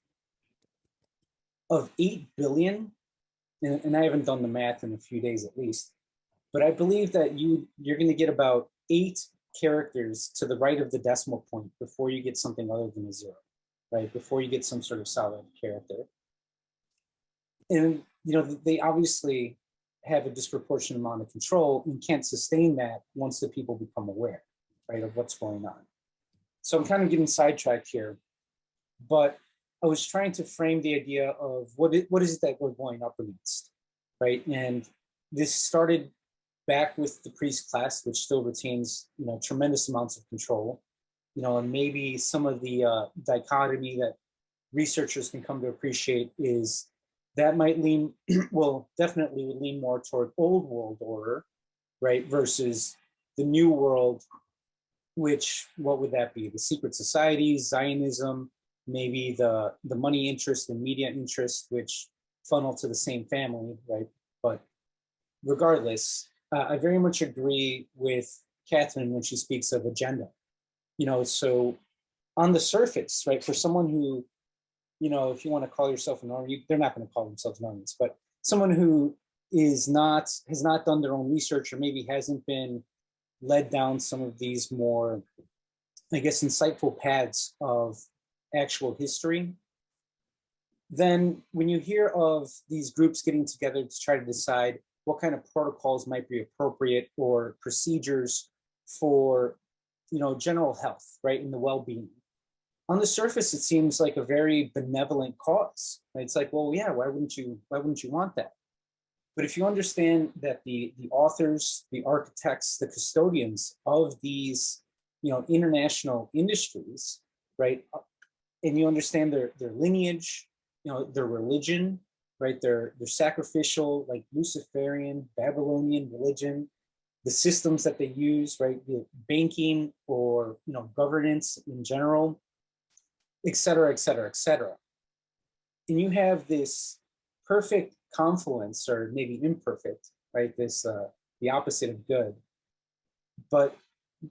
of 8 billion, and I haven't done the math in a few days at least, but I believe that you're going to get about 8 characters to the right of the decimal point before you get something other than a 0, right? Before you get some sort of solid character. And, they obviously have a disproportionate amount of control and can't sustain that once the people become aware, right, of what's going on. So I'm kind of getting sidetracked here, but I was trying to frame the idea of what is it that we're going up against, right? And this started back with the priest class, which still retains, tremendous amounts of control, and maybe some of the dichotomy that researchers can come to appreciate is that might lean, definitely would lean more toward old world order, right, versus the new world, which, what would that be? The secret societies, Zionism, maybe the money interest and media interest, which funnel to the same family, right? But regardless, I very much agree with Catherine when she speaks of agenda. So on the surface, right, for someone who, if you want to call yourself an army, they're not going to call themselves an armist, but someone who has not done their own research, or maybe hasn't been led down some of these more, I guess, insightful paths of actual history, then when you hear of these groups getting together to try to decide what kind of protocols might be appropriate or procedures for, general health, right, and the well-being, on the surface, it seems like a very benevolent cause. Right? It's like, well, yeah, why wouldn't you want that? But if you understand that the authors, the architects, the custodians of these, international industries, right, and you understand their lineage, their religion, right, their sacrificial, like Luciferian, Babylonian religion, the systems that they use, right, the banking or governance in general, et cetera, et cetera, et cetera. And you have this perfect confluence, or maybe imperfect, right? This the opposite of good, but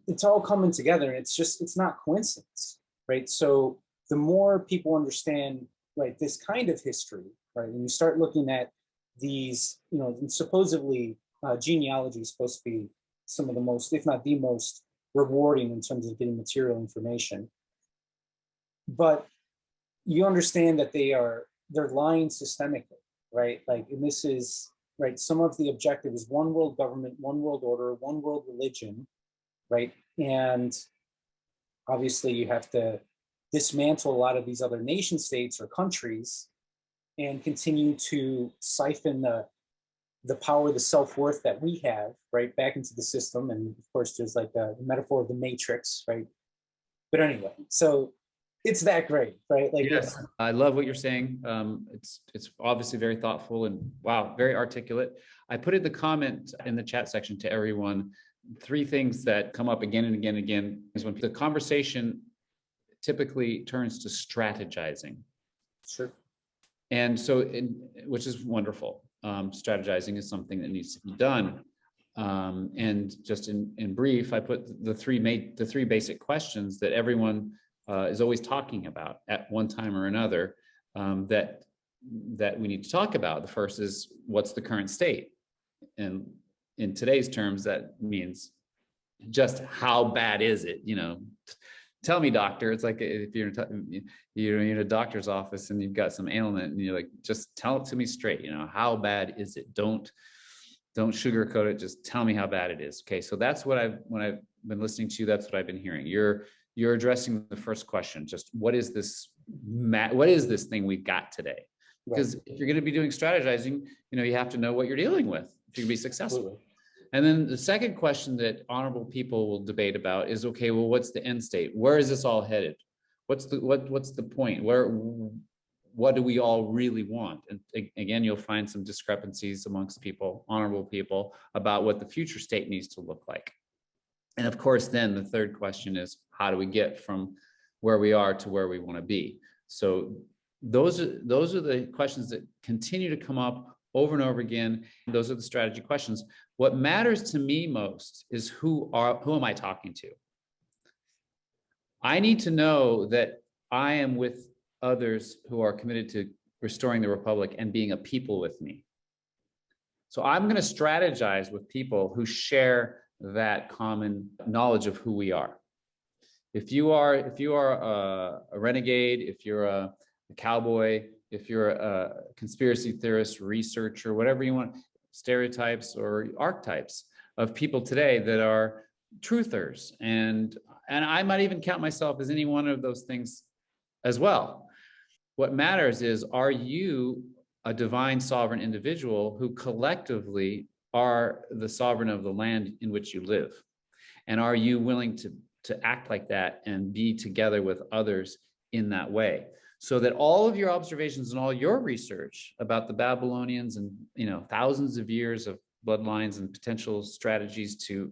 it's all coming together, and it's not coincidence, right? So the more people understand, right, this kind of history, right, and you start looking at these, supposedly genealogy is supposed to be some of the most, if not the most, rewarding in terms of getting material information, but you understand that they're lying systemically, right? Like, and this is, right, some of the objective is one world government, one world order, one world religion, right? And obviously you have to dismantle a lot of these other nation states or countries and continue to siphon the power, the self-worth that we have, right, back into the system. And of course, there's like the metaphor of the matrix, right? But anyway, so it's that great, right? Like, yes, I love what you're saying. It's obviously very thoughtful and wow, very articulate. I put in the comment in the chat section to everyone, 3 things that come up again and again and again is when the conversation typically turns to strategizing. Sure. And so, which is wonderful. Strategizing is something that needs to be done. And just in brief, I put the three basic questions that everyone is always talking about at one time or another, that we need to talk about. The first is, what's the current state? And in today's terms, that means just how bad is it? Tell me, doctor. It's like if you're in a doctor's office and you've got some ailment and you're like, just tell it to me straight. How bad is it? Don't sugarcoat it. Just tell me how bad it is. Okay, so that's what when I've been listening to you, that's what I've been hearing. You're addressing the first question. Just what is this thing we've got today? Because if you're going to be doing strategizing, you have to know what you're dealing with if you can be successful. Absolutely. And then the second question that honorable people will debate about is, okay, well, what's the end state? Where is this all headed? What's the point? What do we all really want? And again, you'll find some discrepancies amongst people, honorable people, about what the future state needs to look like. And of course, then the third question is, how do we get from where we are to where we want to be? So those are the questions that continue to come up over and over again. Those are the strategy questions. What matters to me most is who am I talking to? I need to know that I am with others who are committed to restoring the republic and being a people with me. So I'm going to strategize with people who share that common knowledge of who we are. If you are a renegade, if you're a cowboy, if you're a conspiracy theorist, researcher, whatever you want, stereotypes or archetypes of people today that are truthers, and I might even count myself as any one of those things as well. What matters is, are you a divine sovereign individual who collectively are the sovereign of the land in which you live? And are you willing to act like that and be together with others in that way? So that all of your observations and all your research about the Babylonians and thousands of years of bloodlines and potential strategies to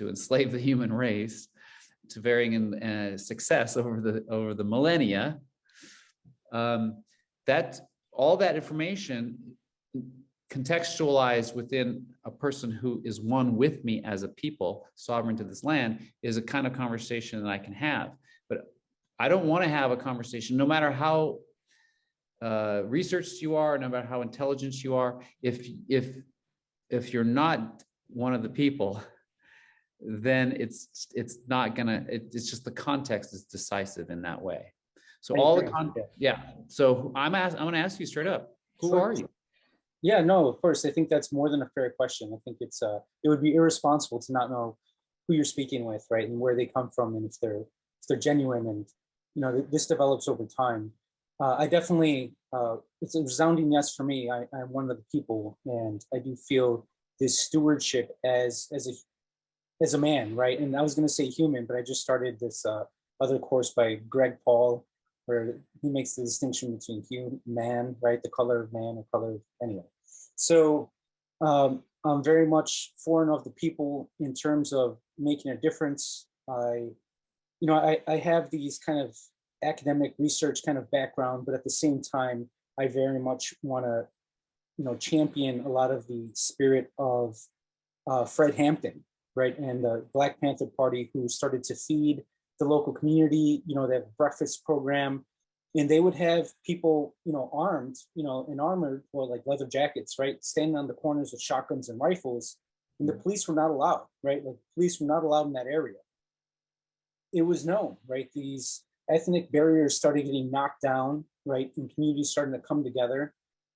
enslave the human race to varying success over the millennia, that all that information contextualized within a person who is one with me as a people, sovereign to this land, is a kind of conversation that I can have. But I don't want to have a conversation, no matter how researched you are, no matter how intelligent you are, if you're not one of the people, then it's not gonna, it's just the context is decisive in that way. So I all the agree. yeah. So I'm gonna ask you straight up, who Sure. are you? Yeah, no, of course. I think that's more than a fair question. I think it would be irresponsible to not know who you're speaking with, right, and where they come from, and if they're genuine, and this develops over time. I definitely, it's a resounding yes for me. I'm one of the people, and I do feel this stewardship as a man, right? And I was going to say human, but I just started this other course by Greg Paul, where he makes the distinction between human, man, right? The color of man or color of, anyway. So I'm very much foreign of the people in terms of making a difference. I have these kind of academic research kind of background, but at the same time, I very much want to, champion a lot of the spirit of Fred Hampton, right, and the Black Panther Party, who started to feed the local community. They have a breakfast program, and they would have people, armed, in armor or like leather jackets, right, standing on the corners with shotguns and rifles, and the police were not allowed, right? Like, police were not allowed in that area. It was known, right? These ethnic barriers started getting knocked down, right, and communities starting to come together,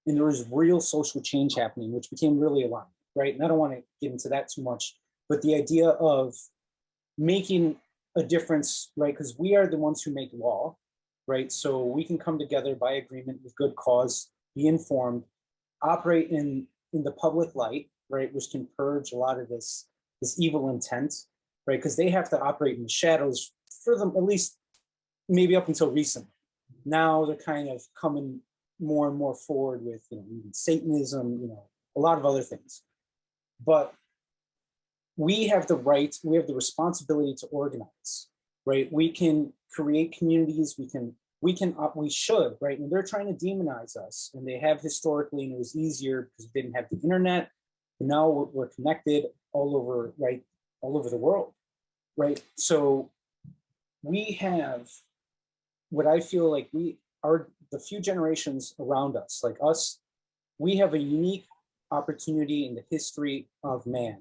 and there was real social change happening, which became really alarming, right? And I don't want to get into that too much, but the idea of making a difference, right? Because we are the ones who make law, right? So we can come together by agreement with good cause, be informed, operate in the public light, right? Which can purge a lot of this evil intent, right? Because they have to operate in the shadows for them, at least maybe up until recently. Now they're kind of coming more and more forward with, even Satanism, a lot of other things. But we have the right, we have the responsibility to organize, right? We can create communities, we should, right? And they're trying to demonize us, and they have historically, and it was easier because we didn't have the internet. But now we're connected all over, right? All over the world, right? So we have what I feel like we are, the few generations around us, like us, we have a unique opportunity in the history of man,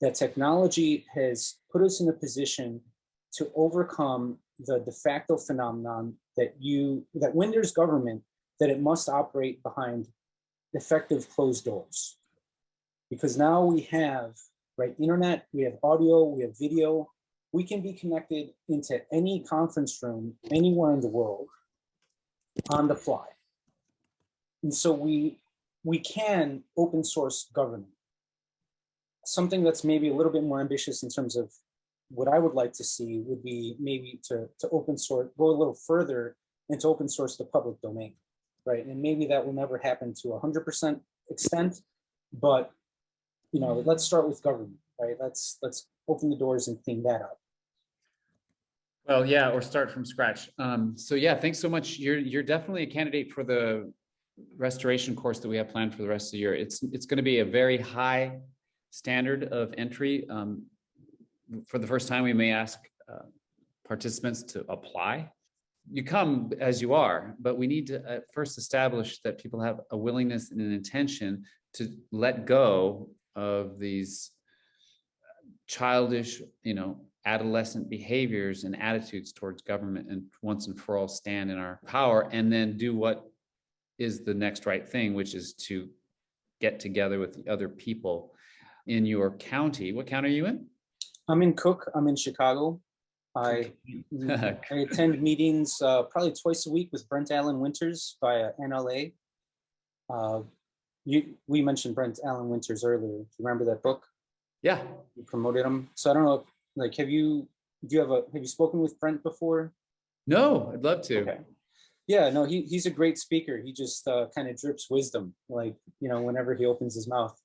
that technology has put us in a position to overcome the de facto phenomenon that when there's government, that it must operate behind effective closed doors. Because now we have, right, internet, we have audio, we have video, we can be connected into any conference room anywhere in the world on the fly. And so we can open source government. Something that's maybe a little bit more ambitious in terms of what I would like to see would be maybe to open source, go a little further and to open source the public domain, right? And maybe that will never happen to 100% extent, but let's start with government, right? Let's open the doors and clean that up. Well, yeah, or start from scratch. So yeah, thanks so much. You're definitely a candidate for the restoration course that we have planned for the rest of the year. It's going to be a very high standard of entry. For the first time, we may ask participants to apply. You come as you are, but we need to first establish that people have a willingness and an intention to let go of these childish, adolescent behaviors and attitudes towards government, and once and for all stand in our power, and then do what is the next right thing, which is to get together with the other people in your county. What county are you in? I'm in Cook. I'm in Chicago. I attend meetings probably twice a week with Brent Allen Winters via NLA. We mentioned Brent Allen Winters earlier. Do you remember that book? Yeah. You promoted him. So I don't know, have you spoken with Brent before? No, I'd love to. Okay. Yeah, no, he's a great speaker. He just kind of drips wisdom, whenever he opens his mouth.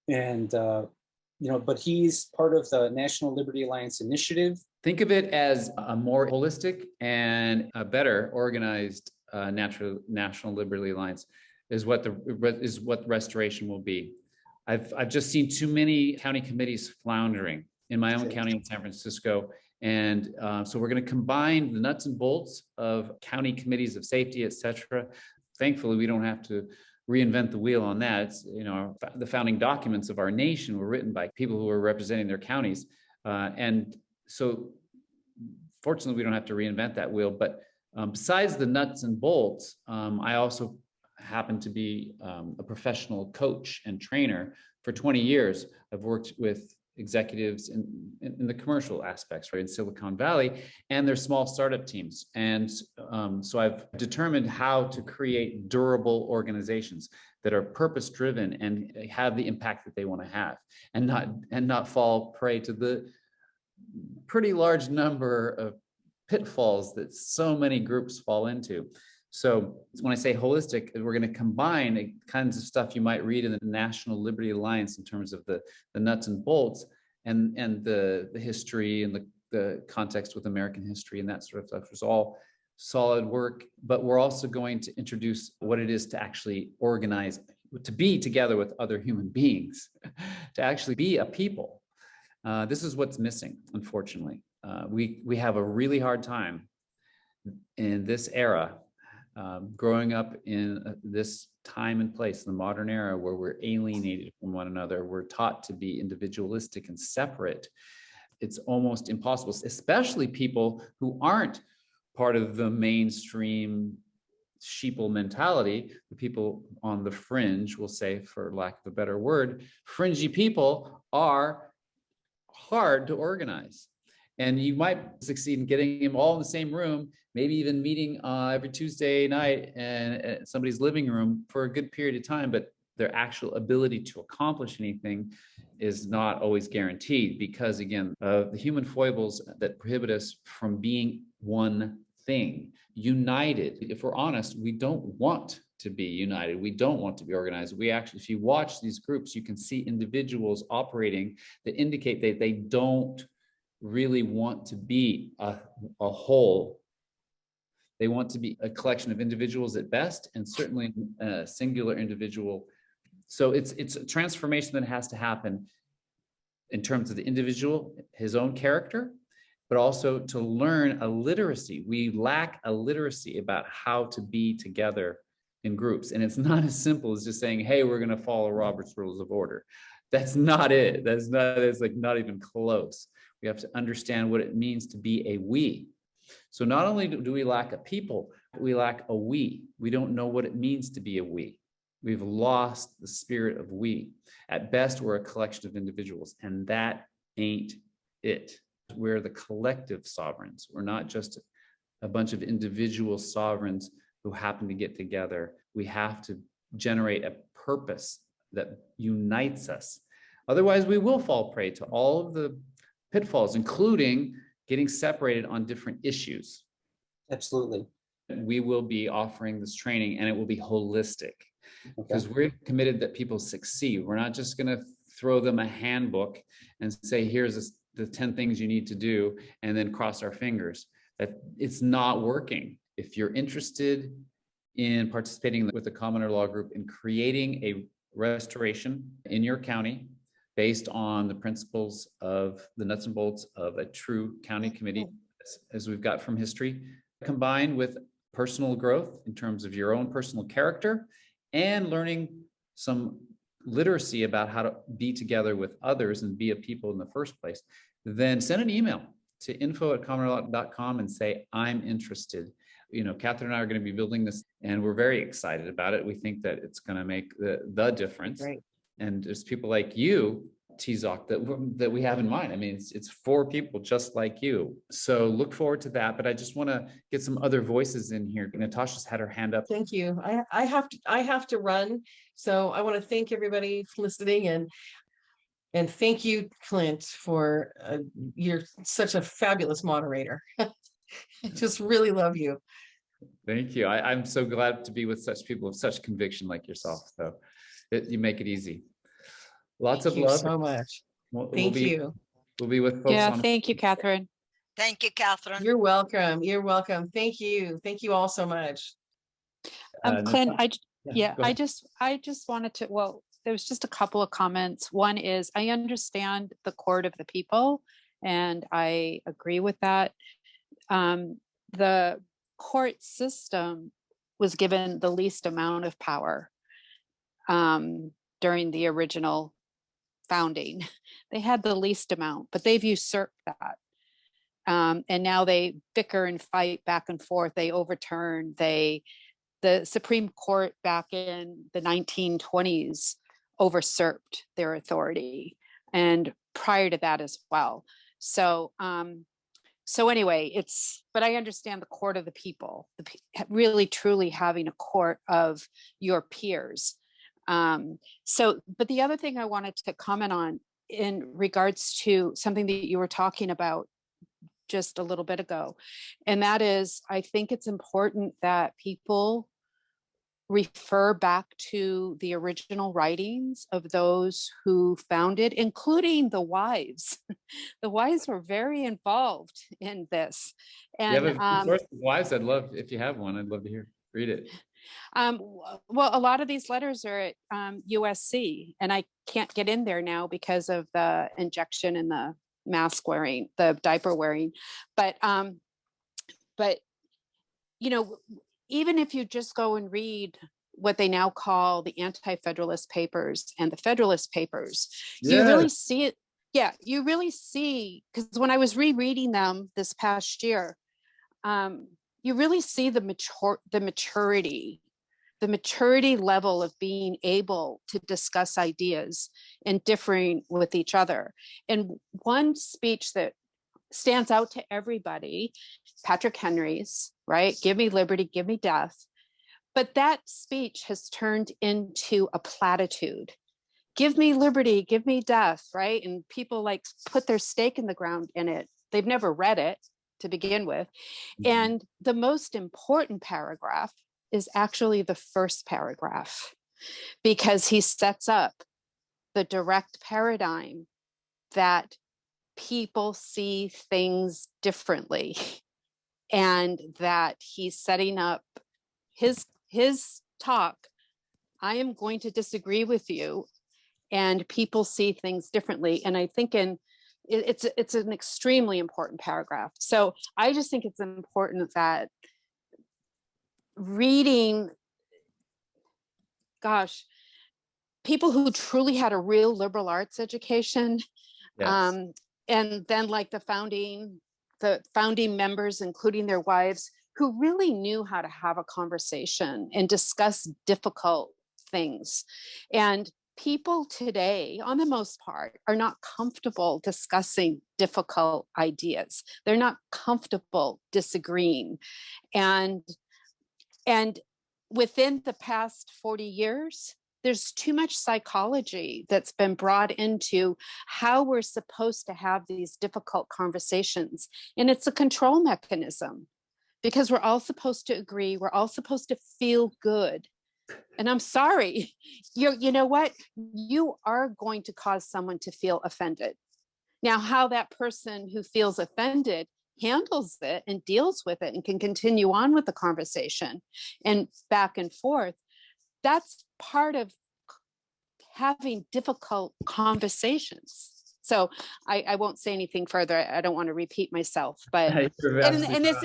And, but he's part of the National Liberty Alliance initiative. Think of it as a more holistic and a better organized National Liberty Alliance. is what restoration will be. I've just seen too many county committees floundering in my own county in San Francisco. And so we're going to combine the nuts and bolts of county committees of safety, et cetera. Thankfully, we don't have to reinvent the wheel on that. It's, the founding documents of our nation were written by people who were representing their counties. And so fortunately, we don't have to reinvent that wheel. But besides the nuts and bolts, I also happen to be a professional coach and trainer. For 20 years, I've worked with executives in the commercial aspects, right, in Silicon Valley, and their small startup teams. And so I've determined how to create durable organizations that are purpose-driven and have the impact that they want to have, and not fall prey to the pretty large number of pitfalls that so many groups fall into. So when I say holistic, we're going to combine the kinds of stuff you might read in the National Liberty Alliance in terms of the nuts and bolts and the history and the context with American history and that sort of stuff. It's all solid work, but we're also going to introduce what it is to actually organize, to be together with other human beings, to actually be a people. This is what's missing, unfortunately. We have a really hard time in this era, growing up in this time and place, the modern era, where we're alienated from one another. We're taught to be individualistic and separate. It's almost impossible, especially people who aren't part of the mainstream sheeple mentality. The people on the fringe, we'll say, for lack of a better word, fringy people are hard to organize. And you might succeed in getting them all in the same room, maybe even meeting every Tuesday night in somebody's living room for a good period of time, but their actual ability to accomplish anything is not always guaranteed because, again, the human foibles that prohibit us from being one thing. United, if we're honest, we don't want to be united. We don't want to be organized. We actually, if you watch these groups, you can see individuals operating that indicate that they don't really want to be a whole. They want to be a collection of individuals at best, and certainly a singular individual. So it's a transformation that has to happen in terms of the individual, his own character, but also to learn a literacy. We lack a literacy about how to be together in groups. And it's not as simple as just saying, hey, we're going to follow Robert's Rules of Order. That's not it. It's like not even close. We have to understand what it means to be a we. So not only do we lack a people, we lack a we. We don't know what it means to be a we. We've lost the spirit of we. At best, we're a collection of individuals, and that ain't it. We're the collective sovereigns. We're not just a bunch of individual sovereigns who happen to get together. We have to generate a purpose that unites us. Otherwise, we will fall prey to all of the pitfalls, including getting separated on different issues. Absolutely. We will be offering this training, and it will be holistic because we're committed that people succeed. We're not just going to throw them a handbook and say, here's the 10 things you need to do, and then cross our fingers. That it's not working. If you're interested in participating with the Commoner Law Group in creating a restoration in your county based on the principles of the nuts and bolts of a true county committee, as we've got from history, combined with personal growth in terms of your own personal character and learning some literacy about how to be together with others and be a people in the first place, then send an email to info@commonerlaw.com and say, I'm interested. Catherine and I are going to be building this, and we're very excited about it. We think that it's going to make the difference. Right. And there's people like you, Tzok, that we have in mind. I mean, it's for people just like you. So look forward to that. But I just want to get some other voices in here. Natasha's had her hand up. Thank you. I have to run. So I want to thank everybody for listening, and thank you, Clint, for you're such a fabulous moderator. I just really love you. Thank you. I'm so glad to be with such people of such conviction like yourself. So you make it easy. Lots of love. Thank you so much. Thank you. We'll be with folks. Yeah, thank you, Catherine. Thank you, Catherine. You're welcome. You're welcome. Thank you. Thank you all so much. Clint, Yeah, go I ahead. just wanted to, well, there was just a couple of comments. One is I understand the court of the people, and I agree with that. The court system was given the least amount of power during the original founding. They had the least amount, but they've usurped that. And now they bicker and fight back and forth. They overturn, the Supreme Court back in the 1920s usurped their authority, and prior to that as well. So, so anyway, but I understand the court of the people, really truly having a court of your peers. So, but the other thing I wanted to comment on in regards to something that you were talking about just a little bit ago, and that is, I think it's important that people refer back to the original writings of those who founded, including the wives. The wives were very involved in this. You have And a source of wives? I'd love, if you have one, I'd love to read it. well, a lot of these letters are at USC, and I can't get in there now because of the injection and the mask wearing, the diaper wearing. But you know, even if you just go and read what they now call the Anti-Federalist Papers and the Federalist Papers, you really see it. Yeah, you really see, because when I was rereading them this past year, you really see the maturity level of being able to discuss ideas and differing with each other. And one speech that stands out to everybody, Patrick Henry's, right? Give me liberty, give me death. But that speech has turned into a platitude. Give me liberty, give me death, right? And people like put their stake in the ground in it. They've never read it to begin with. And the most important paragraph is actually the first paragraph, because he sets up the direct paradigm that people see things differently, and that he's setting up his talk. I am going to disagree with you, and people see things differently. And I think it's an extremely important paragraph. So I just think it's important that reading, gosh, people who truly had a real liberal arts education, Yes. and then like the founding members, including their wives, who really knew how to have a conversation and discuss difficult things. And people today, on the most part, are not comfortable discussing difficult ideas. They're not comfortable disagreeing. And within the past 40 years, there's too much psychology that's been brought into how we're supposed to have these difficult conversations. And it's a control mechanism, because we're all supposed to agree. We're all supposed to feel good. And I'm sorry, you know what? You are going to cause someone to feel offended. Now, how that person who feels offended handles it and deals with it and can continue on with the conversation and back and forth, that's part of having difficult conversations. So I won't say anything further. I don't want to repeat myself, but and this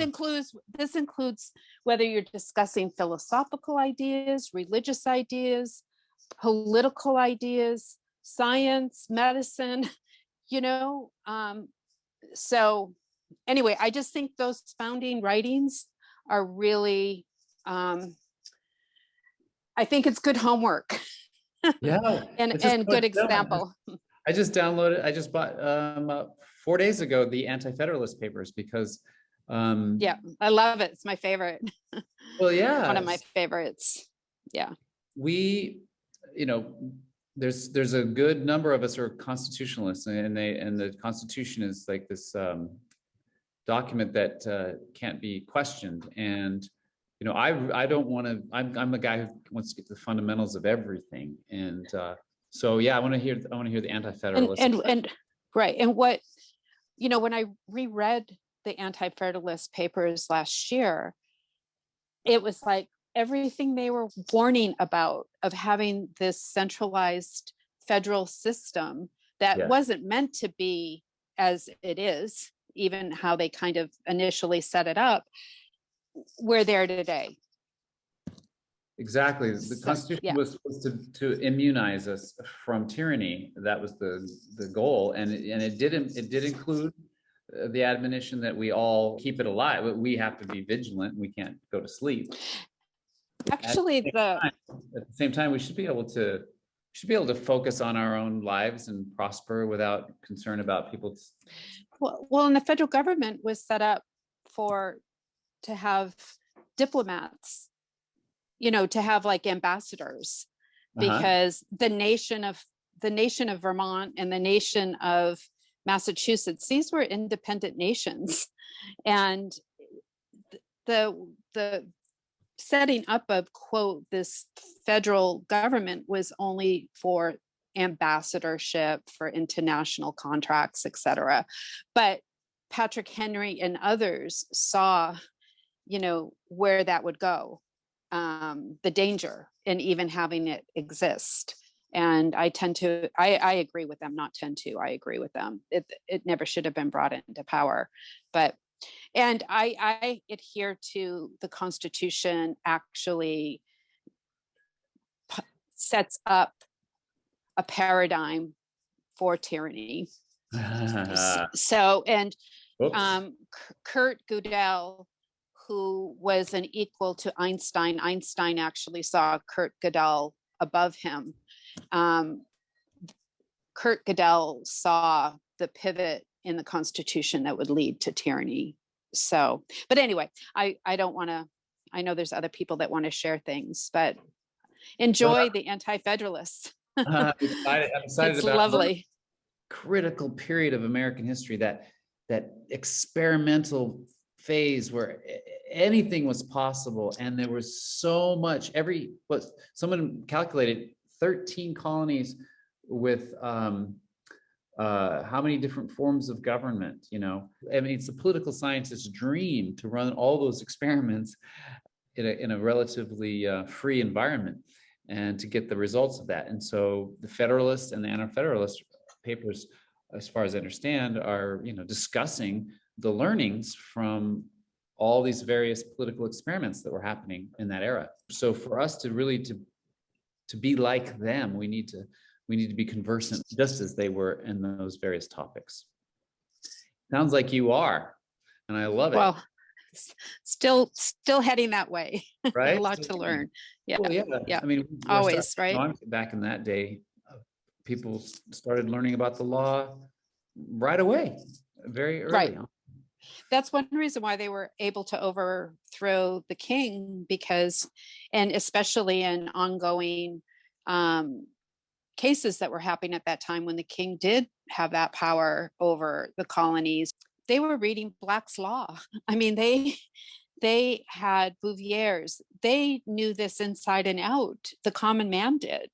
includes whether you're discussing philosophical ideas, religious ideas, political ideas, science, medicine, so anyway, I just think those founding writings are really, I think it's good homework. Yeah. and it's just so good much fun. example. I just bought 4 days ago the Anti-Federalist Papers, because Yeah, I love it. It's my favorite. well, yeah, One of my favorites. Yeah. There's a good number of us are constitutionalists, and the Constitution is like this document that can't be questioned. And I don't want to. I'm a guy who wants to get to the fundamentals of everything. And so yeah, I want to hear the Anti-Federalist. And right. And what when I reread the Anti-Federalist Papers last year, it was like, everything they were warning about of having this centralized federal system that Yeah. wasn't meant to be as it is, even how they kind of initially set it up, we're there today. Exactly. The So, Constitution yeah. was supposed to immunize us from tyranny. That was the goal, and it did include the admonition that we all keep it alive. But we have to be vigilant. We can't go to sleep. Actually, At the same time, we should be able to focus on our own lives and prosper without concern about people's. well, and the federal government was set up to have diplomats, to have like ambassadors, because the nation of Vermont and the nation of Massachusetts, these were independent nations, and the setting up of, quote, this federal government was only for ambassadorship, for international contracts, etc. But Patrick Henry and others saw, where that would go, the danger in even having it exist. And I agree with them, I agree with them. It never should have been brought into power. And I adhere to the Constitution actually sets up a paradigm for tyranny. So, and Kurt Gödel, who was an equal to Einstein actually saw Kurt Gödel above him. Kurt Gödel saw the pivot in the Constitution that would lead to tyranny. So, but anyway, I don't want to, I know there's other people that want to share things, but enjoy the Anti-Federalists. I'm excited It's about lovely. critical period of American history, that experimental phase where anything was possible, and there was so much. Someone calculated 13 colonies with how many different forms of government. It's a political scientist's dream to run all those experiments in a relatively free environment and to get the results of that. And so the Federalist and the Anti-Federalist papers, as far as I understand, are discussing the learnings from all these various political experiments that were happening in that era. So for us to really to be like them, we need to be conversant just as they were in those various topics. Sounds like you are, and I love it. Well, still heading that way. Right? A lot to learn. Yeah. Well, yeah. Yeah. I mean, Always, right? Back in that day, people started learning about the law right away, very early. Right. On. That's one reason why they were able to overthrow the king, and especially in ongoing cases that were happening at that time when the king did have that power over the colonies, they were reading Black's Law. I mean, they had Bouvier's, they knew this inside and out. The common man did,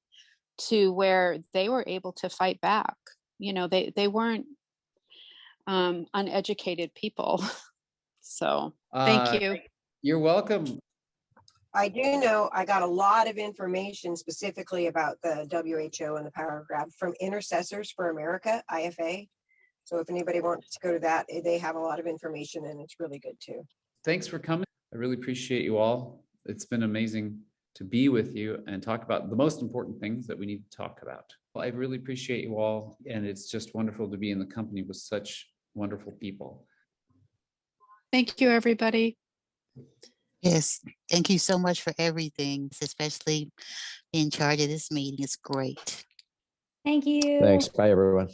to where they were able to fight back. They weren't uneducated people. So thank you. You're welcome. I do know I got a lot of information specifically about the WHO and the power grab from Intercessors for America, IFA. So if anybody wants to go to that, they have a lot of information and it's really good too. Thanks for coming. I really appreciate you all. It's been amazing to be with you and talk about the most important things that we need to talk about. Well, I really appreciate you all, and it's just wonderful to be in the company with such wonderful people. Thank you, everybody. Yes, thank you so much for everything, especially being in charge of this meeting. It's great. Thank you. Thanks. Bye, everyone.